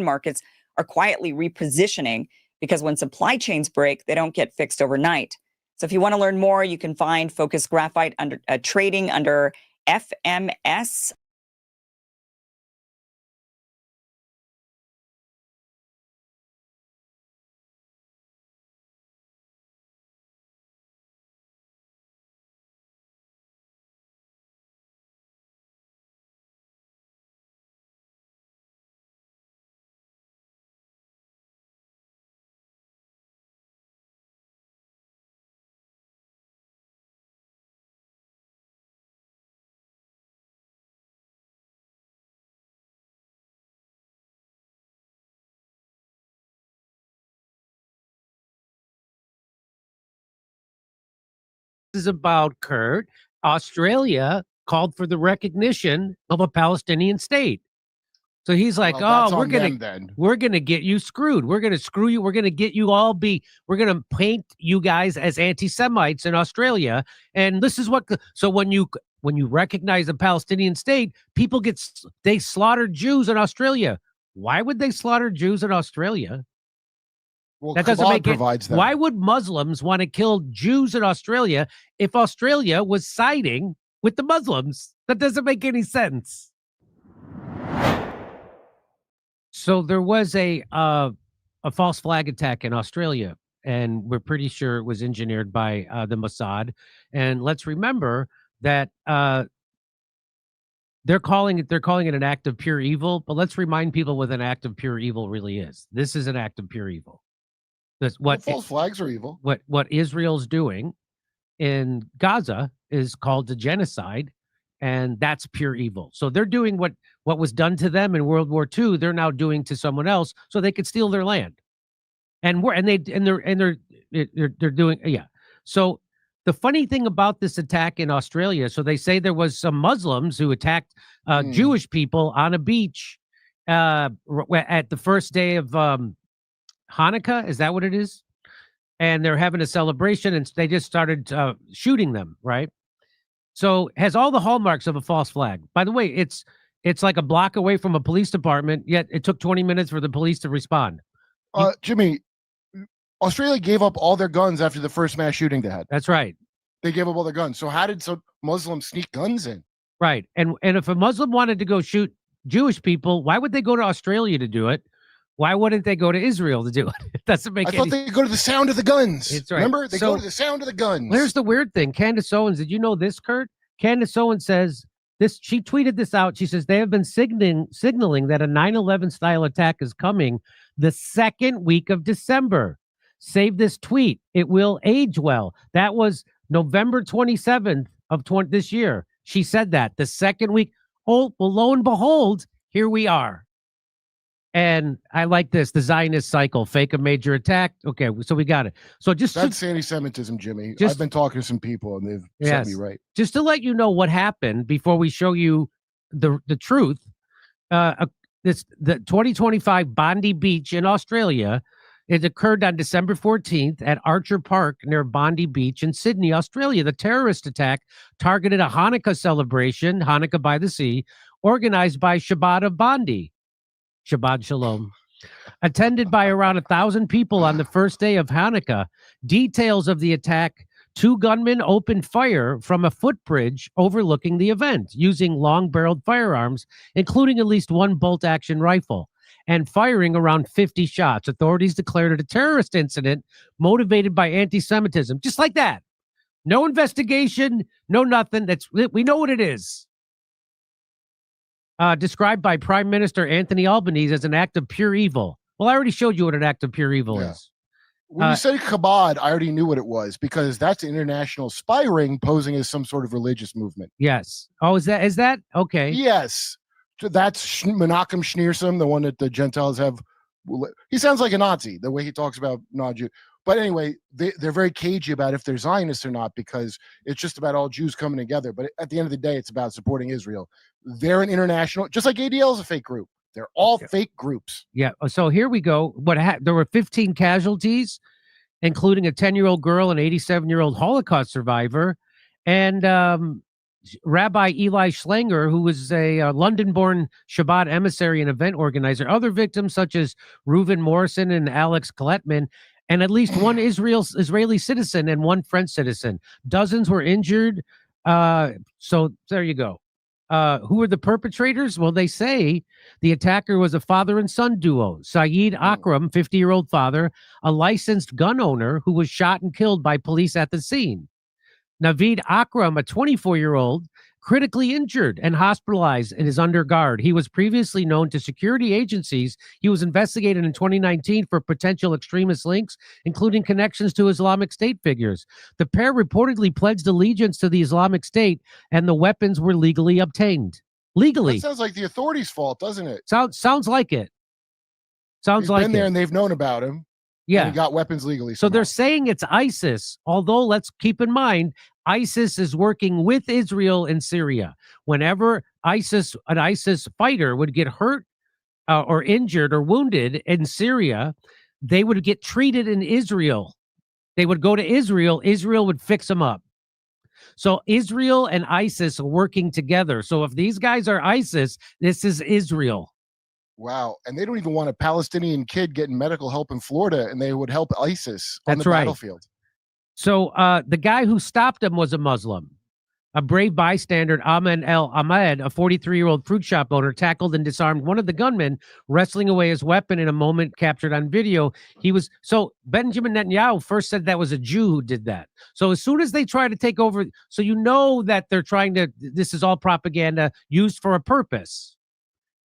Speaker 18: markets are quietly repositioning, because when supply chains break, they don't get fixed overnight. So if you want to learn more, you can find Focus Graphite trading under FMS.
Speaker 6: Is about, Kurt, Australia called for the recognition of a Palestinian state. So he's like,
Speaker 19: Well,
Speaker 6: "Oh, we're gonna get you screwed. We're gonna screw you. We're gonna get you all we're gonna paint you guys as anti-Semites in Australia." And this is what. So when you recognize a Palestinian state, people they slaughter Jews in Australia. Why would they slaughter Jews in Australia?
Speaker 19: Well,
Speaker 6: That doesn't
Speaker 19: Kabod
Speaker 6: make
Speaker 19: provides
Speaker 6: it.
Speaker 19: them.
Speaker 6: Why would Muslims want to kill Jews in Australia if Australia was siding with the Muslims? That doesn't make any sense. So there was a false flag attack in Australia, and we're pretty sure it was engineered by the Mossad. And let's remember that they're calling it an act of pure evil, but let's remind people what an act of pure evil really is. This is an act of pure evil. That's what
Speaker 19: false flags are evil.
Speaker 6: What Israel's doing in Gaza is called a genocide, and that's pure evil. So they're doing what was done to them in World War II. They're now doing to someone else so they could steal their land, and they're doing So the funny thing about this attack in Australia, so they say there was some Muslims who attacked Jewish people on a beach at the first day of Hanukkah. Is that what it is? And they're having a celebration, and they just started shooting them, right? So has all the hallmarks of a false flag. By the way, it's like a block away from a police department, yet it took 20 minutes for the police to respond.
Speaker 19: Jimmy, Australia gave up all their guns after the first mass shooting they had.
Speaker 6: That's right.
Speaker 19: They gave up all their guns. So how did some Muslims sneak guns in?
Speaker 6: Right. And if a Muslim wanted to go shoot Jewish people, why would they go to Australia to do it? Why wouldn't they go to Israel to do it? It doesn't make
Speaker 19: I thought they'd go to the sound of the guns.
Speaker 6: That's right.
Speaker 19: Remember? They go to the sound of the guns.
Speaker 6: Here's the weird thing. Candace Owens, did you know this, Kurt? Candace Owens says this. She tweeted this out. She says they have been signaling that a 9/11 style attack is coming the second week of December. Save this tweet. It will age well. That was November 27th of this year. She said that the second week. Oh, well, lo and behold, here we are. And I like this, the Zionist cycle, fake a major attack. Okay, so we got it. So
Speaker 19: that's anti-Semitism, Jimmy. I've been talking to some people, and they've set me right.
Speaker 6: Just to let you know what happened before we show you the truth, the 2025 Bondi Beach in Australia, it occurred on December 14th at Archer Park near Bondi Beach in Sydney, Australia. The terrorist attack targeted a Hanukkah celebration, Hanukkah by the Sea, organized by Shabbat of Bondi. Shabbat Shalom, attended by around 1,000 people on the first day of Hanukkah. Details of the attack: 2 gunmen opened fire from a footbridge overlooking the event using long-barreled firearms, including at least 1 bolt-action rifle, and firing around 50 shots. Authorities declared it a terrorist incident motivated by anti-Semitism. Just like that. No investigation, no nothing. We know what it is. Described by Prime Minister Anthony Albanese as an act of pure evil. Well, I already showed you what an act of pure evil is.
Speaker 19: When you said Chabad, I already knew what it was, because that's an international spy ring posing as some sort of religious movement.
Speaker 6: Yes. Oh, is that? Okay.
Speaker 19: Yes. That's Menachem Schneerson, the one that the Gentiles have. He sounds like a Nazi, the way he talks about non-Jew. But anyway, they're very cagey about if they're Zionists or not, because it's just about all Jews coming together. But at the end of the day, it's about supporting Israel. They're an international, just like ADL is a fake group. They're all fake groups.
Speaker 6: Yeah. So here we go. There were 15 casualties, including a 10-year-old girl, an 87-year-old Holocaust survivor, and Rabbi Eli Schlanger, who was a London-born Shabbat emissary and event organizer. Other victims, such as Reuven Morrison and Alex Kletman, and at least 1 Israeli citizen and 1 French citizen. Dozens were injured. So there you go. Who are the perpetrators? Well, they say the attacker was a father and son duo. Saeed Akram, 50-year-old father, a licensed gun owner who was shot and killed by police at the scene. Naveed Akram, a 24-year-old, critically injured and hospitalized and is under guard. He was previously known to security agencies. He was investigated in 2019 for potential extremist links, including connections to Islamic State figures. The pair reportedly pledged allegiance to the Islamic State, and the weapons were legally obtained. Legally.
Speaker 19: That sounds like the authorities' fault, doesn't it?
Speaker 6: Sounds like it.
Speaker 19: He's been there and they've known about him.
Speaker 6: Yeah.
Speaker 19: And he got weapons legally.
Speaker 6: So they're saying it's ISIS, although let's keep in mind, ISIS is working with Israel in Syria. Whenever an ISIS fighter would get hurt or injured or wounded in Syria, they would get treated in Israel. They would go to Israel. Israel would fix them up. So Israel and ISIS are working together. So if these guys are ISIS, this is Israel.
Speaker 19: Wow. And they don't even want a Palestinian kid getting medical help in Florida, and they would help ISIS on the
Speaker 6: right.
Speaker 19: battlefield.
Speaker 6: So the guy who stopped him was a Muslim. A brave bystander, Aman El Ahmed, a 43-year-old fruit shop owner, tackled and disarmed one of the gunmen, wrestling away his weapon in a moment captured on video. Benjamin Netanyahu first said that was a Jew who did that. So as soon as they try to take over, so you know that they're trying to, this is all propaganda used for a purpose.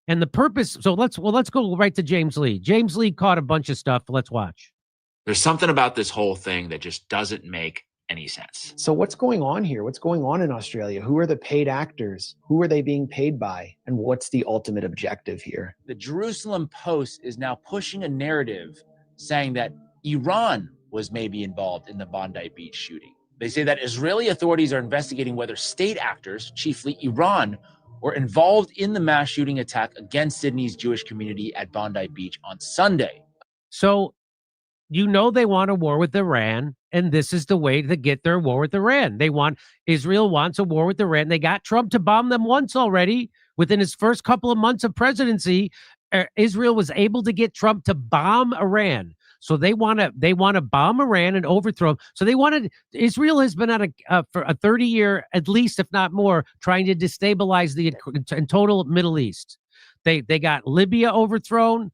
Speaker 6: And the purpose, so let's go right to James Lee. James Lee caught a bunch of stuff. Let's watch.
Speaker 20: There's something about this whole thing that just doesn't make any sense.
Speaker 21: So what's going on here? What's going on in Australia? Who are the paid actors? Who are they being paid by? And what's the ultimate objective here?
Speaker 20: The Jerusalem Post is now pushing a narrative saying that Iran was maybe involved in the Bondi Beach shooting. They say that Israeli authorities are investigating whether state actors, chiefly Iran, were involved in the mass shooting attack against Sydney's Jewish community at Bondi Beach on Sunday.
Speaker 6: So you know they want a war with Iran, and this is the way to get their war with Iran. Israel wants a war with Iran. They got Trump to bomb them once already. Within his first couple of months of presidency, Israel was able to get Trump to bomb Iran. So they want to bomb Iran and overthrow. So Israel has been on for a 30-year, at least, if not more, trying to destabilize the total Middle East. They got Libya overthrown.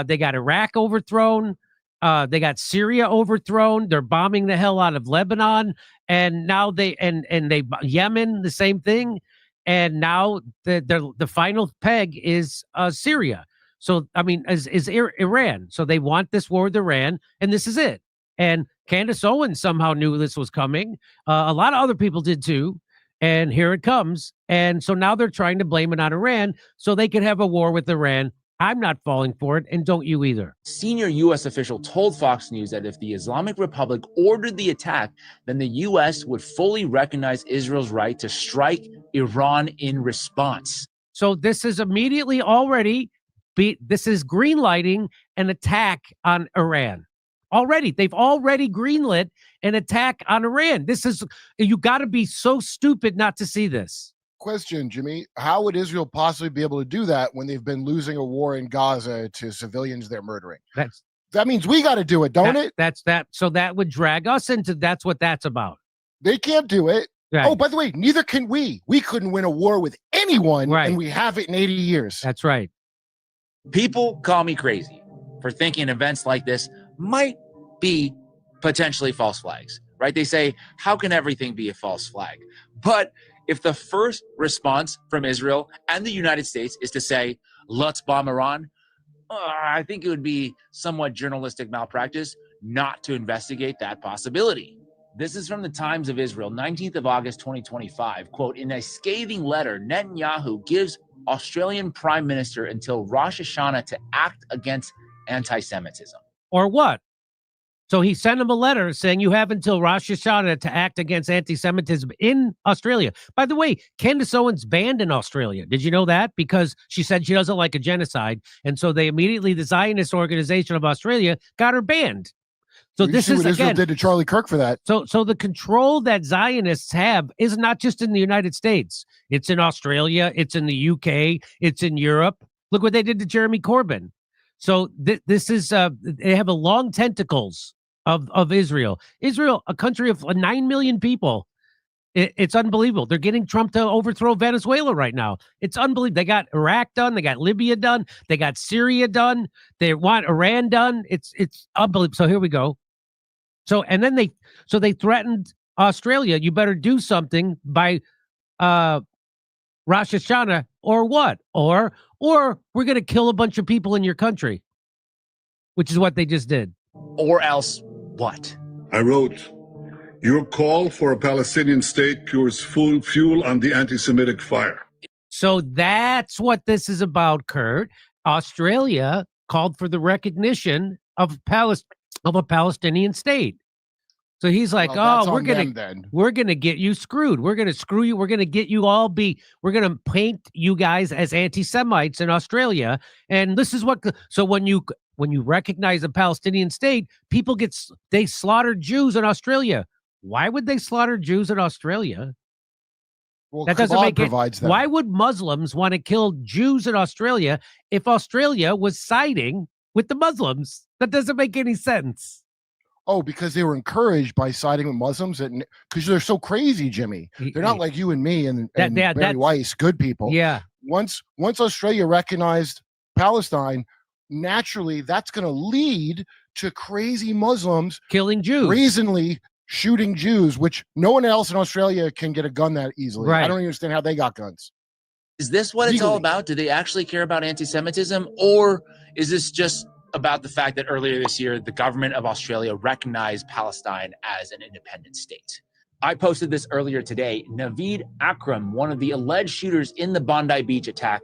Speaker 6: They got Iraq overthrown. They got Syria overthrown. They're bombing the hell out of Lebanon, and now Yemen, the same thing. And now the final peg is Syria. So I mean, is Iran. So they want this war with Iran, and this is it. And Candace Owens somehow knew this was coming. A lot of other people did too. And here it comes. And so now they're trying to blame it on Iran so they could have a war with Iran. I'm not falling for it, and don't you either.
Speaker 20: Senior U.S. official told Fox News that if the Islamic Republic ordered the attack, then the U.S. would fully recognize Israel's right to strike Iran in response.
Speaker 6: So this is immediately already, this is greenlighting an attack on Iran. They've already greenlit an attack on Iran. You got to be so stupid not to see this.
Speaker 19: Question, Jimmy, how would Israel possibly be able to do that when they've been losing a war in Gaza to civilians they're murdering? That means we got to do it, don't it?
Speaker 6: So that would drag us into, that's what that's about.
Speaker 19: They can't do it. Right. Oh, by the way, neither can we. We couldn't win a war with anyone, and we haven't in 80 years.
Speaker 6: That's right.
Speaker 20: People call me crazy for thinking events like this might be potentially false flags, right? They say, how can everything be a false flag? But if the first response from Israel and the United States is to say, let's bomb Iran, I think it would be somewhat journalistic malpractice not to investigate that possibility. This is from the Times of Israel, 19th of August, 2025. Quote, in a scathing letter, Netanyahu gives Australian Prime Minister until Rosh Hashanah to act against anti-Semitism.
Speaker 6: Or what? So he sent him a letter saying you have until Rosh Hashanah to act against anti-Semitism in Australia. By the way, Candace Owens banned in Australia. Did you know that? Because she said she doesn't like a genocide. And so they immediately, the Zionist Organization of Australia, got her banned. So this is,
Speaker 19: what Israel did to Charlie Kirk for that.
Speaker 6: So the control that Zionists have is not just in the United States. It's in Australia. It's in the UK. It's in Europe. Look what they did to Jeremy Corbyn. So this is, they have a long tentacles of Israel. Israel, a country of 9 million people. It's unbelievable. They're getting Trump to overthrow Venezuela right now. It's unbelievable. They got Iraq done. They got Libya done. They got Syria done. They want Iran done. It's unbelievable. So here we go. So, and then they threatened Australia. You better do something by Rosh Hashanah or what? Or we're going to kill a bunch of people in your country, which is what they just did.
Speaker 20: Or else what?
Speaker 22: I wrote, your call for a Palestinian state pours fuel on the anti-Semitic fire.
Speaker 6: So that's what this is about, Kurt. Australia called for the recognition of a Palestinian state. So he's like, we're gonna get you screwed. We're gonna screw you. We're gonna get you all we're gonna paint you guys as anti-Semites in Australia. And this is what. So when you recognize a Palestinian state, they slaughter Jews in Australia. Why would they slaughter Jews in Australia?
Speaker 19: Well,
Speaker 6: that doesn't make
Speaker 19: provides
Speaker 6: it. Why would Muslims want to kill Jews in Australia if Australia was siding with the Muslims? That doesn't make any sense.
Speaker 19: oh, because they were encouraged by siding with Muslims, and because they're so crazy, Jimmy. They're not like you and me and Barry Weiss, good people.
Speaker 6: Yeah.
Speaker 19: Once Australia recognized Palestine, naturally that's going to lead to crazy Muslims
Speaker 6: killing Jews,
Speaker 19: brazenly shooting Jews, which no one else in Australia can get a gun that easily.
Speaker 6: Right.
Speaker 19: I don't understand how they got guns.
Speaker 20: Is this what it's all about? Do they actually care about anti-Semitism, or is this just about the fact that earlier this year, the government of Australia recognized Palestine as an independent state? I posted this earlier today. Naveed Akram, one of the alleged shooters in the Bondi Beach attack,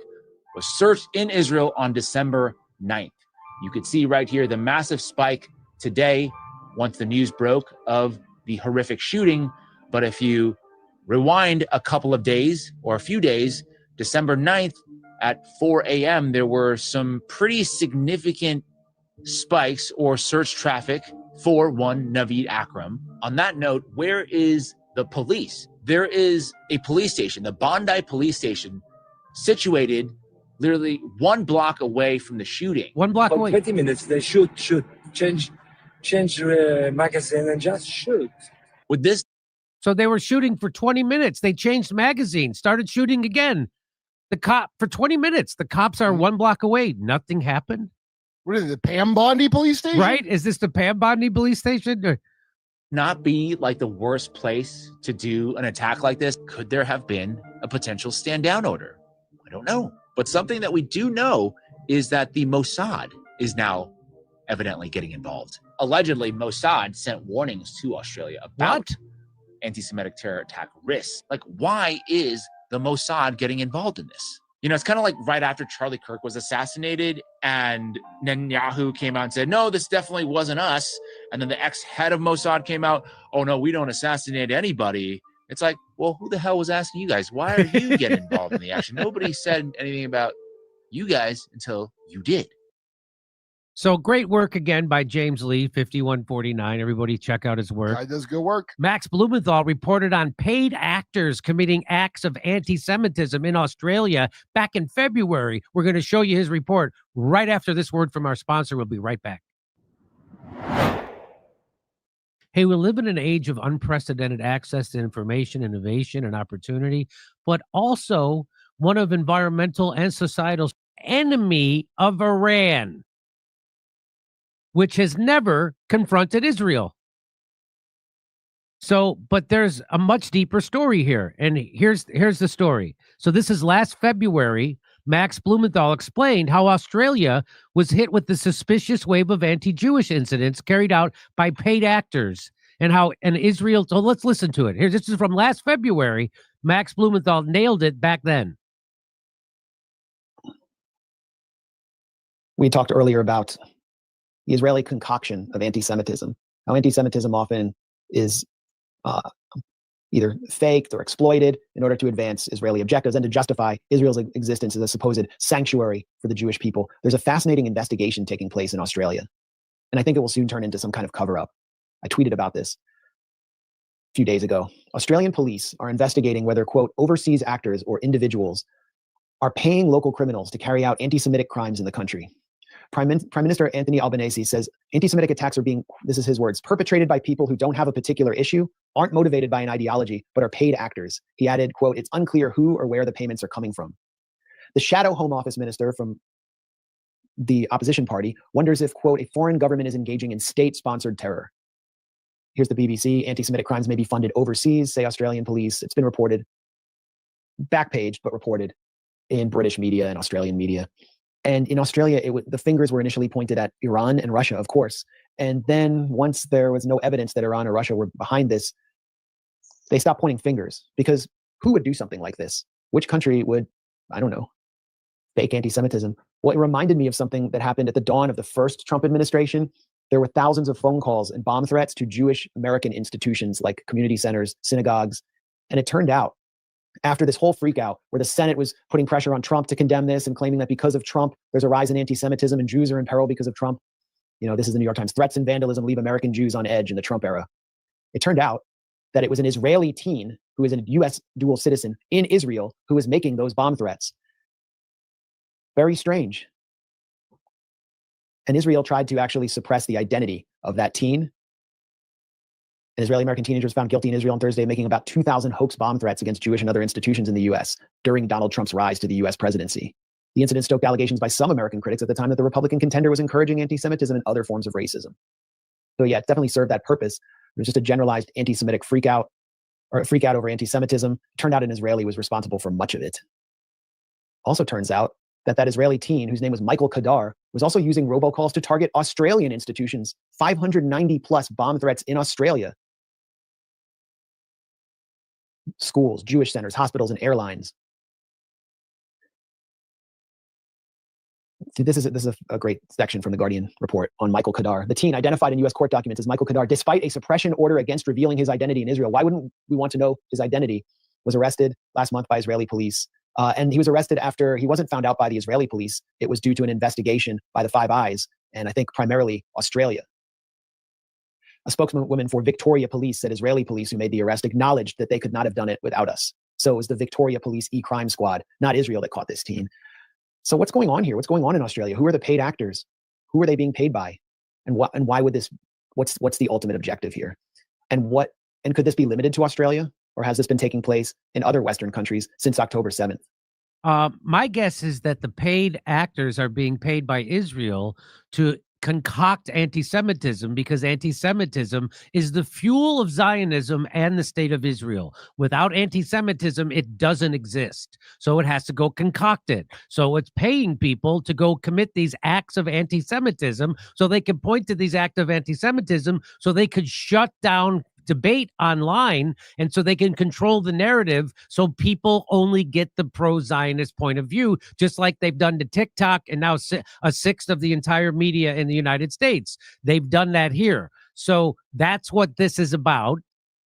Speaker 20: was searched in Israel on December 9th. You could see right here the massive spike today once the news broke of the horrific shooting. But if you rewind a couple of days or a few days, December 9th at 4 a.m., there were some pretty significant spikes or search traffic for one Naveed Akram. On that note, where is the police? There is a police station, the Bondi police station, situated literally 1 block away from the shooting.
Speaker 6: 1 block away.
Speaker 1: 20 minutes, they shoot, change magazine and just shoot.
Speaker 20: With this,
Speaker 6: so they were shooting for 20 minutes. They changed magazines, started shooting again. The cop for 20 minutes. The cops are 1 block away. Nothing happened.
Speaker 19: What is it, the Pam Bondi police station?
Speaker 6: Right? Is this the Pam Bondi police station?
Speaker 20: Not be like the worst place to do an attack like this? Could there have been a potential stand down order? I don't know. But something that we do know is that the Mossad is now evidently getting involved. Allegedly, Mossad sent warnings to Australia about anti-Semitic terror attack risks. Like, why is the Mossad getting involved in this? You know, it's kind of like right after Charlie Kirk was assassinated and Netanyahu came out and said, no, this definitely wasn't us. And then the ex-head of Mossad came out, oh, no, we don't assassinate anybody. It's like, well, who the hell was asking you guys? Why are you getting involved in the action? Nobody said anything about you guys until you did.
Speaker 6: So great work again by James Lee, 5149. Everybody check out his work.
Speaker 19: Guy does good work.
Speaker 6: Max Blumenthal reported on paid actors committing acts of anti-Semitism in Australia back in February. We're going to show you his report right after this word from our sponsor. We'll be right back. Hey, we live in an age of unprecedented access to information, innovation, and opportunity, but also one of environmental and societal enemy of Iran, which has never confronted Israel. So, but there's a much deeper story here. And here's the story. So this is last February. Max Blumenthal explained how Australia was hit with the suspicious wave of anti-Jewish incidents carried out by paid actors, and how Israel. So let's listen to it. Here, this is from last February. Max Blumenthal nailed it back then.
Speaker 5: We talked earlier about the Israeli concoction of anti-Semitism. How anti-Semitism often is either faked or exploited in order to advance Israeli objectives and to justify Israel's existence as a supposed sanctuary for the Jewish people. There's a fascinating investigation taking place in Australia, and I think it will soon turn into some kind of cover-up. I tweeted about this a few days ago. Australian police are investigating whether, quote, overseas actors or individuals are paying local criminals to carry out anti-Semitic crimes in the country. Prime Minister Anthony Albanese says anti-Semitic attacks are being, this is his words, perpetrated by people who don't have a particular issue, aren't motivated by an ideology, but are paid actors. He added, quote, it's unclear who or where the payments are coming from. The shadow Home Office minister from the opposition party wonders if, quote, a foreign government is engaging in state-sponsored terror. Here's the BBC. Anti-Semitic crimes may be funded overseas, say Australian police. It's been reported, back page, but reported in British media and Australian media. And in Australia, the fingers were initially pointed at Iran and Russia, of course. And then once there was no evidence that Iran or Russia were behind this, they stopped pointing fingers, because who would do something like this? Which country would, I don't know, fake anti-Semitism? Well, it reminded me of something that happened at the dawn of the first Trump administration. There were thousands of phone calls and bomb threats to Jewish American institutions like community centers, synagogues. And it turned out, after this whole freak out where the Senate was putting pressure on Trump to condemn this and claiming that because of Trump, there's a rise in anti-Semitism and Jews are in peril because of Trump. You know, this is the New York Times. Threats and vandalism leave American Jews on edge in the Trump era. It turned out that it was an Israeli teen who is a U.S. dual citizen in Israel who was making those bomb threats. Very strange. And Israel tried to actually suppress the identity of that teen An Israeli-American teenager was found guilty in Israel on Thursday of making about 2,000 hoax bomb threats against Jewish and other institutions in the U.S. during Donald Trump's rise to the U.S. presidency. The incident stoked allegations by some American critics at the time that the Republican contender was encouraging anti-Semitism and other forms of racism. So yeah, it definitely served that purpose. It was just a generalized anti-Semitic freak out over anti-Semitism. It turned out an Israeli was responsible for much of it. Also turns out that Israeli teen, whose name was Michael Kadar, was also using robocalls to target Australian institutions, 590 plus bomb threats in Australia. Schools, Jewish centers, hospitals, and airlines. See, this is a great section from the Guardian report on Michael Kadar. The teen, identified in U.S. court documents as Michael Kadar, despite a suppression order against revealing his identity in Israel. Why wouldn't we want to know his identity? Was arrested last month by Israeli police. And he was arrested after he wasn't found out by the Israeli police. It was due to an investigation by the Five Eyes, and I think primarily Australia. A spokeswoman for Victoria Police said Israeli police who made the arrest acknowledged that they could not have done it without us. So it was the Victoria Police e-crime squad, not Israel, that caught this teen. So what's going on here? What's going on in Australia? Who are the paid actors? Who are they being paid by? And why would this, what's the ultimate objective here? And could this be limited to Australia? Or has this been taking place in other Western countries since October 7th?
Speaker 6: My guess is that the paid actors are being paid by Israel to concoct anti-Semitism, because anti-Semitism is the fuel of Zionism and the state of Israel. Without anti-Semitism, it doesn't exist. So it has to go concocted. So it's paying people to go commit these acts of anti-Semitism so they can point to these acts of anti-Semitism so they could shut down debate online, and so they can control the narrative so people only get the pro-Zionist point of view, just like they've done to TikTok and now a sixth of the entire media in the United States. They've done that here. So that's what this is about,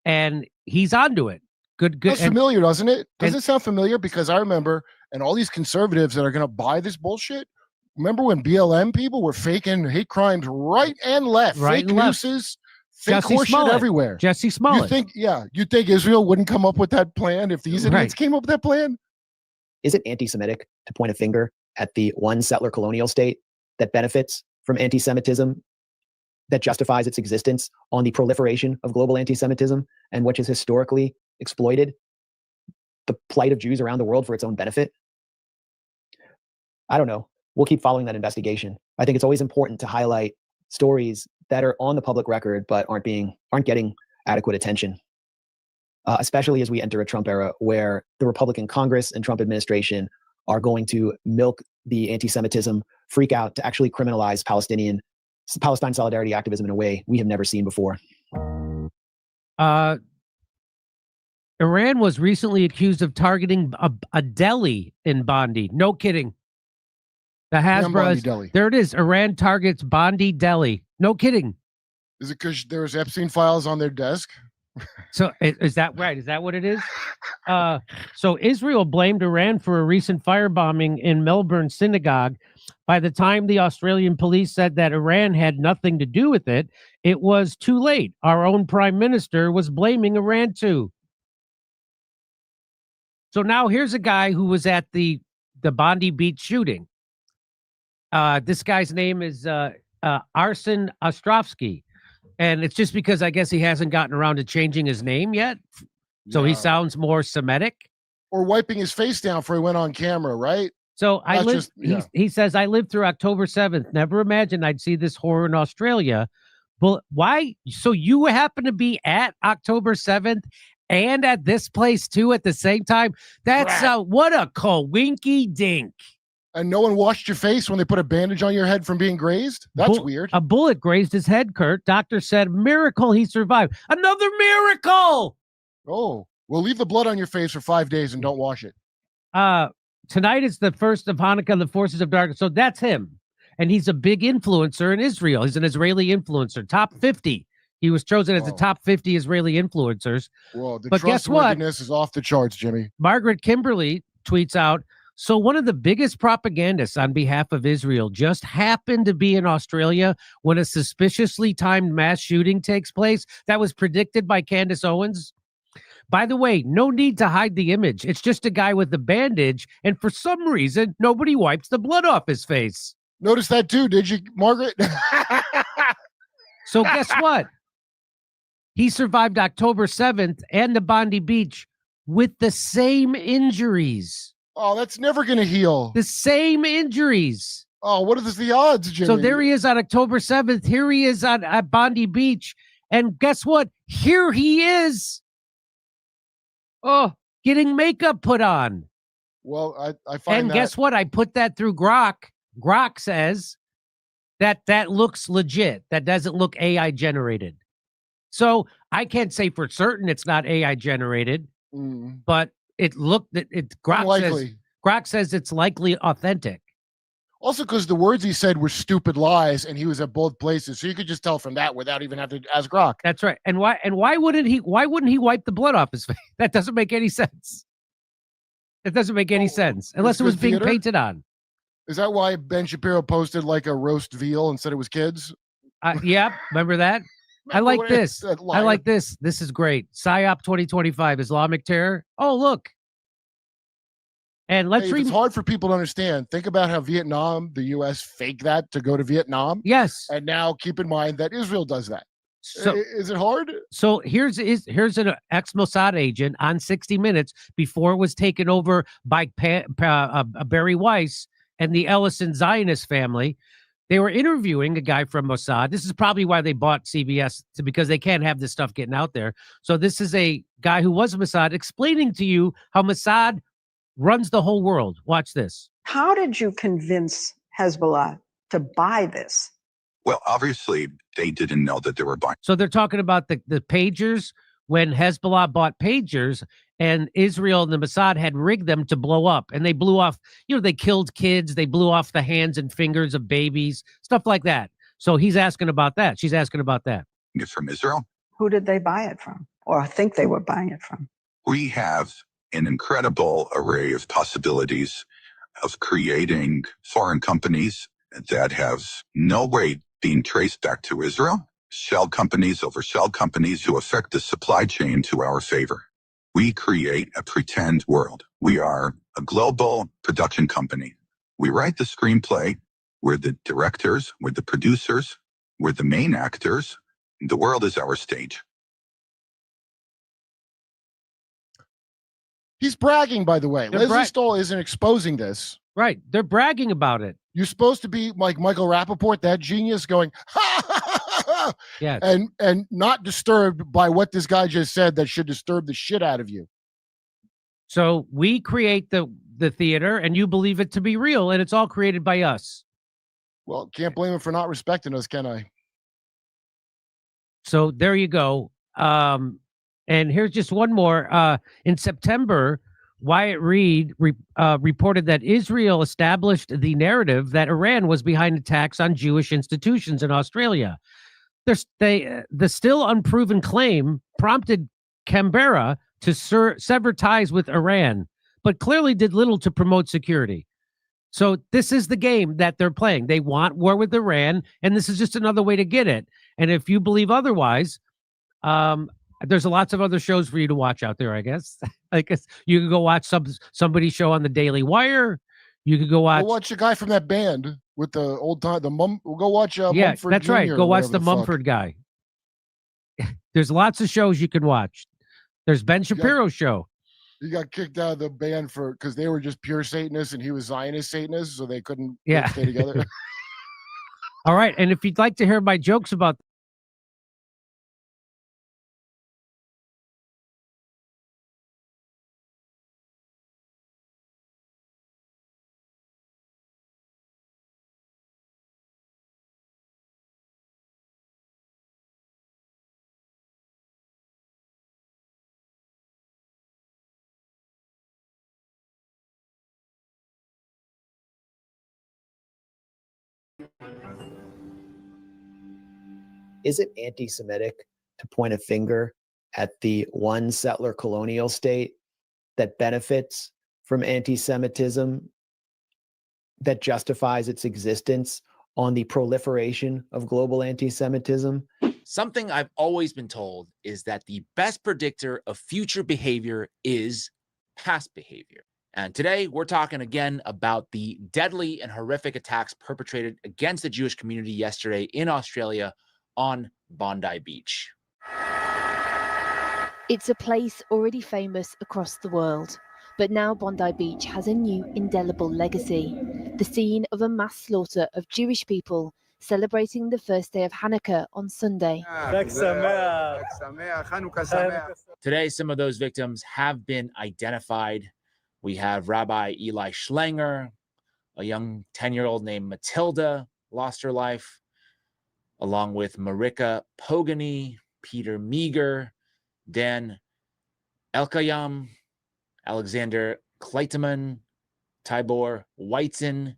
Speaker 6: and he's onto it. Good.
Speaker 19: That's familiar, doesn't it? Does it sound familiar? Because I remember, and all these conservatives that are going to buy this bullshit, remember when BLM people were faking hate crimes right and left,
Speaker 6: right
Speaker 19: fake nooses, fake horseshit everywhere.
Speaker 6: Jesse Smollett.
Speaker 19: You think Israel wouldn't come up with that plan if these idiots came up with that plan?
Speaker 5: Is it anti-Semitic to point a finger at the one settler colonial state that benefits from anti-Semitism, that justifies its existence on the proliferation of global anti-Semitism, and which has historically exploited the plight of Jews around the world for its own benefit? I don't know. We'll keep following that investigation. I think it's always important to highlight stories that are on the public record but aren't getting adequate attention, especially as we enter a Trump era where the Republican Congress and Trump administration are going to milk the anti-Semitism freak out to actually criminalize Palestine solidarity activism in a way we have never seen before.
Speaker 6: Iran was recently accused of targeting a deli in Bondi. No kidding. The Hasbro, there it is. Iran targets Bondi Deli. No kidding.
Speaker 19: Is it because there's Epstein files on their desk?
Speaker 6: So is that right? Is that what it is? So Israel blamed Iran for a recent firebombing in Melbourne synagogue. By the time the Australian police said that Iran had nothing to do with it, it was too late. Our own prime minister was blaming Iran too. So now here's a guy who was at the Bondi Beach shooting. This guy's name is Arsen Ostrovsky. And it's just because I guess he hasn't gotten around to changing his name yet. So he sounds more Semitic.
Speaker 19: Or wiping his face down before he went on camera, right?
Speaker 6: So he says, I lived through October 7th. Never imagined I'd see this horror in Australia. But why? So you happen to be at October 7th and at this place too at the same time? That's what a coinky dink.
Speaker 19: And no one washed your face when they put a bandage on your head from being grazed? That's weird.
Speaker 6: A bullet grazed his head, Kurt. Doctor said, miracle, he survived. Another miracle!
Speaker 19: Oh, well, leave the blood on your face for 5 days and don't wash it.
Speaker 6: Tonight is the first of Hanukkah, the forces of darkness. So that's him. And he's a big influencer in Israel. He's an Israeli influencer. Top 50. He was chosen as the top 50 Israeli influencers.
Speaker 19: Well, the
Speaker 6: but guess what?
Speaker 19: Is off the charts, Jimmy.
Speaker 6: Margaret Kimberly tweets out, so one of the biggest propagandists on behalf of Israel just happened to be in Australia when a suspiciously timed mass shooting takes place that was predicted by Candace Owens. By the way, no need to hide the image. It's just a guy with a bandage, and for some reason, nobody wipes the blood off his face.
Speaker 19: Notice that too, did you, Margaret?
Speaker 6: So guess what? He survived October 7th and the Bondi Beach with the same injuries.
Speaker 19: Oh, that's never going to heal.
Speaker 6: The same injuries.
Speaker 19: Oh, what are the odds, Jimmy?
Speaker 6: So there he is on October 7th. Here he is at Bondi Beach. And guess what? Here he is. Oh, getting makeup put on.
Speaker 19: Well, I find
Speaker 6: and
Speaker 19: that...
Speaker 6: guess what? I put that through Grok. Grok says that looks legit. That doesn't look AI generated. So I can't say for certain it's not AI generated, but it looked that Grok says it's likely authentic.
Speaker 19: Also, because the words he said were stupid lies, and he was at both places, so you could just tell from that without even having to ask Grok.
Speaker 6: That's right. And why wouldn't he wipe the blood off his face? That doesn't make any sense. It doesn't make any sense unless it was being painted on.
Speaker 19: Is that why Ben Shapiro posted like a roast veal and said it was kids?
Speaker 6: Yep. Remember that? I like this. I like this. This is great. PSYOP 2025, Islamic terror. Oh, look. And let's read.
Speaker 19: It's hard for people to understand. Think about how Vietnam, the U.S. faked that to go to Vietnam.
Speaker 6: Yes.
Speaker 19: And now keep in mind that Israel does that.
Speaker 6: So,
Speaker 19: is it hard?
Speaker 6: So here's an ex-Mossad agent on 60 Minutes before it was taken over by Barry Weiss and the Ellison Zionist family. They were interviewing a guy from Mossad. This is probably why they bought CBS, because they can't have this stuff getting out there. So this is a guy who was Mossad explaining to you how Mossad runs the whole world. Watch this.
Speaker 2: How did you convince Hezbollah to buy this?
Speaker 4: Well, obviously, they didn't know that they were buying.
Speaker 6: So they're talking about the pagers. When Hezbollah bought pagers, and Israel and the Mossad had rigged them to blow up, and they blew off, they killed kids, they blew off the hands and fingers of babies, stuff like that. So he's asking about that. She's asking about that.
Speaker 4: It from Israel.
Speaker 2: Who did they buy it from, or think they were buying it from?
Speaker 4: We have an incredible array of possibilities of creating foreign companies that have no way being traced back to Israel. Shell companies over shell companies who affect the supply chain to our favor. We create a pretend world. We are a global production company. We write the screenplay. We're the directors. We're the producers. We're the main actors. The world is our stage.
Speaker 19: He's bragging, by the way. Leslie Stoll isn't exposing this.
Speaker 6: Right. They're bragging about it.
Speaker 19: You're supposed to be like Michael Rappaport, that genius going, ha, ha, ha, ha,
Speaker 6: yes.
Speaker 19: and not disturbed by what this guy just said that should disturb the shit out of you.
Speaker 6: So we create the theater, and you believe it to be real, and it's all created by us.
Speaker 19: Well, can't blame him for not respecting us, can I?
Speaker 6: So there you go. And here's just one more. In September, Wyatt Reed reported that Israel established the narrative that Iran was behind attacks on Jewish institutions in Australia. The still unproven claim prompted Canberra to sever ties with Iran, but clearly did little to promote security. So this is the game that they're playing. They want war with Iran, and this is just another way to get it. And if you believe otherwise, there's lots of other shows for you to watch out there, I guess. I guess you could go watch somebody's show on the Daily Wire. You could go watch
Speaker 19: the guy from that band with the old time, go watch Mumford
Speaker 6: that's
Speaker 19: Jr.
Speaker 6: right. Go watch the Mumford guy. There's lots of shows you can watch. There's Ben Shapiro's show.
Speaker 19: He got kicked out of the band because they were just pure Satanists and he was Zionist Satanist, so they couldn't stay together.
Speaker 6: All right. And if you'd like to hear my jokes about
Speaker 5: Is it anti-Semitic to point a finger at the one settler colonial state that benefits from anti-Semitism, that justifies its existence on the proliferation of global anti-Semitism?
Speaker 20: Something I've always been told is that the best predictor of future behavior is past behavior. And today we're talking again about the deadly and horrific attacks perpetrated against the Jewish community yesterday in Australia on Bondi Beach.
Speaker 8: It's a place already famous across the world, but now Bondi Beach has a new indelible legacy, the scene of a mass slaughter of Jewish people celebrating the first day of Hanukkah on Sunday.
Speaker 20: Today, some of those victims have been identified. We have Rabbi Eli Schlanger, a young 10-year-old named Matilda lost her life, along with Marika Pogany, Peter Meager, Dan Elkayam, Alexander Kleiteman, Tibor Weitzen,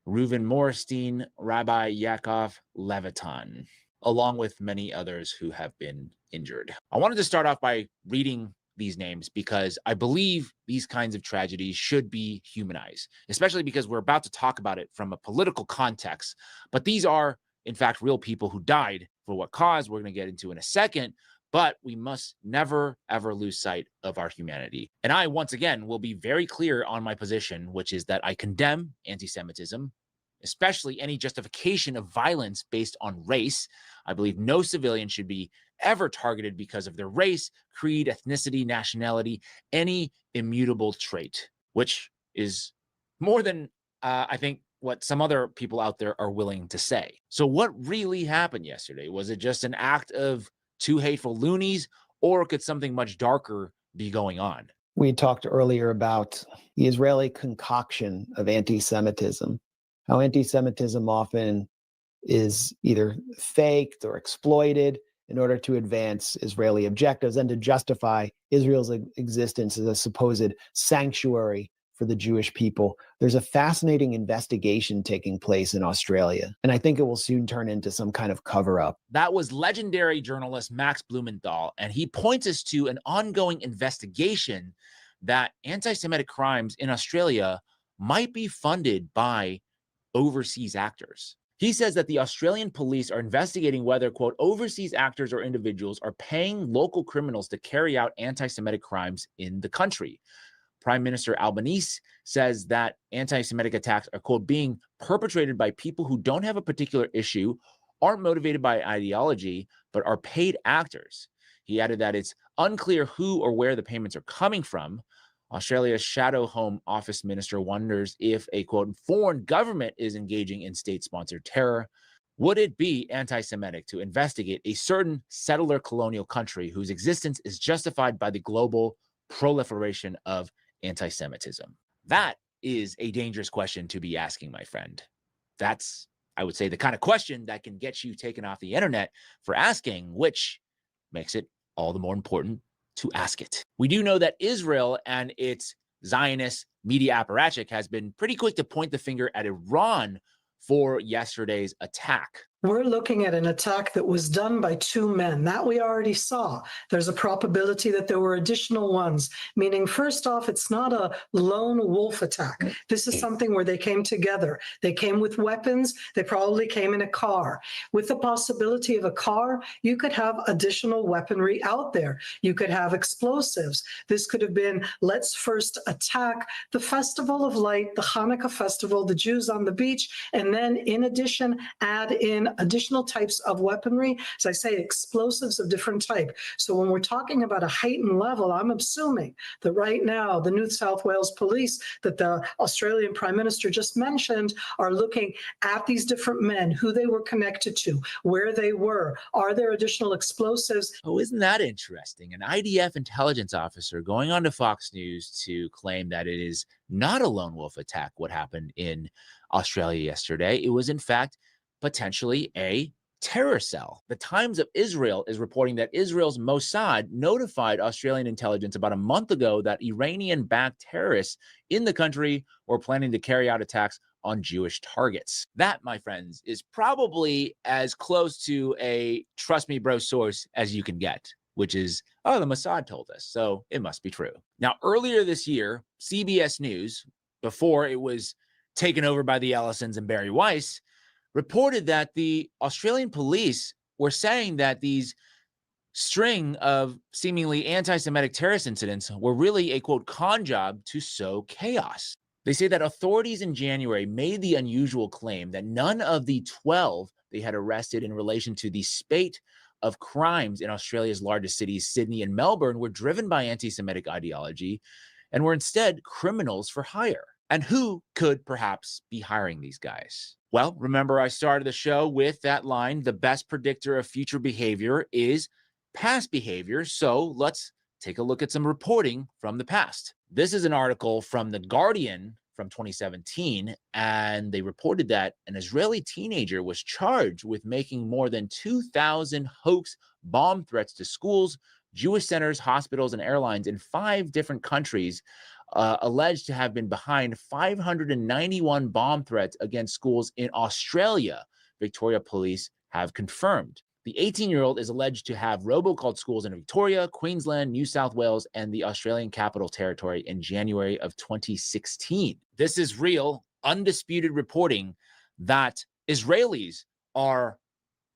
Speaker 20: Reuven Morstein, Rabbi Yaakov Levitan, along with many others who have been injured. I wanted to start off by reading these names because I believe these kinds of tragedies should be humanized, especially because we're about to talk about it from a political context. But these are, in fact, real people who died. For what cause, we're going to get into in a second. But we must never, ever lose sight of our humanity. And I, once again, will be very clear on my position, which is that I condemn anti-Semitism, especially any justification of violence based on race. I believe no civilian should be ever targeted because of their race, creed, ethnicity, nationality, any immutable trait, which is more than, I think, what some other people out there are willing to say. So what really happened yesterday? Was it just an act of two hateful loonies, or could something much darker be going on?
Speaker 5: We talked earlier about the Israeli concoction of anti-Semitism, how anti-Semitism often is either faked or exploited in order to advance Israeli objectives and to justify Israel's existence as a supposed sanctuary for the Jewish people. There's a fascinating investigation taking place in Australia, and I think it will soon turn into some kind of cover-up.
Speaker 20: That was legendary journalist Max Blumenthal, and he points us to an ongoing investigation that anti-Semitic crimes in Australia might be funded by overseas actors. He says that the Australian police are investigating whether, quote, overseas actors or individuals are paying local criminals to carry out anti-Semitic crimes in the country. Prime Minister Albanese says that anti-Semitic attacks are, quote, being perpetrated by people who don't have a particular issue, aren't motivated by ideology, but are paid actors. He added that it's unclear who or where the payments are coming from. Australia's Shadow Home Office Minister wonders if a, quote, foreign government is engaging in state-sponsored terror. Would it be anti-Semitic to investigate a certain settler colonial country whose existence is justified by the global proliferation of anti-Semitism? That is a dangerous question to be asking, my friend. That's, I would say, the kind of question that can get you taken off the internet for asking, which makes it all the more important to ask it. We do know that Israel and its Zionist media apparatchik has been pretty quick to point the finger at Iran for yesterday's attack.
Speaker 9: We're looking at an attack that was done by two men. That we already saw. There's a probability that there were additional ones, meaning, first off, it's not a lone wolf attack. This is something where they came together. They came with weapons. They probably came in a car. With the possibility of a car, you could have additional weaponry out there. You could have explosives. This could have been, let's first attack the Festival of Light, the Hanukkah festival, the Jews on the beach, and then in addition, add in additional types of weaponry, as I say, explosives of different type. So when we're talking about a heightened level, I'm assuming that right now the New South Wales police that the Australian Prime Minister just mentioned are looking at these different men, who they were connected to, where they were. Are there additional explosives?
Speaker 20: Oh, isn't that interesting? An IDF intelligence officer going on to Fox News to claim that it is not a lone wolf attack, what happened in Australia yesterday. It was, in fact, potentially a terror cell. The Times of Israel is reporting that Israel's Mossad notified Australian intelligence about a month ago that Iranian-backed terrorists in the country were planning to carry out attacks on Jewish targets. That, my friends, is probably as close to a trust me bro source as you can get, which is, oh, the Mossad told us, so it must be true. Now, earlier this year, CBS News, before it was taken over by the Ellisons and Barry Weiss, reported that the Australian police were saying that these string of seemingly anti-Semitic terrorist incidents were really a, quote, con job to sow chaos. They say that authorities in January made the unusual claim that none of the 12 they had arrested in relation to the spate of crimes in Australia's largest cities, Sydney and Melbourne, were driven by anti-Semitic ideology and were instead criminals for hire. And who could perhaps be hiring these guys? Well, remember I started the show with that line, the best predictor of future behavior is past behavior. So let's take a look at some reporting from the past. This is an article from The Guardian from 2017, and they reported that an Israeli teenager was charged with making more than 2,000 hoax bomb threats to schools, Jewish centers, hospitals, and airlines in 5 different countries, alleged to have been behind 591 bomb threats against schools in Australia, Victoria police have confirmed. The 18-year-old is alleged to have robocalled schools in Victoria, Queensland, New South Wales, and the Australian Capital Territory in January of 2016. This is real, undisputed reporting that Israelis are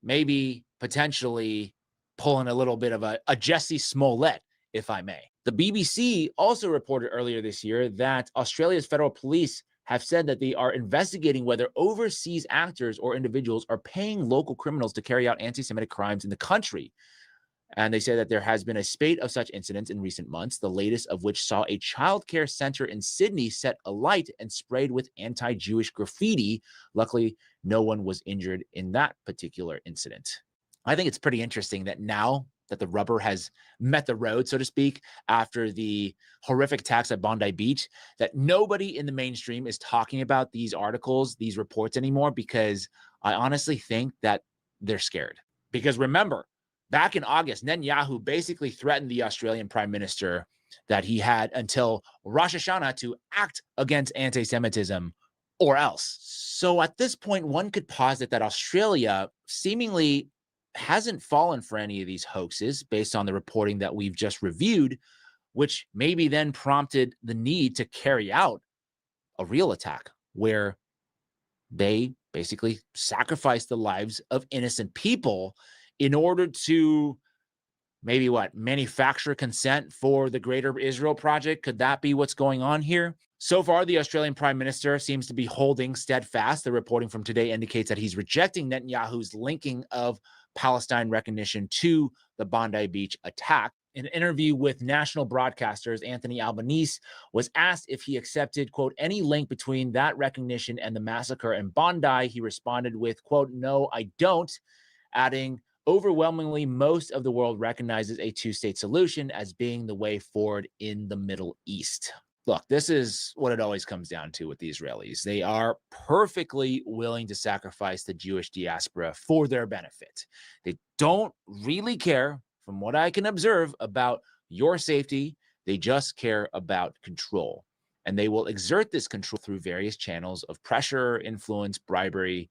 Speaker 20: maybe potentially pulling a little bit of a Jussie Smollett, if I may. The BBC also reported earlier this year that Australia's federal police have said that they are investigating whether overseas actors or individuals are paying local criminals to carry out anti-Semitic crimes in the country. And they say that there has been a spate of such incidents in recent months, the latest of which saw a childcare center in Sydney set alight and sprayed with anti-Jewish graffiti. Luckily, no one was injured in that particular incident. I think it's pretty interesting that now that the rubber has met the road, so to speak, after the horrific attacks at Bondi Beach, that nobody in the mainstream is talking about these articles, these reports anymore, because I honestly think that they're scared. Because remember, back in August, Netanyahu basically threatened the Australian Prime Minister that he had until Rosh Hashanah to act against anti-Semitism or else. So at this point, one could posit that Australia seemingly hasn't fallen for any of these hoaxes based on the reporting that we've just reviewed, which maybe then prompted the need to carry out a real attack where they basically sacrifice the lives of innocent people in order to maybe manufacture consent for the Greater Israel Project. Could that be what's going on here? So far, the Australian Prime Minister seems to be holding steadfast. The reporting from today indicates that he's rejecting Netanyahu's linking of Palestine recognition to the Bondi Beach attack. In an interview with national broadcasters, Anthony Albanese was asked if he accepted, quote, any link between that recognition and the massacre in Bondi. He responded with, quote, no, I don't, adding, overwhelmingly, most of the world recognizes a two-state solution as being the way forward in the Middle East. Look, this is what it always comes down to with the Israelis. They are perfectly willing to sacrifice the Jewish diaspora for their benefit. They don't really care, from what I can observe, about your safety. They just care about control. And they will exert this control through various channels of pressure, influence, bribery,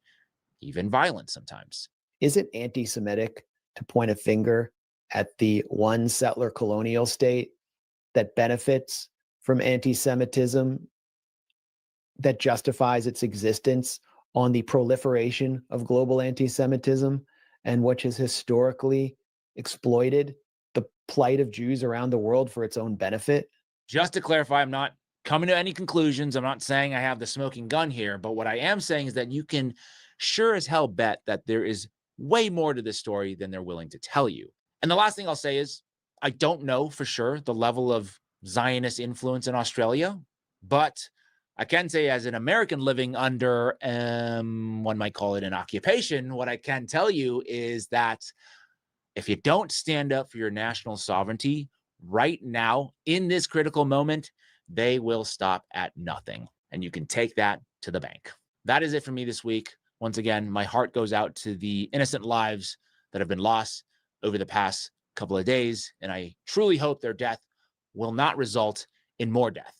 Speaker 20: even violence sometimes.
Speaker 5: Is it anti-Semitic to point a finger at the one settler colonial state that benefits from anti-Semitism, that justifies its existence on the proliferation of global anti-Semitism, and which has historically exploited the plight of Jews around the world for its own benefit?
Speaker 20: Just to clarify, I'm not coming to any conclusions. I'm not saying I have the smoking gun here, but what I am saying is that you can sure as hell bet that there is way more to this story than they're willing to tell you. And the last thing I'll say is, I don't know for sure the level of Zionist influence in Australia, but I can say as an American living under, one might call it an occupation, what I can tell you is that if you don't stand up for your national sovereignty right now, in this critical moment, they will stop at nothing. And you can take that to the bank. That is it for me this week. Once again, my heart goes out to the innocent lives that have been lost over the past couple of days, and I truly hope their death will not result in more death.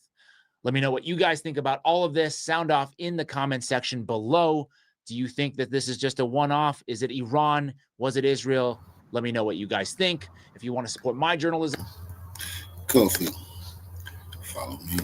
Speaker 20: Let me know what you guys think about all of this. Sound off in the comment section below. Do you think that this is just a one-off? Is it Iran? Was it Israel? Let me know what you guys think. If you want to support my journalism,
Speaker 3: Kofi, follow me.